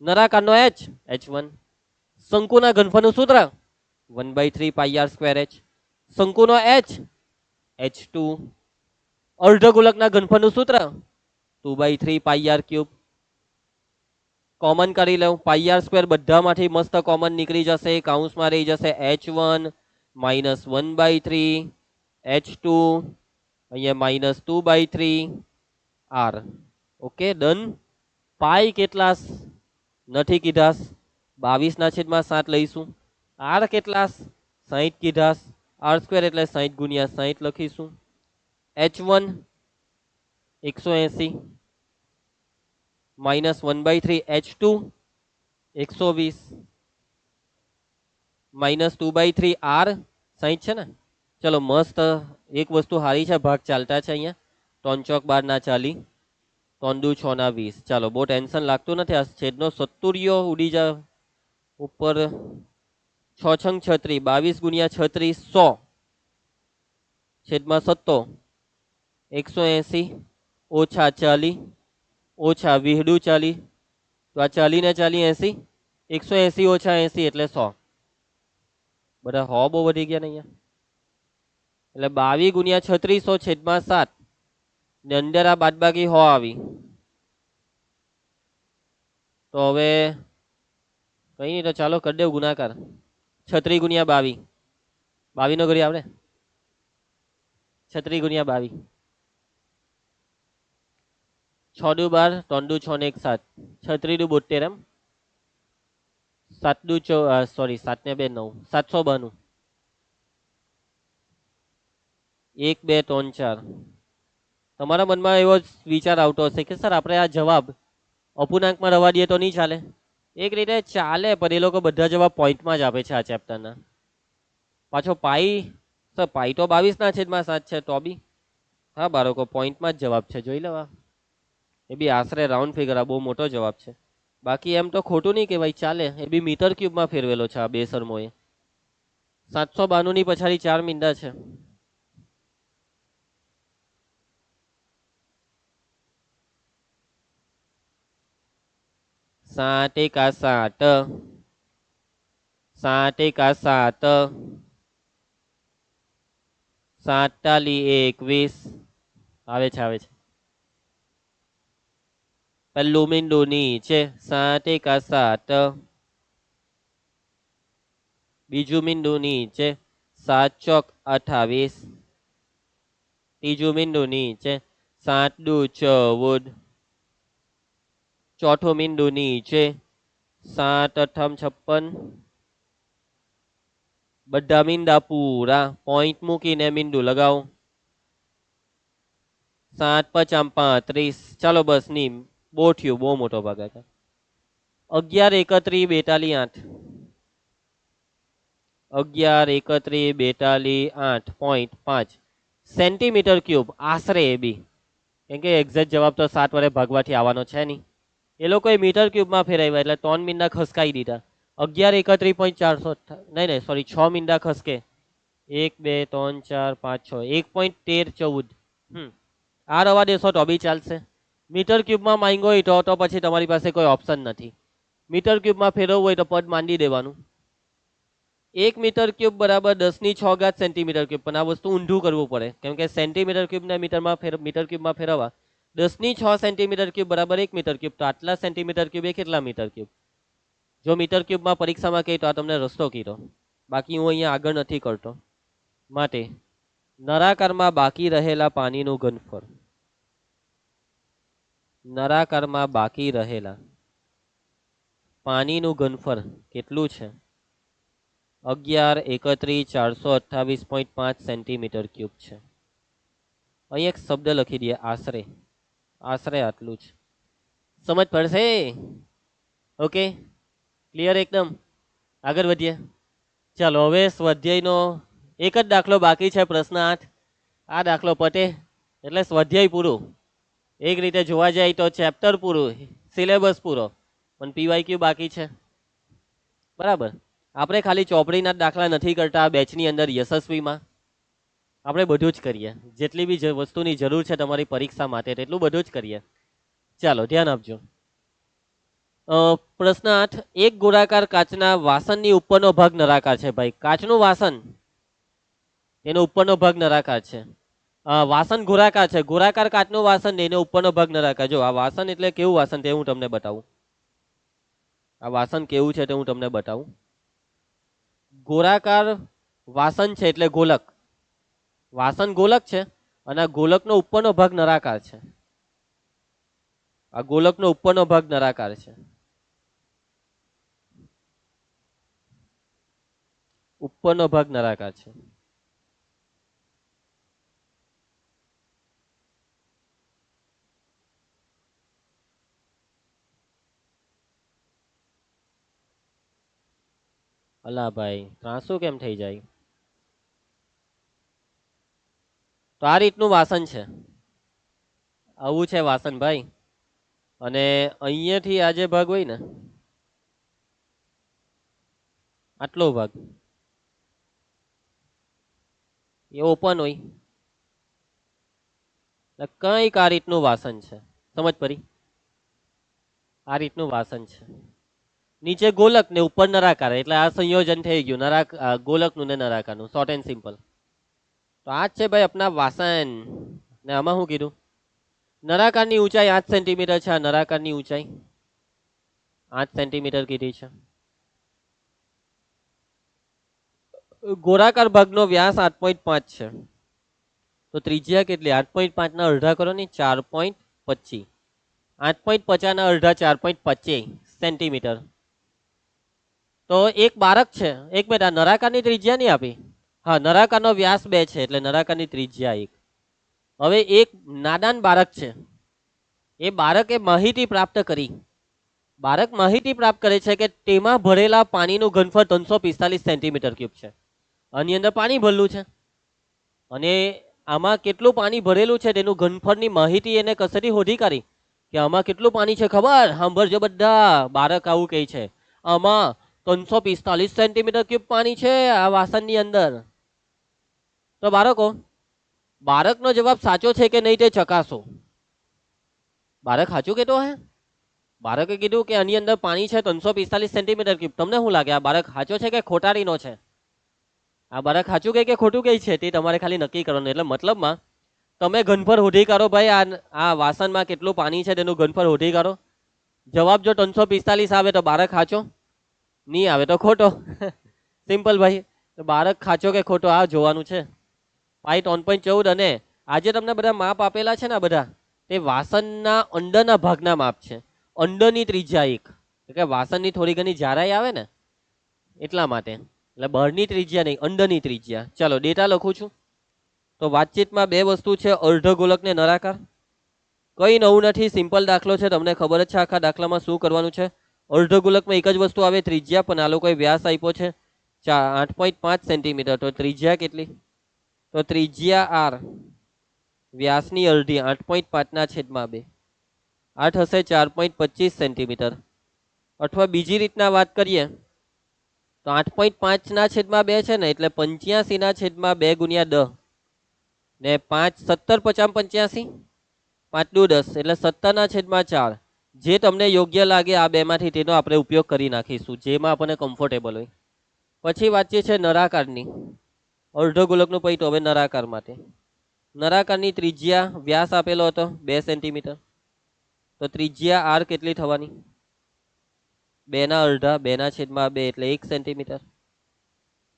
નરાકારનો h h1. શંકુના ઘનફળનું સૂત્ર 1/3 πr²h, શંકુનો h h2. અર્ધગોલકના ઘનફળનું સૂત્ર 2/3 πr³. કોમન કરી લઉં, πr² બધામાંથી મસ્ત કોમન નીકળી જશે, કાઉન્સમાં રહી જશે h1 -1/3 h2, અહીંયા -2/3 r. Okay, done. પાઈ કેટલા નથી કીધા, 22/7 લઈશું. r કેટલા 60 કીધા, r² એટલે 60 ગુણ્યા 60 લખીશું. h1 180 -1/3 h2 120 -2/3 r 60 છે ને. ચલો મસ્ત એક વસ્તુ હારી છે, ભાગ ચાલતા છે અહીંયા. 3 ચોક 12 ના 40, 3 દુ 6 ના 20. ચાલો બહુ ટેન્શન લાગતું નથી. આ છેદનો સત્તુરિયો ઉડી જાય ઉપર. 6 છંગ 36, 22 ગુણ્યા 36 100 છેદમાં 7, 180 ઓછા 40 ઓછા 20 દુ 40. તો આ 40 ને 40 80, 180 ઓછા 80 એટલે 100. બધા 100 બહુ વધી ગયા ને અહીંયા. એટલે 22 ગુણ્યા 3600 છેદમાં 7 ને અંદર આ બાદબાકી 100 આવી. તો હવે કઈ નહીં, તો ચાલો કરી દેવું ગુણાકાર. 36 ગુણ્યા 22, 22 નો ઘડી આવડે? 36 ગુણ્યા 22, 6 દુ 12, 3 દુ 6 ને 1 7, 36 દુ 72 એમ. 7 દુ સોરી 7 ને 2 9, 792. 1 2 3 4. તમારા મનમાં એવો વિચાર આવતો હશે કે સર આપણે આ જવાબ અપૂર્ણાંકમાં રવા દઈએ તો નહીં ચાલે? એક રીતે ચાલે, પણ એ લોકો બધા જવાબ પોઈન્ટમાં જ આપે છે આ ચેપ્ટરના. પાછો પાઈ, સર પાઈ તો 22 ના છેદમાં 7 છે તો બી હા બાળકો પોઈન્ટમાં જ જવાબ છે, જોઈ લેવા. એ બી આશરે રાઉન્ડ ફિગર, આ બહુ મોટો જવાબ છે. બાકી એમ તો ખોટું નહીં કહેવાય, ચાલે. એ બી મીટર ક્યુબમાં ફેરવેલો છે આ બે સરમોએ. 792 ની પછાડી 4 મીંડા છે. સાત એકા 7, 7 એકા 7, 7 તાલી 21. આવે છે આવે છે. પહેલું મીંડું નીચે, 7 એકા 7. બીજું મીંડું નીચે, 7 ચોક 28. ત્રીજું મીંડું નીચે, 7 દુ 14. ચોથું મીંડું નીચે, 7 અઠમ 56. બધા મીંડા પૂરા, પોઈન્ટ મૂકીને મીંડું લગાવો. 7 પચામ 35. ચાલો બસ ની બહુ થયું, બહુ મોટો ભાગ હતો. 11 31 42 8. 11 31 42 8.5 સેન્ટીમીટર ક્યુબ આશરે. એ બી કેમ કે એક્ઝેક્ટ જવાબ તો 7 વડે ભાગવાથી આવવાનો છે નહીં. એ લોકોએ મીટર ક્યુબમાં ફેરવ્યા એટલે 3 મીંડા ખસકાઈ દીધા. 11 31.400, નહીં સોરી 6 મીંડા ખસકે. 1 2 3 4 5 6, 1.1314. આ રવા દેશો તો બી ચાલશે. મીટર ક્યુબમાં માંગ્યો હોય તો પછી તમારી પાસે કોઈ ઓપ્શન નથી. મીટર ક્યુબમાં ફેરવવું હોય તો પદ માંડી દેવાનું. 1 મીટર ક્યુબ બરાબર 10 ની 6 ઘાત સેન્ટીમીટર ક્યુબ. પણ આ વસ્તુ ઊંધું કરવું પડે, કેમ કે સેન્ટીમીટર ક્યુબ ને મીટર ક્યુબમાં ફેરવવા. 10 ની 6 સેન્ટીમીટર ક્યુબ બરાબર 1 મીટર ક્યુબ. તો આટલા સેન્ટીમીટર ક્યુબ એ કેટલા મીટર ક્યુબ? જો મીટર ક્યુબમાં પરીક્ષામાં કહે તો આ તમને રસ્તો કીધો, બાકી હું અહીંયા આગળ નથી કરતો. માટે નળાકારમાં બાકી રહેલા પાણીનું ઘનફળ. નળાકારમાં બાકી રહેલા પાણીનું ઘનફળ કેટલું છે? 11 31 428.5 સેન્ટીમીટર ક્યુબ છે. અહીં એક શબ્દ લખી દઈએ, આશરે. આશરે આટલું જ. સમજ પડશે? ઓકે, ક્લિયર એકદમ. આગળ વધીએ. ચાલો હવે સ્વાધ્યાયનો એક જ દાખલો બાકી છે, પ્રશ્ન 8. આ દાખલો પતે એટલે સ્વાધ્યાય પૂરું. એક રીતે જોવા જાય તો ચેપ્ટર પૂરું, સિલેબસ પૂરો, પણ પીવાયક્યુ બાકી છે. બરાબર. આપણે ખાલી ચોપડીના દાખલા નથી કરતા બેચની અંદર યશસ્વીમાં. આપણે બધું જ કરીએ, જેટલી બી વસ્તુની જરૂર છે તમારી પરીક્ષા માટે એટલું બધું જ કરીએ. ચાલો ધ્યાન આપજો. પ્રશ્ન 8. એક ગોળાકાર કાચના વાસણની ઉપરનો ભાગ નળાકાર છે. ભાઈ કાચનું વાસણ, એનો ઉપરનો ભાગ નળાકાર છે. વાસણ ગોળાકાર છે, ગોળાકાર કાચનું વાસણ એનો ઉપરનો ભાગ નળાકાર. જો આ વાસણ એટલે કેવું વાસણ તે હું તમને બતાવું. આ વાસણ કેવું છે તે હું તમને બતાવું. ગોળાકાર વાસણ છે એટલે ગોલક. વાસણ ગોલક છે અને આ ગોલકનો ઉપરનો ભાગ નળાકાર છે. આ ગોલકનો ઉપરનો ભાગ નળાકાર છે. ઉપરનો ભાગ નળાકાર છે. અલા ભાઈ ત્રાસું કેમ થઈ જાય? તો આ રીતનું વાસણ છે, આવું છે વાસણ ભાઈ. અને અહીંયાથી આ જે ભાગ હોય ને, આટલો ભાગ એ ઓપન હોય, એટલે કંઈક આ રીતનું વાસણ છે, સમજ પડી? આ રીતનું વાસણ છે, નીચે ગોલક ને ઉપર નરાકાર, એટલે આ સંયોજન થઈ ગયું ગોલકનું ને નરાકારનું, શોર્ટ એન્ડ સિમ્પલ. તો આ જ છે ભાઈ આપના વાસણ. ને આમાં શું કીધું? નરાકારની ઊંચાઈ 8 સેન્ટીમીટર છે. આ નરાકારની ઊંચાઈ 8 સેન્ટીમીટર કીધી છે. ગોળાકાર ભાગનો વ્યાસ 8.5 છે. તો ત્રિજ્યા કેટલી? 8.5 ના અડધા કરો ને, 4.25. 8.50 ના અડધા 4.25 સેન્ટીમીટર. તો એક બારક છે. એક મિનિટ, આ નરાકારની ત્રિજ્યા નહીં આપી. હા, નરાકારનો વ્યાસ 2 છે, એટલે નરાકારની ત્રિજ્યા 1. હવે એક નાદાન બાળક છે, એ બાળકે માહિતી પ્રાપ્ત કરી. બાળક માહિતી પ્રાપ્ત કરે છે કે તેમાં ભરેલા પાણીનું ઘનફળ 345 સેન્ટીમીટર ક્યુબ છે. આની અંદર પાણી ભરેલું છે અને આમાં કેટલું પાણી ભરેલું છે તેનું ઘનફળની માહિતી એને કસેથી શોધી કાઢી કે આમાં કેટલું પાણી છે ખબર? સાંભળજો બધા, બાળક આવું કહે છે, આમાં 345 સેન્ટીમીટર ક્યુબ પાણી છે આ વાસણની અંદર. તો બાળકનો જવાબ સાચો છે કે નહીં તે ચકાસો. બાળક સાચું કહેતો હે? બાળકે કીધું કે આની અંદર પાણી છે 345 સેન્ટીમીટર ક્યુબ. તમને શું લાગે, આ બાળક સાચો છે કે ખોટાડીનો છે? આ બાળક સાચું કહે કે ખોટું કહે છે તે તમારે ખાલી નક્કી કરવાનું. એટલે મતલબમાં તમે ઘનફળ શોધી કાઢો ભાઈ, આ વાસણમાં કેટલું પાણી છે તેનું ઘનફળ શોધી કાઢો. જવાબ જો 345 આવે તો બાળક સાચો, નહીં આવે તો ખોટો. સિમ્પલ ભાઈ. તો બાળક સાચો કે ખોટો આ જોવાનું છે. પાઈ 3.14. અને આજે તમને બધા માપ આપેલા છે ને, બધા તે વાસણના અંદરના ભાગના માપ છે. અંદરની ત્રિજ્યા 1, એટલે વાસણની થોડી ઘણી જાડાઈ આવે ને એટલા માટે, એટલે બહારની ત્રિજ્યા નહીં, અંદરની ત્રિજ્યા. ચાલો ડેટા લખું છું. તો વાતચીતમાં બે વસ્તુ છે, અર્ધ ગોલક ને નળાકાર. કઈ નવું નથી, સિમ્પલ દાખલો છે, તમને ખબર જ છે આખા દાખલામાં શું કરવાનું છે. અર્ધ ગોલકમાં એક જ વસ્તુ આવે, ત્રિજ્યા, પણ આ લોકોએ વ્યાસ આપ્યો છે 8.5 સેન્ટીમીટર. તો ત્રિજ્યા કેટલી? તો ત્રિજ્યા આર, વ્યાસની અડધી 8.5 ના છેદમાં 2, 8 હશે 4.25 સેન્ટીમીટર. અથવા બીજી રીતના વાત કરીએ તો 8.5 ના છેદમાં 2 છે ને, એટલે 85 ના છેદમાં 2 ગુણ્યા 10 ને 5 17 50 85 5 દુ 10, એટલે 17 ના છેદમાં 4. જે તમને યોગ્ય લાગે આ બેમાંથી તેનો આપણે ઉપયોગ કરી નાખીશું, જેમાં આપણને કમ્ફર્ટેબલ હોય. પછી વાતચીત છે નળાકારની. અર્ધ ગોલકનું પૈ તો હવે નળાકાર માટે. નળાકારની ત્રિજ્યા વ્યાસ આપેલો હતો 2 સેન્ટીમીટર. તો ત્રિજ્યા આર કેટલી થવાની? 2 ના અડધા, 2 ના છેદમાં 2, એટલે 1 સેન્ટીમીટર.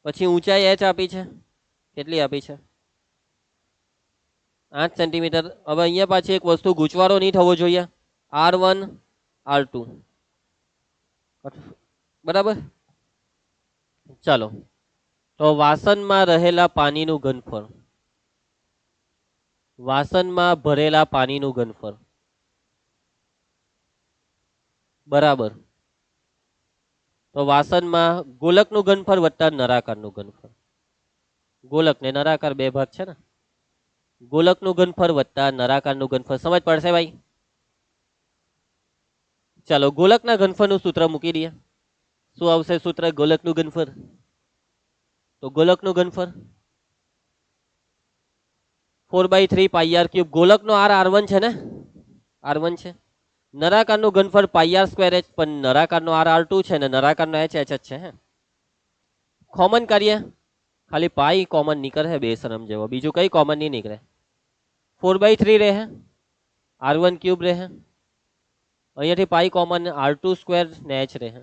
પછી ઊંચાઈ એચ આપી છે, કેટલી આપી છે? 8 સેન્ટીમીટર. હવે અહીંયા પાછી એક વસ્તુ ગૂંચવાડો નહીં થવો જોઈએ, R1 R2, બરાબર. ચાલો, તો વાસણમાં રહેલા પાણીનું ઘનફળ, વાસણમાં ભરેલા પાણીનું ઘનફળ બરાબર. તો વાસણમાં ગોલકનું ઘનફળ વત્તા નળાકારનું ઘનફળ. ગોલક ને નળાકાર બે ભાગ છે ને, ગોલકનું ઘનફળ વત્તા નળાકારનું ઘનફળ. સમજ પડશે ભાઈ? ચાલો ગોલકના ઘનફળનું સૂત્ર મૂકી દઈએ. શું આવશે સૂત્ર ગોલકનું ઘનફળ? તો ગોલકનું ઘનફળ 4/3 પાઈ આર ક્યુબ. ગોલકનો આર R1 છે ને, R1 છે. નળાકારનું ઘનફળ પાઈ આર સ્ક્વેર એચ, પણ નળાકારનો આર R2 છે ને નળાકારનો એચ એચ જ છે. હે કોમન કરીએ, ખાલી પાઈ કોમન નીકળે બે સરમ જેવો, બીજું કઈ કોમન નહીં નીકળે. 4/3 રહે, R1 ક્યુબ રહે, અહીંયાથી પાઈ કોમન, R2 સ્ક્વેર ને એચ રહે.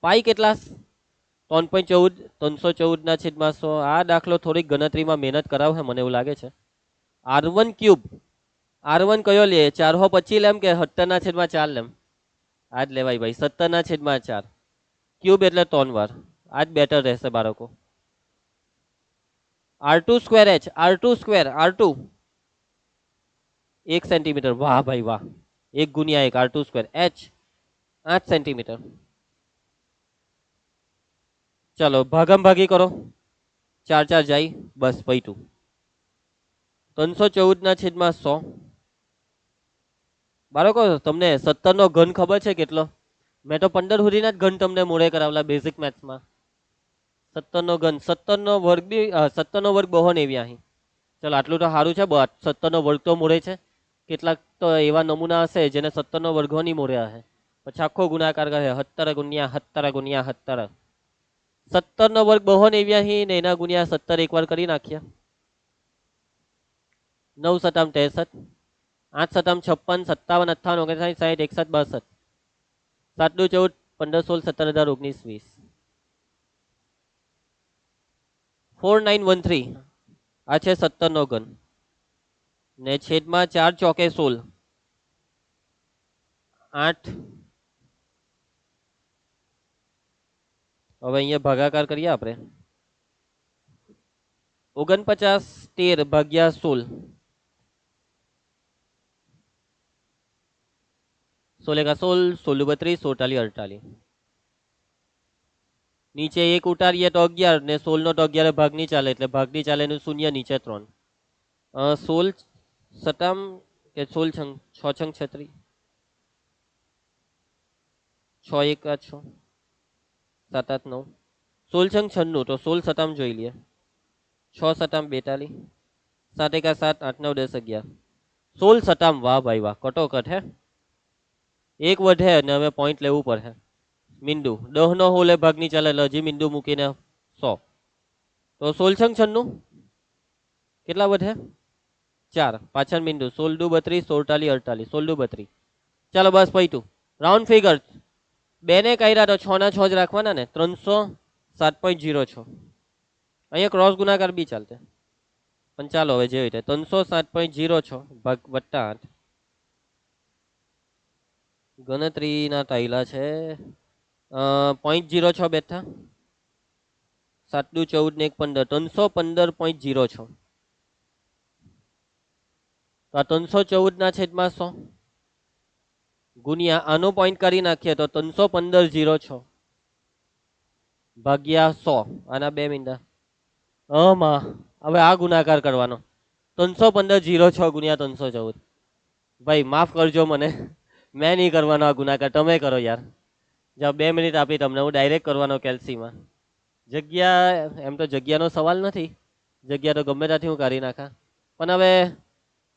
પાઈ કેટલા? 3.14, 314 ના છેદમાં 100. આ દાખલો થોડીક ગણતરીમાં મહેનત કરાવશે મને એવું લાગે છે. R1 ક્યુબ, R1 કયો લે? 425 લેમ કે 17 ના છેદમાં 4 લેમ? આ જ લેવાય ભાઈ, 17 ના છેદમાં 4. ક્યુબ એટલે 3 વાર, આ જ બેટર રહેશે બાળકો. R2 square H, R2 square, R2 1 centimetre. વાહ ભાઈ વાહ, 1 ગુણ્યા 1, R2 સ્ક્વેર. H 8 centimetre. ચલો ભાગમ ભાગી કરો, 4 4 જાય, બસ પૈતું. 314/100. બાળકો તમને 17 નો ઘન ખબર છે કેટલો? મેં તો 15 સુધીના જ ઘન તમને મોડે કરાવેલા બેઝિક મેથ્સમાં. 17 નો ઘન, 17 નો વર્ગ બી 17 નો વર્ગ બહુ નેવી અહીં. ચલો આટલું તો સારું છે. 17 નો વર્ગ તો મોડે છે. કેટલાક તો એવા નમૂના હશે જેને 17 નો વર્ગ ની મોડે હશે. પછી આખો ગુણાકાર કરે 17 ગુણ્યા 17 ગુણ્યા 17. 17 નો વર્ગ બહુ નેવ્યાહી ને એના ગુણ્યા 17 એકવાર કરી નાખ્યા. 9 સતામ 63, 8 સતામ 56, 57, 58, 59, 60, 61, 62. 7 દુ 14, 15, 16, 17, 18, 19, 20. 4913 આ છે 17 નો ઘન ને છેદમાં 4 ચોકે 16, 8. હવે અહીંયા ભાગાકાર કરીએ આપણે. 49 13 ભાગ્યા 16. 16 का 16, 16 32, 48, 48. નીચે 1 ઉતારીએ તો 11 ને 16 નો તો 11 ભાગ નહીં ચાલે એટલે ભાગ નહીં ચાલે એનું શૂન્ય નીચે 3. 16 સતામ કે 16 છંગ 6 છંગ 36, 6 1 6, 7 8 9, 16 છંગ 96 તો 16 સતામ જોઈ લઈએ. 6 સતામ 42, 7 1 7, 8 9 10 11, 16 સતામ. વાહ ભાઈ વાહ, કટોકટ હે. એક વધે ને હવે પોઈન્ટ લેવું પડે. મીંડુ 10 નો હોલે ભાગ નહીં ચાલે એટલે હજી મીંડુ મૂકીને 100 તો 16 છંગ 96 કેટલા વધે? 4 પાછળ મીંડુ 16 દુ 32, 48, 48, 16 દુ 32. ચાલો બસ પૈતું રાઉન્ડ ફિગર. બે ને કર્યા તો 6 ના 6 જ રાખવાના ને. 307.06. અહીંયા ક્રોસ ગુણાકાર બી ચાલતે પણ ચાલો હવે જે રીતે 307.06 ભાગ વત્તા 8. ગણતરીના ટાઈલા છે. 0.06 બેઠા. 7 દુ 14 ને 1 15, 315.06. તો 314/100 ગુણ્યા આનો પોઈન્ટ કરી નાખીએ તો 315.06 ભાગ્યા 100. આના 2 મીંડા. હવે આ ગુણાકાર કરવાનો 315.06 ગુણ્યા 314. ભાઈ માફ કરજો મને, મેં નહીં કરવાનો આ ગુણાકાર, તમે કરો યાર. જાઓ 2 મિનિટ આપી તમને, હું ડાયરેક્ટ કરવાનો કેલ્સીમાં. જગ્યા એમ તો જગ્યાનો સવાલ નથી, જગ્યા તો ગમે ત્યાંથી હું કાઢી નાખા, પણ હવે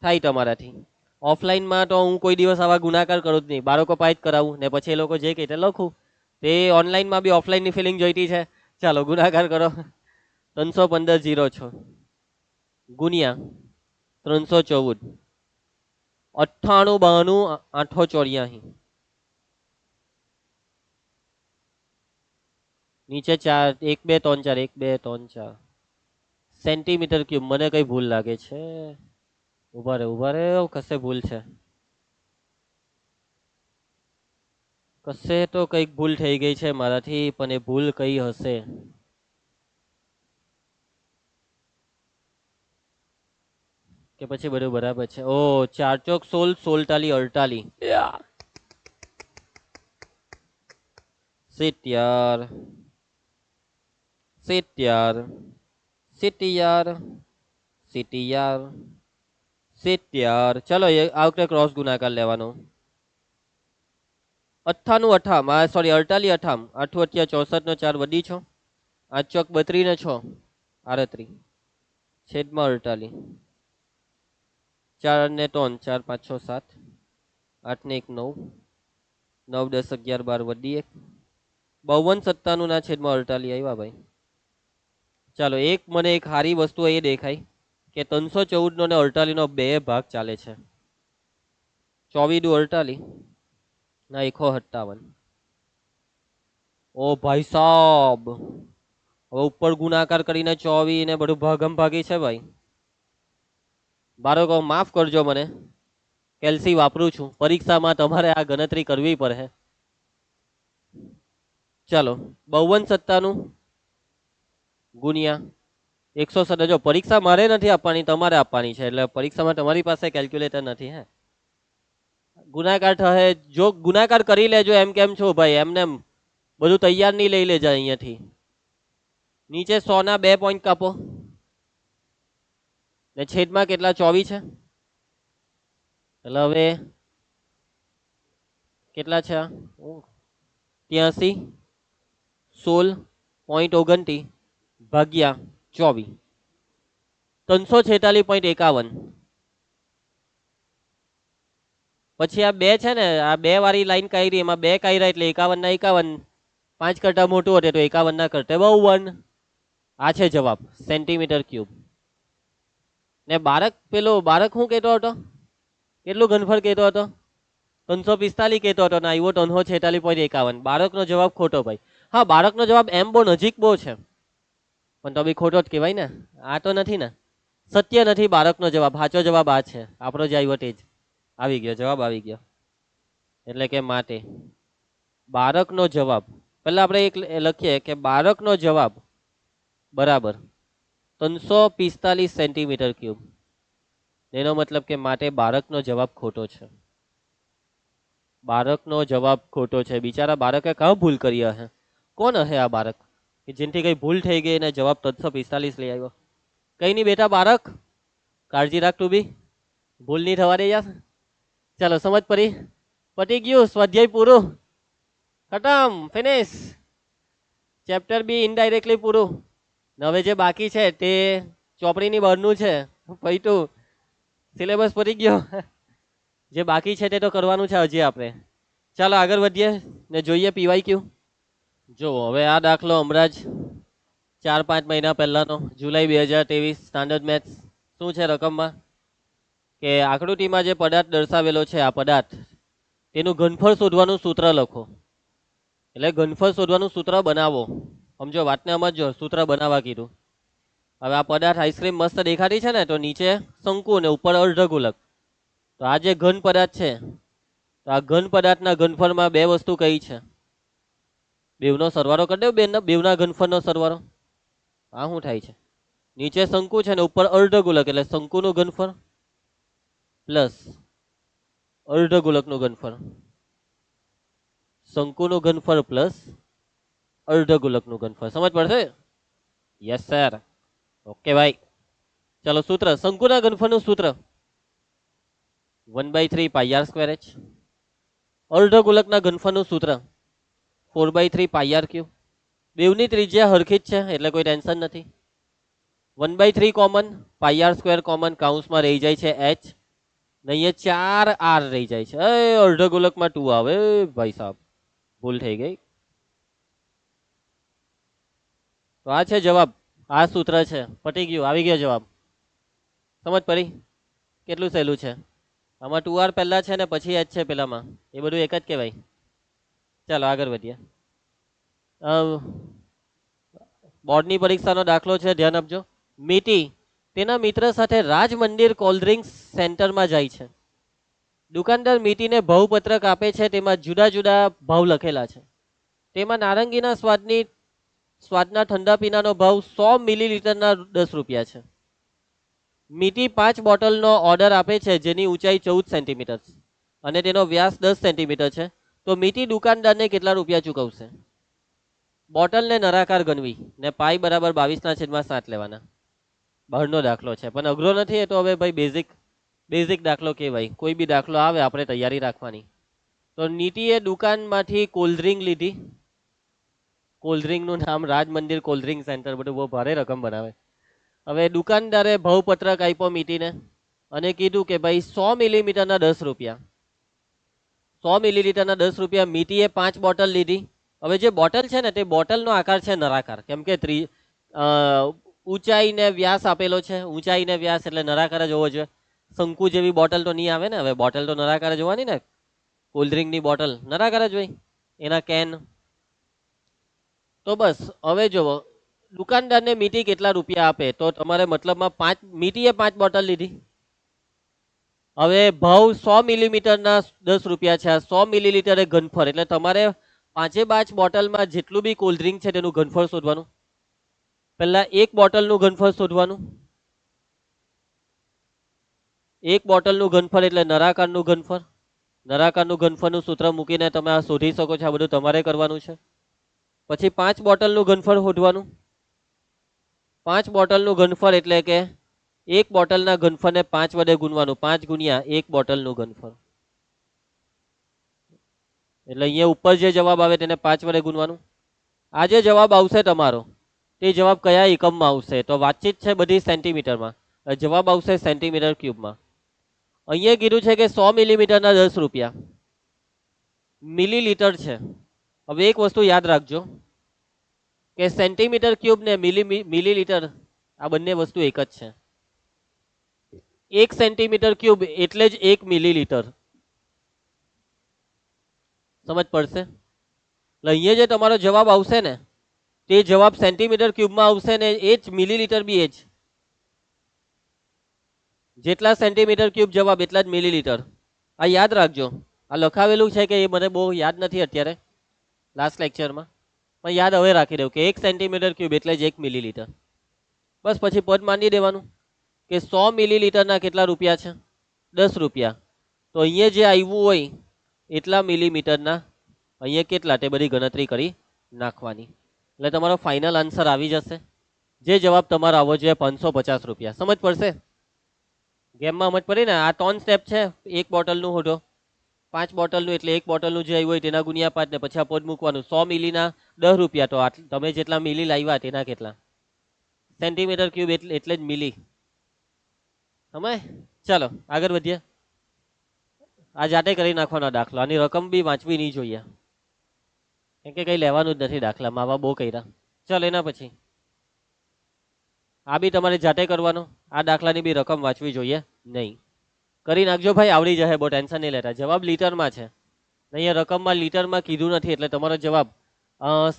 થાય તમારાથી. ઓફલાઈનમાં તો હું કોઈ દિવસ આવા ગુણાકાર કરું જ નહીં, બાળકો પાસે જ કરાવું ને પછી એ લોકો જે કહે તે લખું. તે ઓનલાઈનમાં બી ઓફલાઈનની ફિલિંગ જોઈતી છે. ચાલો ગુણાકાર કરો. 315.06 ગુણ્યા 314, 98 92 884. નીચે 4 1 2 3 4, 1 2 3 4 સેન્ટીમીટર ક્યુબ. મને કઈ ભૂલ લાગે છે. ઉભા રે કશે ભૂલ છે, કશે તો કઈક ભૂલ થઈ ગઈ છે મારાથી, પણ એ ભૂલ કઈ હશે. કે પછી બધું બરાબર છે? ઓ 4 ચોક 16, 16 48. સીટ યાર, સીટ યાર, સીટી યાર, સીટી યાર, સીટ યાર. ચલો આ વખતે ક્રોસ ગુણાકાર લેવાનો. 98 8, સોરી 48 8, 8 64 નો 4 વડી છો. 8 ચોક 32 ને 6 38 છેદમાં 48. 4 ને 3 4 5 6 7, 8 ને 1 9, 9 10 11 12 વડી 1 52 97 ના છેદમાં 48 આવ્યા ભાઈ. ચાલો મને એક સારી વસ્તુ એ દેખાય કે 314 નો ને 48 નો 2 ભાગ ચાલે છે. 24 દુ 48 ના 157. ઓ ભાઈ સાહેબ, હવે ઉપર ગુણાકાર કરીને 24 ને બધું ભાગમ ભાગી છે ભાઈ. બાળકો માફ કરજો મને, કેલ્સી વાપરું છું, પરીક્ષામાં તમારે આ ગણતરી કરવી પડે. ચાલો 52 97 ગુણ્યા 107. જો પરીક્ષા મારે નથી આપવાની, તમારે આપવાની છે, એટલે પરીક્ષામાં તમારી પાસે કેલ્ક્યુલેટર નથી. હે ગુણાકાર થશે, જો ગુણાકાર કરી લેજો. એમ કેમ છો ભાઈ, એમને બધું તૈયાર નહીં લઈ લેજો અહીંયાથી. નીચે 100 ના 2 પોઈન્ટ કાપો ને છેદમાં કેટલા 24 છે એટલે હવે કેટલા છે 83 16.29 ભાગ્યા 24 346.51 પછી આ બે છે ને આ બે વાળી લાઈન કાઢી એમાં બે કાઢ્યા એટલે 51 ના 51 5 કરતા મોટું હતું તો 51 ના કરતા 52 આ છે જવાબ સેન્ટીમીટર ક્યુબ ને બાળક શું કહેતો હતો કેટલું ઘનફળ કહેતો હતો 345 કહેતો હતો ને આવ્યો 346.51 બાળકનો જવાબ ખોટો ભાઈ હા બાળકનો જવાબ એમ બહુ નજીક બહુ છે પણ તો બી ખોટો જ કહેવાય ને આ તો નથી ને સત્ય નથી બાળકનો જવાબ સાચો જવાબ આ છે આપણો જે આવ્યો તે જ આવી ગયો જવાબ આવી ગયો એટલે કે માટે બાળકનો જવાબ પહેલા આપણે એક લખીએ કે બાળકનો જવાબ બરાબર 345 સેન્ટીમીટર ક્યુબ એનો મતલબ કે માટે બાળકનો જવાબ ખોટો છે બાળકનો જવાબ ખોટો છે બિચારા બાળકે કાં ભૂલ કરી હશે કોણ હશે આ બાળક કે જેનથી કઈ ભૂલ થઈ ગઈ અને જવાબ 345 લઈ આવ્યો કઈ નહીં બેટા બાળક કાળજી રાખ તું બી ભૂલ નહીં થવા દે યાર ચાલો સમજ પતી ગયું સ્વાધ્યાય પૂરું ખતમ ફિનિશ ચેપ્ટર બી ઇનડાયરેક્ટલી પૂરું હવે જે બાકી છે તે ચોપડીની બહારનું છે પછી તું સિલેબસ પતી ગયો જે બાકી છે તે તો કરવાનું છે હજી આપણે ચાલો આગળ વધીએ ને જોઈએ પીવાય ક્યુ જો હવે આ દાખલો હમણાં જ 4-5 મહિના પહેલાનો જુલાઈ 2023 સ્ટાન્ડર્ડ મેથ્સ શું છે રકમમાં કે આકૃતિમાં જે પદાર્થ દર્શાવેલો છે આ પદાર્થ તેનું ઘનફળ શોધવાનું સૂત્ર લખો એટલે ઘનફળ શોધવાનું સૂત્ર બનાવો સમજો વાતને સમજો સૂત્ર બનાવવા કીધું હવે આ પદાર્થ આઈસ્ક્રીમ મસ્ત દેખાતી છે ને તો નીચે શંકુ ને ઉપર અર્ધગોલક તો આ જે ઘન પદાર્થ છે તો આ ઘન પદાર્થના ઘનફળમાં બે વસ્તુ કઈ છે બેવનો સરવાળો કરી દો બેવના ઘનફળનો સરવાળો આ શું થાય છે નીચે શંકુ છે ને ઉપર અર્ધગોલક એટલે શંકુનું ઘનફળ પ્લસ અર્ધગોલકનું ઘનફળ શંકુનું ઘનફળ પ્લસ અર્ધગોલકનું ઘનફળ સમજ પડશે યસ સર ઓકે ભાઈ ચલો સૂત્ર શંકુના ઘનફળનું સૂત્ર 1/3 પાઈ આર સ્ક્વેર એચ અર્ધગોલકના ઘનફળનું સૂત્ર 4/3 પાઈ આર ક્યુબ બેવની ત્રિજ્યા હરખી જ છે એટલે કોઈ ટેન્શન નથી 1/3 કોમન પાઈ આર સ્ક્વેર કોમન કાઉન્સમાં રહી જાય છે એચ ને અહીંયા 4 આર રહી જાય છે અર્ધગોલકમાં 2 આવે ભાઈ સાહેબ ભૂલ થઈ ગઈ તો આ છે જવાબ આ સૂત્ર છે પતી ગયું આવી ગયો જવાબ સમજ પડી કેટલું સહેલું છે આમાં 2r પહેલા છે ને પછી h છે પેલામાં એ બધું એક જ કહેવાય ચાલો આગળ વધીએ બોર્ડની પરીક્ષાનો દાખલો છે ધ્યાન આપજો મીટી તેના મિત્ર સાથે રાજ મંદિર કોલ્ડ ડ્રિંક્સ સેન્ટરમાં જાય છે દુકાનદાર મીટીને ભાવપત્રક આપે છે તેમાં જુદા જુદા ભાવ લખેલા છે તેમાં નારંગીના સ્વાદના ઠંડા પીણાનો ભાવ 100 મિલીલીટરના 10 રૂપિયા છે મીટી 5 બોટલનો ઓર્ડર આપે છે જેની ઊંચાઈ 14 સેન્ટીમીટર અને તેનો વ્યાસ 10 સેન્ટીમીટર છે તો મીટી દુકાનદારને કેટલા રૂપિયા ચૂકવશે બોટલને નરાકાર ગણવી ને પાઈ બરાબર 22/7 લેવાના બહારનો દાખલો છે પણ અઘરો નથી એ તો હવે ભાઈ બેઝિક દાખલો કહેવાય કોઈ બી દાખલો આવે આપણે તૈયારી રાખવાની તો નીતિએ દુકાનમાંથી કોલ્ડ ડ્રિંક લીધી કોલ્ડ ડ્રિંકનું નામ રાજ મંદિર કોલ્ડ ડ્રિંક સેન્ટર બધું બહુ ભારે રકમ બનાવે હવે દુકાનદારે ભાવપત્રક આપ્યો મીટીને અને કીધું કે ભાઈ 100 મિલીમીટરના 10 રૂપિયા 100 મિલીલીટરના 10 રૂપિયા મીટીએ 5 બોટલ લીધી હવે જે બોટલ છે ને તે બોટલનો આકાર છે નરાકાર કેમ કે ઊંચાઈ ને વ્યાસ આપેલો છે ઊંચાઈ ને વ્યાસ એટલે નરાકાર જ હોવો જોઈએ શંકુ જેવી બોટલ તો નહીં આવે ને હવે બોટલ તો નરાકાર જ હોવાની ને કોલ્ડ ડ્રિંકની બોટલ નરાકાર જ હોય એના કેન તો બસ હવે જુઓ દુકાનદારને મીટી કેટલા રૂપિયા આપે તો તમારે મતલબમાં મીટીએ 5 બોટલ લીધી હવે ભાવ 100 મિલીમીટરના 10 રૂપિયા છે આ 100 મિલીલીટર ઘનફળ એટલે તમારે 5 બોટલમાં જેટલું બી કોલ્ડ ડ્રિંક છે તેનું ઘનફળ શોધવાનું પહેલા એક બોટલનું ઘનફળ શોધવાનું એક બોટલનું ઘનફળ એટલે નરાકારનું ઘનફળનું સૂત્ર મૂકીને તમે આ શોધી શકો છો આ બધું તમારે કરવાનું છે પછી 5 બોટલનું ઘનફળ શોધવાનું 5 બોટલનું ઘનફળ એટલે કે એક બોટલના ઘનફળને 5 વડે ગુણવાનું, 5 ગુણ્યા 1 બોટલનું ઘનફળ. એટલે અહીંયા ઉપર જે જવાબ આવે તેને 5 વડે ગુણવાનું. આ જે જવાબ આવશે તમારો તે જવાબ કયા એકમમાં આવશે? તો વાતચીત છે બધી સેન્ટીમીટરમાં, જવાબ આવશે સેન્ટીમીટર ક્યુબમાં. અહીંયા કીધું છે કે 100 મિલીમીટરના 10 રૂપિયા, મિલીલીટર છે. હવે એક વસ્તુ યાદ રાખજો કે સેન્ટીમીટર ક્યુબ ને મિલીલીટર આ બંને વસ્તુ એક જ છે. 1 સેન્ટીમીટર ક્યુબ એટલે જ 1 મિલીલીટર. સમજ પડશે? એટલે અહીંયા જે તમારો જવાબ આવશે ને તે જવાબ સેન્ટીમીટર ક્યુબમાં આવશે ને એ જ મિલીલીટર બી એ જ. જેટલા સેન્ટીમીટર ક્યુબ જવાબ એટલા જ મિલીલીટર. આ યાદ રાખજો. આ લખાવેલું છે કે એ મને બહુ યાદ નથી અત્યારે લાસ્ટ લેક્ચરમાં, પણ યાદ હવે રાખી દઉં કે 1 સેન્ટીમીટર ક્યુબ એટલે જ 1 મિલીલીટર. બસ પછી પદ માંડી દેવાનું કે 100 મિલીલીટરના કેટલા રૂપિયા છે? 10 રૂપિયા. તો અહીંયા જે આવ્યું હોય એટલા મિલીમીટરના અહીંયા કેટલા તે બધી ગણતરી કરી નાખવાની. એટલે તમારો ફાઇનલ આન્સર આવી જશે. જે જવાબ તમારો આવવો જોઈએ 550 રૂપિયા. સમજ પડશે? ગેમમાં સમજ પડી ને? આ 3 સ્ટેપ છે. એક બોટલનું હોટો 5 બોટલનું એટલે એક બોટલનું જે આવ્યું હોય તેના ગુણ્યા 5 ને પછી આ પદ મૂકવાનું. 100 મિલીના 10 રૂપિયા, તો તમે જેટલા મિલી લાવ્યા તેના કેટલા સેન્ટીમીટર ક્યુબ એટલે જ મિલી. સમય? ચાલો આગળ વધીએ. આ જાતે કરી નાખવાનો દાખલો. આની રકમ બી વાંચવી નહીં જોઈએ, કેમ કે કંઈ લેવાનું જ નથી દાખલા. માવા બહુ કર્યા. ચાલો એના પછી આ બી તમારે જાતે કરવાનો. આ દાખલાની બી રકમ વાંચવી જોઈએ નહીં. કરી નાખજો ભાઈ, આવડી જશે, બહુ ટેન્શન નહીં લેતા. જવાબ લીટરમાં છે, અહીંયા રકમમાં લીટરમાં કીધું નથી એટલે તમારો જવાબ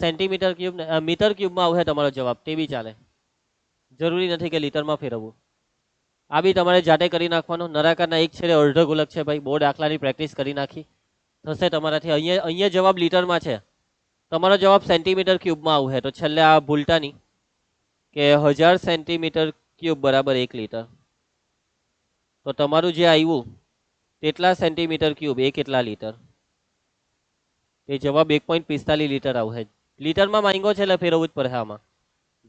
સેન્ટીમીટર ક્યુબ મીટર ક્યુબમાં આવશે તમારો જવાબ, તે બી ચાલે. જરૂરી નથી કે લીટરમાં ફેરવવું. આ બી તમારે જાતે કરી નાખવાનો. નળાકારના એક છેડે અર્ધ ગોલક છે ભાઈ, બહુ દાખલાની પ્રેક્ટિસ કરી નાખી થશે તમારાથી. અહીંયા જવાબ લીટરમાં છે, તમારો જવાબ સેન્ટીમીટર ક્યુબમાં આવશે. તો છેલ્લે આ ભૂલતા નહીં કે 1000 સેન્ટીમીટર ક્યુબ બરાબર 1 લીટર. તો તમારું જે આવ્યું તેટલા સેન્ટીમીટર ક્યુબ એ કેટલા લીટર? એ જવાબ 1.45 લીટર આવશે. લીટરમાં માંગ્યો છે એટલે ફેરવવું જ પડે. આમાં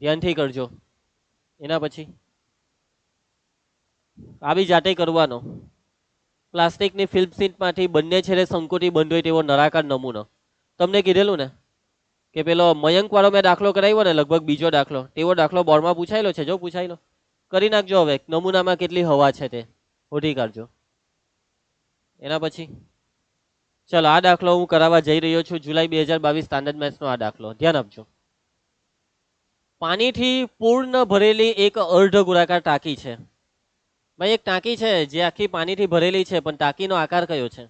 ધ્યાનથી કરજો. એના પછી આ બી જાતે કરવાનો. પ્લાસ્ટિકની ફિલ્મ શીટમાંથી બંને છેડે શંકુથી બંધ હોય તેવો નળાકાર નમૂનો. તમને કીધેલું ને કે પેલો મયંક વાળો મેં દાખલો કરાવ્યો ને, લગભગ બીજો દાખલો, તેવો દાખલો બોર્ડમાં પૂછાયેલો છે. જો પૂછાયેલો કરી નાખજો. હવે નમૂનામાં કેટલી હવા છે તે શોધી કાઢજો. એના પછી ચલો આ દાખલો હું કરાવવા જઈ રહ્યો છું. જુલાઈ 2022 સ્ટાન્ડર્ડ મેથ્સનો આ દાખલો ધ્યાન આપજો. પાણીથી પૂર્ણ ભરેલી એક અર્ધ ગોળાકાર ટાંકી છે. ભાઈ એક ટાંકી છે જે આખી પાણીથી ભરેલી છે, પણ ટાંકીનો આકાર કયો છે?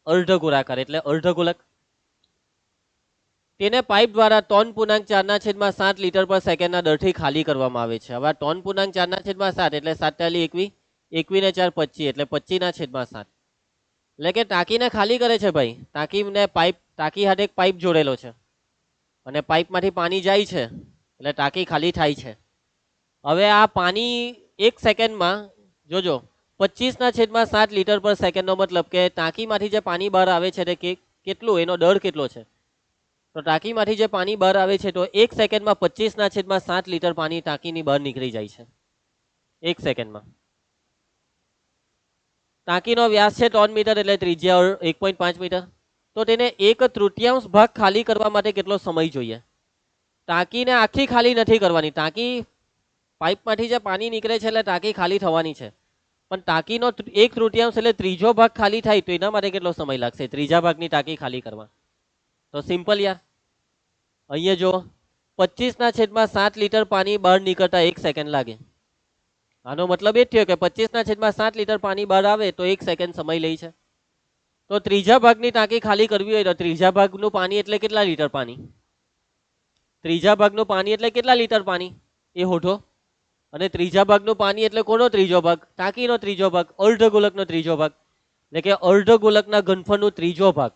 અર્ધ ગોળાકાર એટલે અર્ધ ગોલક. તેને પાઇપ દ્વારા 3.4/7 લીટર પર સેકન્ડના દરથી ખાલી કરવામાં આવે છે. હવે 3.4/7 એટલે 7 * 21, 21 ને 4 25 એટલે 25/7. એટલે કે ટાંકીને ખાલી કરે છે ભાઈ. ટાંકીને પાઇપ, ટાંકી સાથે એક પાઇપ જોડેલો છે અને પાઇપમાંથી પાણી જાય છે એટલે ટાંકી ખાલી થાય છે. હવે આ પાણી એક સેકન્ડમાં જોજો 25/7 લીટર પર સેકન્ડનો મતલબ કે ટાંકીમાંથી જે પાણી બહાર આવે છે તે કેટલું, એનો દર કેટલો છે? તો ટાંકીમાંથી જે પાણી બહાર આવે છે તો એક સેકન્ડમાં 25/7 લીટર પાણી ટાંકીની બહાર નીકળી જાય છે એક સેકન્ડમાં. ટાંકીનો વ્યાસ છે 3 મીટર એટલે ત્રિજ્યા 1.5 મીટર. તો તેને 1/3 ભાગ ખાલી કરવા માટે કેટલો સમય જોઈએ? ટાંકીને આખી ખાલી નથી કરવાની. ટાંકી પાઇપમાંથી જે પાણી નીકળે છે એટલે ટાંકી ખાલી થવાની છે, પણ ટાંકીનો 1/3 એટલે ત્રીજો ભાગ ખાલી થાય તો એના માટે કેટલો સમય લાગશે ત્રીજા ભાગની ટાંકી ખાલી કરવા? તો સિમ્પલ યાર. અહીંયા જો 25/7 લીટર પાણી બહાર નીકળતા 1 સેકન્ડ લાગે. આનો મતલબ એ જ થયો કે 25/7 લીટર પાણી બહાર આવે તો 1 સેકન્ડ સમય લે છે. તો ત્રીજા ભાગની ટાંકી ખાલી કરવી હોય તો ત્રીજા ભાગનું પાણી એટલે કેટલા લીટર પાણી? ત્રીજા ભાગનું પાણી એટલે કેટલા લીટર પાણી એ હોઠો. અને ત્રીજા ભાગનું પાણી એટલે કોનો ત્રીજો ભાગ? ટાંકીનો ત્રીજો ભાગ, અર્ધ ગોલકનો ત્રીજો ભાગ. એટલે કે અર્ધ ગોલકના ઘનફળનો ત્રીજો ભાગ.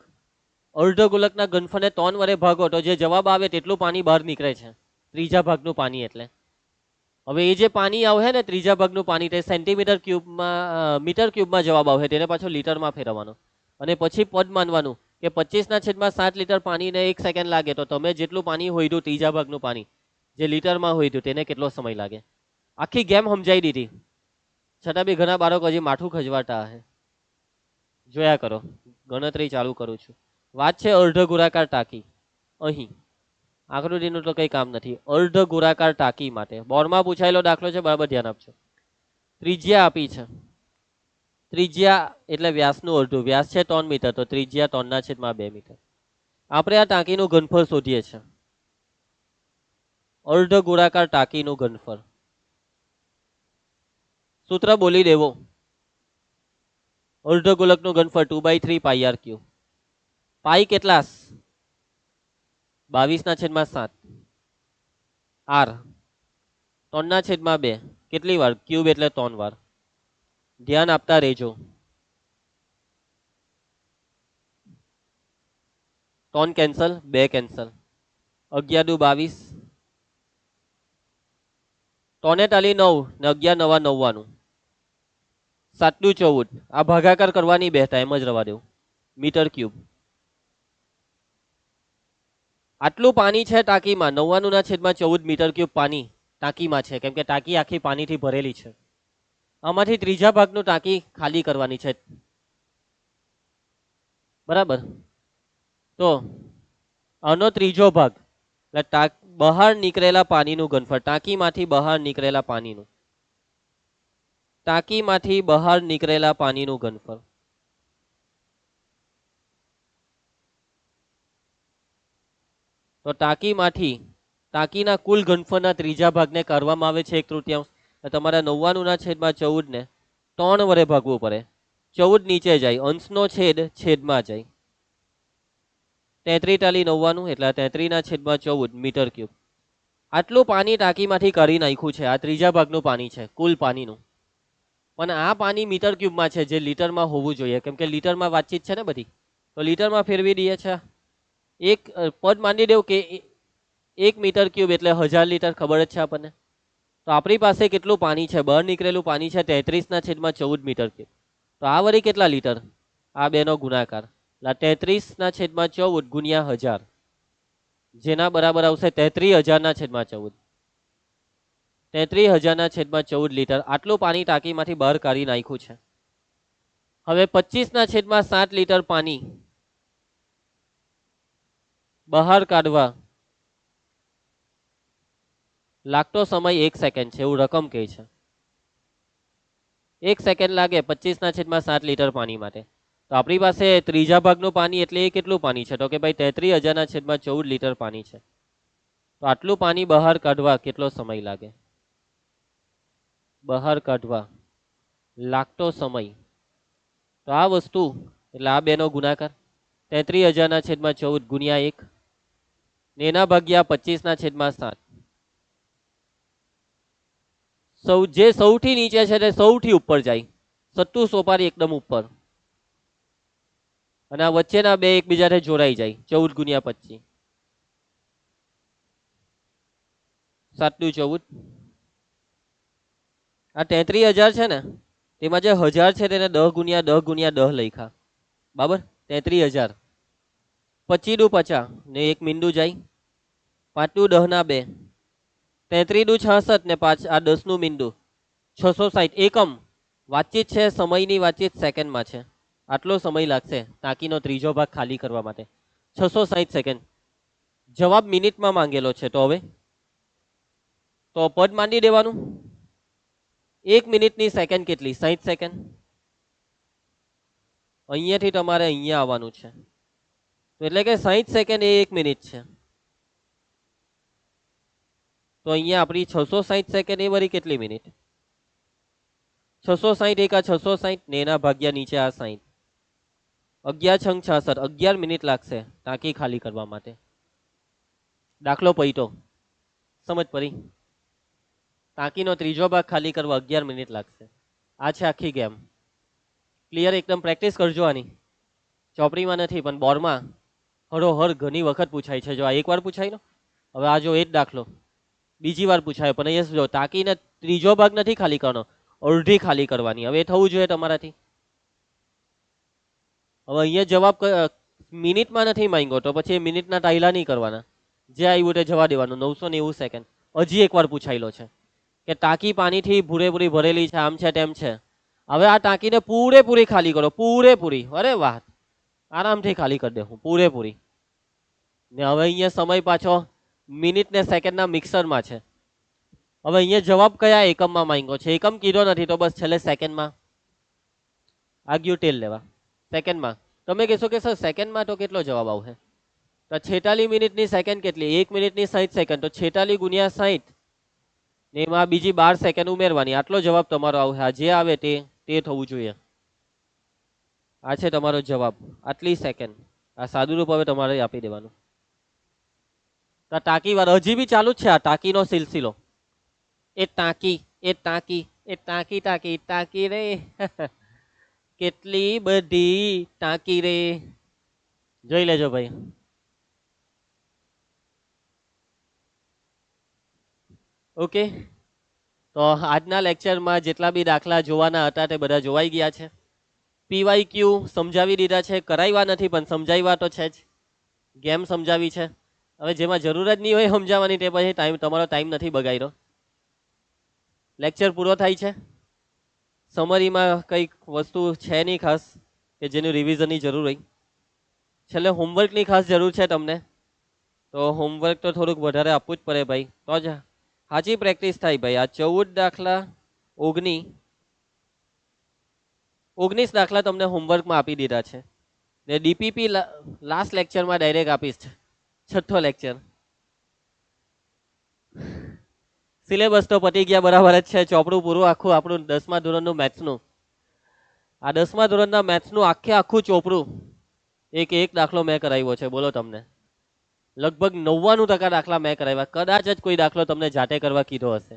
અર્ધ ગોલકના ઘનફળને 3 વડે ભાગો તો જે જવાબ આવે તેટલું પાણી બહાર નીકળે છે ત્રીજા ભાગનું પાણી એટલે. હવે એ જે પાણી આવશે ને ત્રીજા ભાગનું પાણી તે સેન્ટીમીટર ક્યુબમાં મીટર ક્યુબમાં જવાબ આવશે, તેને પાછો લીટરમાં ફેરવવાનો અને પછી પદ માનવાનું કે 25/7 લીટર પાણીને 1 સેકન્ડ લાગે તો તમે જેટલું પાણી હોયતું ત્રીજા ભાગનું પાણી જે લીટરમાં હોયતું તેને કેટલો સમય લાગે. આખી ગેમ સમજાઈ દીધી. છતાં બી ઘણા બાળકો હજી માઠું ખજવાતા હે. જોયા કરો, ગણતરી ચાલુ કરું છું. વાત છે અર્ધ ગોળાકાર ટાંકી. અહીં આકૃતિનું તો કંઈ કામ નથી. અર્ધ ગોળાકાર ટાંકી માટે બોર્ડમાં પૂછાયેલો દાખલો છે, બરાબર ધ્યાન આપજો. ત્રિજ્યા આપી છે. ત્રિજ્યા એટલે વ્યાસનું અડધું. વ્યાસ છે 3 મીટર, તો ત્રિજ્યા 3/2 મીટર. આપણે આ ટાંકીનું ઘનફળ શોધીએ છીએ. અર્ધ ગોળાકાર ટાંકીનું ઘનફળ સૂત્ર બોલી દેવો. અર્ધ ગોલકનું ઘનફળ 2/3 પાઈ આર ક્યુ. પાઈ કેટલા? 22/7. આર 3/2. કેટલી વાર? ક્યુબ એટલે 3 વાર. ધ્યાન આપતા રહેજો. 3 કેન્સલ, 2 કેન્સલ. 11 દુ 22. 3 તાલી 9 ને 11 નવા 99. 7 દુ 14. આ ભાગાકાર કરવાની બેઠા, એમ જ રવા દેવું. Metre cube. આટલું પાણી છે ટાંકીમાં. 99/14 મીટર ક્યુબ પાણી ટાંકીમાં છે, કેમ કે ટાંકી આખી પાણીથી ભરેલી છે. આમાંથી ત્રીજા ભાગનું ટાંકી ખાલી કરવાની છે, બરાબર. તો આનો ત્રીજો ભાગ એટલે બહાર નીકળેલા પાણીનું ઘનફળ. ટાંકીમાંથી બહાર નીકળેલા પાણીનું, ટાંકીમાંથી બહાર નીકળેલા પાણીનું ઘનફળ. તો ટાંકીના કુલ ઘનફળના ત્રીજા ભાગને કરવામાં આવે છે 1/3. તમારા 99/14 ને 3 વડે ભાગવું પડે. 14 નીચે જાય, અંશનો છેદ છેદમાં જાય. 33 તાલી 99 એટલે 33/14 મીટર ક્યુબ. આટલું પાણી ટાંકીમાંથી કાઢી નાખ્યું છે. આ ત્રીજા ભાગનું પાણી છે કુલ પાણીનું. પણ આ પાણી મીટર ક્યુબમાં છે, જે લીટરમાં હોવું જોઈએ, કેમ કે લીટરમાં વાતચીત છે ને બધી, તો લીટરમાં ફેરવી દઈએ છે. એક પદ માની દેવું કે 1 મીટર ક્યુબ એટલે 1000 લીટર, ખબર જ છે આપણને. તો આપણી પાસે કેટલું પાણી છે? બહાર નીકળેલું પાણી છે 33/14 મીટર ક્યુબ. તો આ વળી કેટલા લીટર? આ બેનો ગુણાકાર 33/14 ગુણ્યા 1000, જેના બરાબર આવશે 33,000/14. 33,000/14 લીટર. આટલું પાણી ટાંકીમાંથી બહાર કાઢી નાખ્યું છે. હવે 25/7 લીટર પાણી બહાર કાઢવા લાગતો સમય 1 સેકન્ડ છે, એવું રકમ કહે છે. 1 સેકન્ડ લાગે 25/7 લીટર પાણી માટે. તો આપણી પાસે ત્રીજા ભાગનું પાણી એટલે એ કેટલું પાણી છે? તો કે ભાઈ 33,000/14 લીટર પાણી છે. તો આટલું પાણી બહાર કાઢવા કેટલો સમય લાગે? બહાર કાઢવા લાગતો સમય, તો આ વસ્તુ એટલે આ બેનો ગુણાકાર 33,000/14 ગુણ્યા 1 ને એના ભાગ્યા 25/7. જે સૌથી નીચે છે તે સૌથી ઉપર જાય, સત્તુ સોપારી એકદમ ઉપર, અને આ વચ્ચેના બે એકબીજાને જોડાઈ જાય. 14 ગુણ્યા 25, 7 દુ 14. આ 33,000 છે ને, તેમાં જે 1000 છે તેને 10 ગુણ્યા 10 ગુણ્યા 10 લખ્યા, બરાબર. 33,000. 25 દુ 50 ને એક મીંડું જાય. 5 દુ 10 ના 2. 33 દુ 66 ને 5 આ 10 નું મીંડું. 660 એકમ. વાતચીત છે સમયની, વાતચીત સેકન્ડમાં છે. આટલો સમય લાગશે ટાંકીનો ત્રીજો ભાગ ખાલી કરવા માટે, 660 સેકન્ડ. જવાબ મિનિટમાં માંગેલો છે. તો હવે તો પદ માંડી દેવાનું. 1 મિનિટની સેકન્ડ કેટલી? 60 સેકન્ડ. અહીંયાથી તમારે અહીંયા આવવાનું છે, એટલે કે 60 સેકન્ડ એ 1 મિનિટ છે. તો અહીંયા આપણી 660 સેકન્ડ એ વળી કેટલી મિનિટ? 660 એકા 660 ને એના ભાગ્યા નીચે આ 60. 11 છંગ 66, 11 મિનિટ લાગશે ટાંકી ખાલી કરવા માટે. દાખલો પૈતો સમજ પડી? ટાંકીનો ત્રીજો ભાગ ખાલી કરવા 11 મિનિટ લાગશે. આ છે આખી ગેમ. ક્લિયર? એકદમ પ્રેક્ટિસ કરજો આની. ચોપડીમાં નથી પણ બોર્ડમાં હરોહર ઘણી વખત પૂછાય છે. જો આ એકવાર પૂછાય ને, હવે આ જો એ જ દાખલો બીજી વાર પૂછાયો, પણ અહીંયા જો ટાંકીને ત્રીજો ભાગ નથી ખાલી કરવાનો, અડધી ખાલી કરવાની. હવે એ થવું જોઈએ તમારાથી. હવે અહીંયા જવાબ મિનિટમાં નથી માંગ્યો, તો પછી એ મિનિટના ટાઈલા નહીં કરવાના. જે આવ્યું તે જવા દેવાનું. 990 સેકન્ડ હજી એકવાર પૂછાયેલો છે, કે ટાંકી પાણીથી પૂરેપૂરી ભરેલી છે, આમ છે તેમ છે. હવે આ ટાંકીને પૂરેપૂરી ખાલી કરો, પૂરેપૂરી. અરે વાહ, આરામથી ખાલી કરી દે હું પૂરેપૂરી. ને હવે અહીંયા સમય પાછો મિનિટ ને સેકન્ડના મિક્સરમાં છે. હવે અહીંયા જવાબ કયા એકમમાં માંગ્યો છે? એકમ કીધો નથી તો બસ છેલ્લે સેકન્ડમાં આ ગયું ટેલ લેવા. સેકન્ડમાં તમે કહેશો કે સર સેકન્ડમાં તો કેટલો જવાબ આવશે? તો 46 મિનિટની સેકન્ડ કેટલી? 1 મિનિટની 60 સેકન્ડ, તો 46 ગુણ્યા 60 ને એમાં બીજી 12 સેકન્ડ ઉમેરવાની. આટલો જવાબ તમારો આવશે. આ જે આવે તે થવું જોઈએ. આ છે તમારો જવાબ, આટલી સેકન્ડ. આ સાદું રૂપ હવે તમારે આપી દેવાનું. તો ટાંકી વાર હજી બી ચાલુ જ છે આ ટાંકીનો સિલસિલો. એ ટાંકી, એ ટાંકી, એ ટાંકી, ટાંકી, ટાંકી રે કેટલી બધી ટાંકી રે. જોઈ લેજો ભાઈ. ઓકે, તો આજના લેક્ચરમાં જેટલા બી દાખલા જોવાના હતા તે બધા જોવાઈ ગયા છે. પીવાયક્યુ સમજાવી દીધા છે, કરાવ્યા નથી પણ સમજાવ્યા તો છે જ. ગેમ સમજાવી છે. હવે જેમાં જરૂર જ નહીં હોય સમજાવવાની તે પછી તમારો ટાઈમ નથી બગાડ્યો. લેક્ચર પૂરો થાય છે. સમરીમાં કંઈક વસ્તુ છે નહીં ખાસ કે જેનું રિવિઝનની જરૂર હોય. છેલ્લે હોમવર્કની ખાસ જરૂર છે તમને, તો હોમવર્ક તો થોડુંક વધારે આપવું જ પડે ભાઈ, તો જ સાચી પ્રેક્ટિસ થાય ભાઈ. આ 14 દાખલા 19 દાખલા તમને હોમવર્કમાં આપી દીધા છે ને ડીપીપી લાસ્ટ લેક્ચરમાં ડાયરેક્ટ આપીશ. છઠ્ઠો લેક્ચર. સિલેબસ તો પતી ગયા બરાબર જ છે. ચોપડું પૂરું આખું આપણું 10મા ધોરણનું મેથ્સનું. આ 10મા ધોરણના મેથ્સનું આખું ચોપડું એક દાખલો મેં કરાવ્યો છે. બોલો તમને લગભગ 99% દાખલા મેં કરાવ્યા. કદાચ જ કોઈ દાખલો તમને જાતે કરવા કીધો હશે.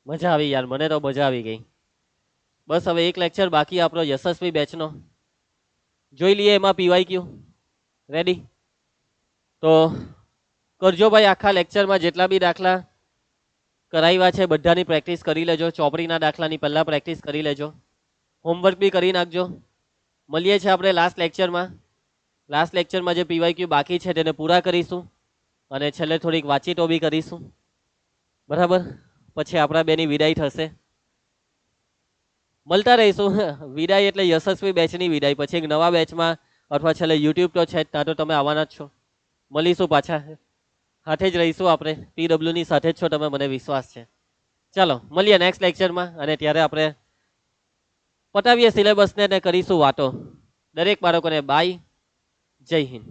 મજા આવી યાર, મને તો મજા આવી ગઈ. બસ હવે એક લેક્ચર બાકી આપણો યશસ્વી બેચનો, જોઈ લઈએ એમાં પીવાયક્યુ. રેડી? તો કરજો ભાઈ. આખા લેક્ચરમાં જેટલા બી દાખલા કરાવ્યા છે બધાની પ્રેક્ટિસ કરી લેજો. ચોપડીના દાખલાની પહેલા પ્રેક્ટિસ કરી લેજો. હોમવર્ક બી કરી નાખજો. મળીએ છીએ આપણે લાસ્ટ લેક્ચરમાં. લાસ્ટ લેક્ચરમાં જે પીવાયક્યુ બાકી છે તેને પૂરા કરીશું અને છેલ્લે થોડીક વાતચીતો બી કરીશું. બરાબર? પછી આપણા બેની વિદાય થશે. મળતા રહીશું. વિદાય એટલે યશસ્વી બેચની વિદાય. પછી એક નવા બેચમાં અથવા છેલ્લે યુટ્યુબ તો છે જ, ત્યાં તો તમે આવવાના જ છો. મળીશું પાછા, સાથે જ રહીશું આપણે. પીડબ્લ્યુની સાથે જ છો તમે, મને વિશ્વાસ છે. ચાલો મળીએ નેક્સ્ટ લેક્ચરમાં, અને ત્યારે આપણે પતાવીએ સિલેબસને ને કરીશું વાતો. દરેક બાળકોને બાય, જય હિન્દ.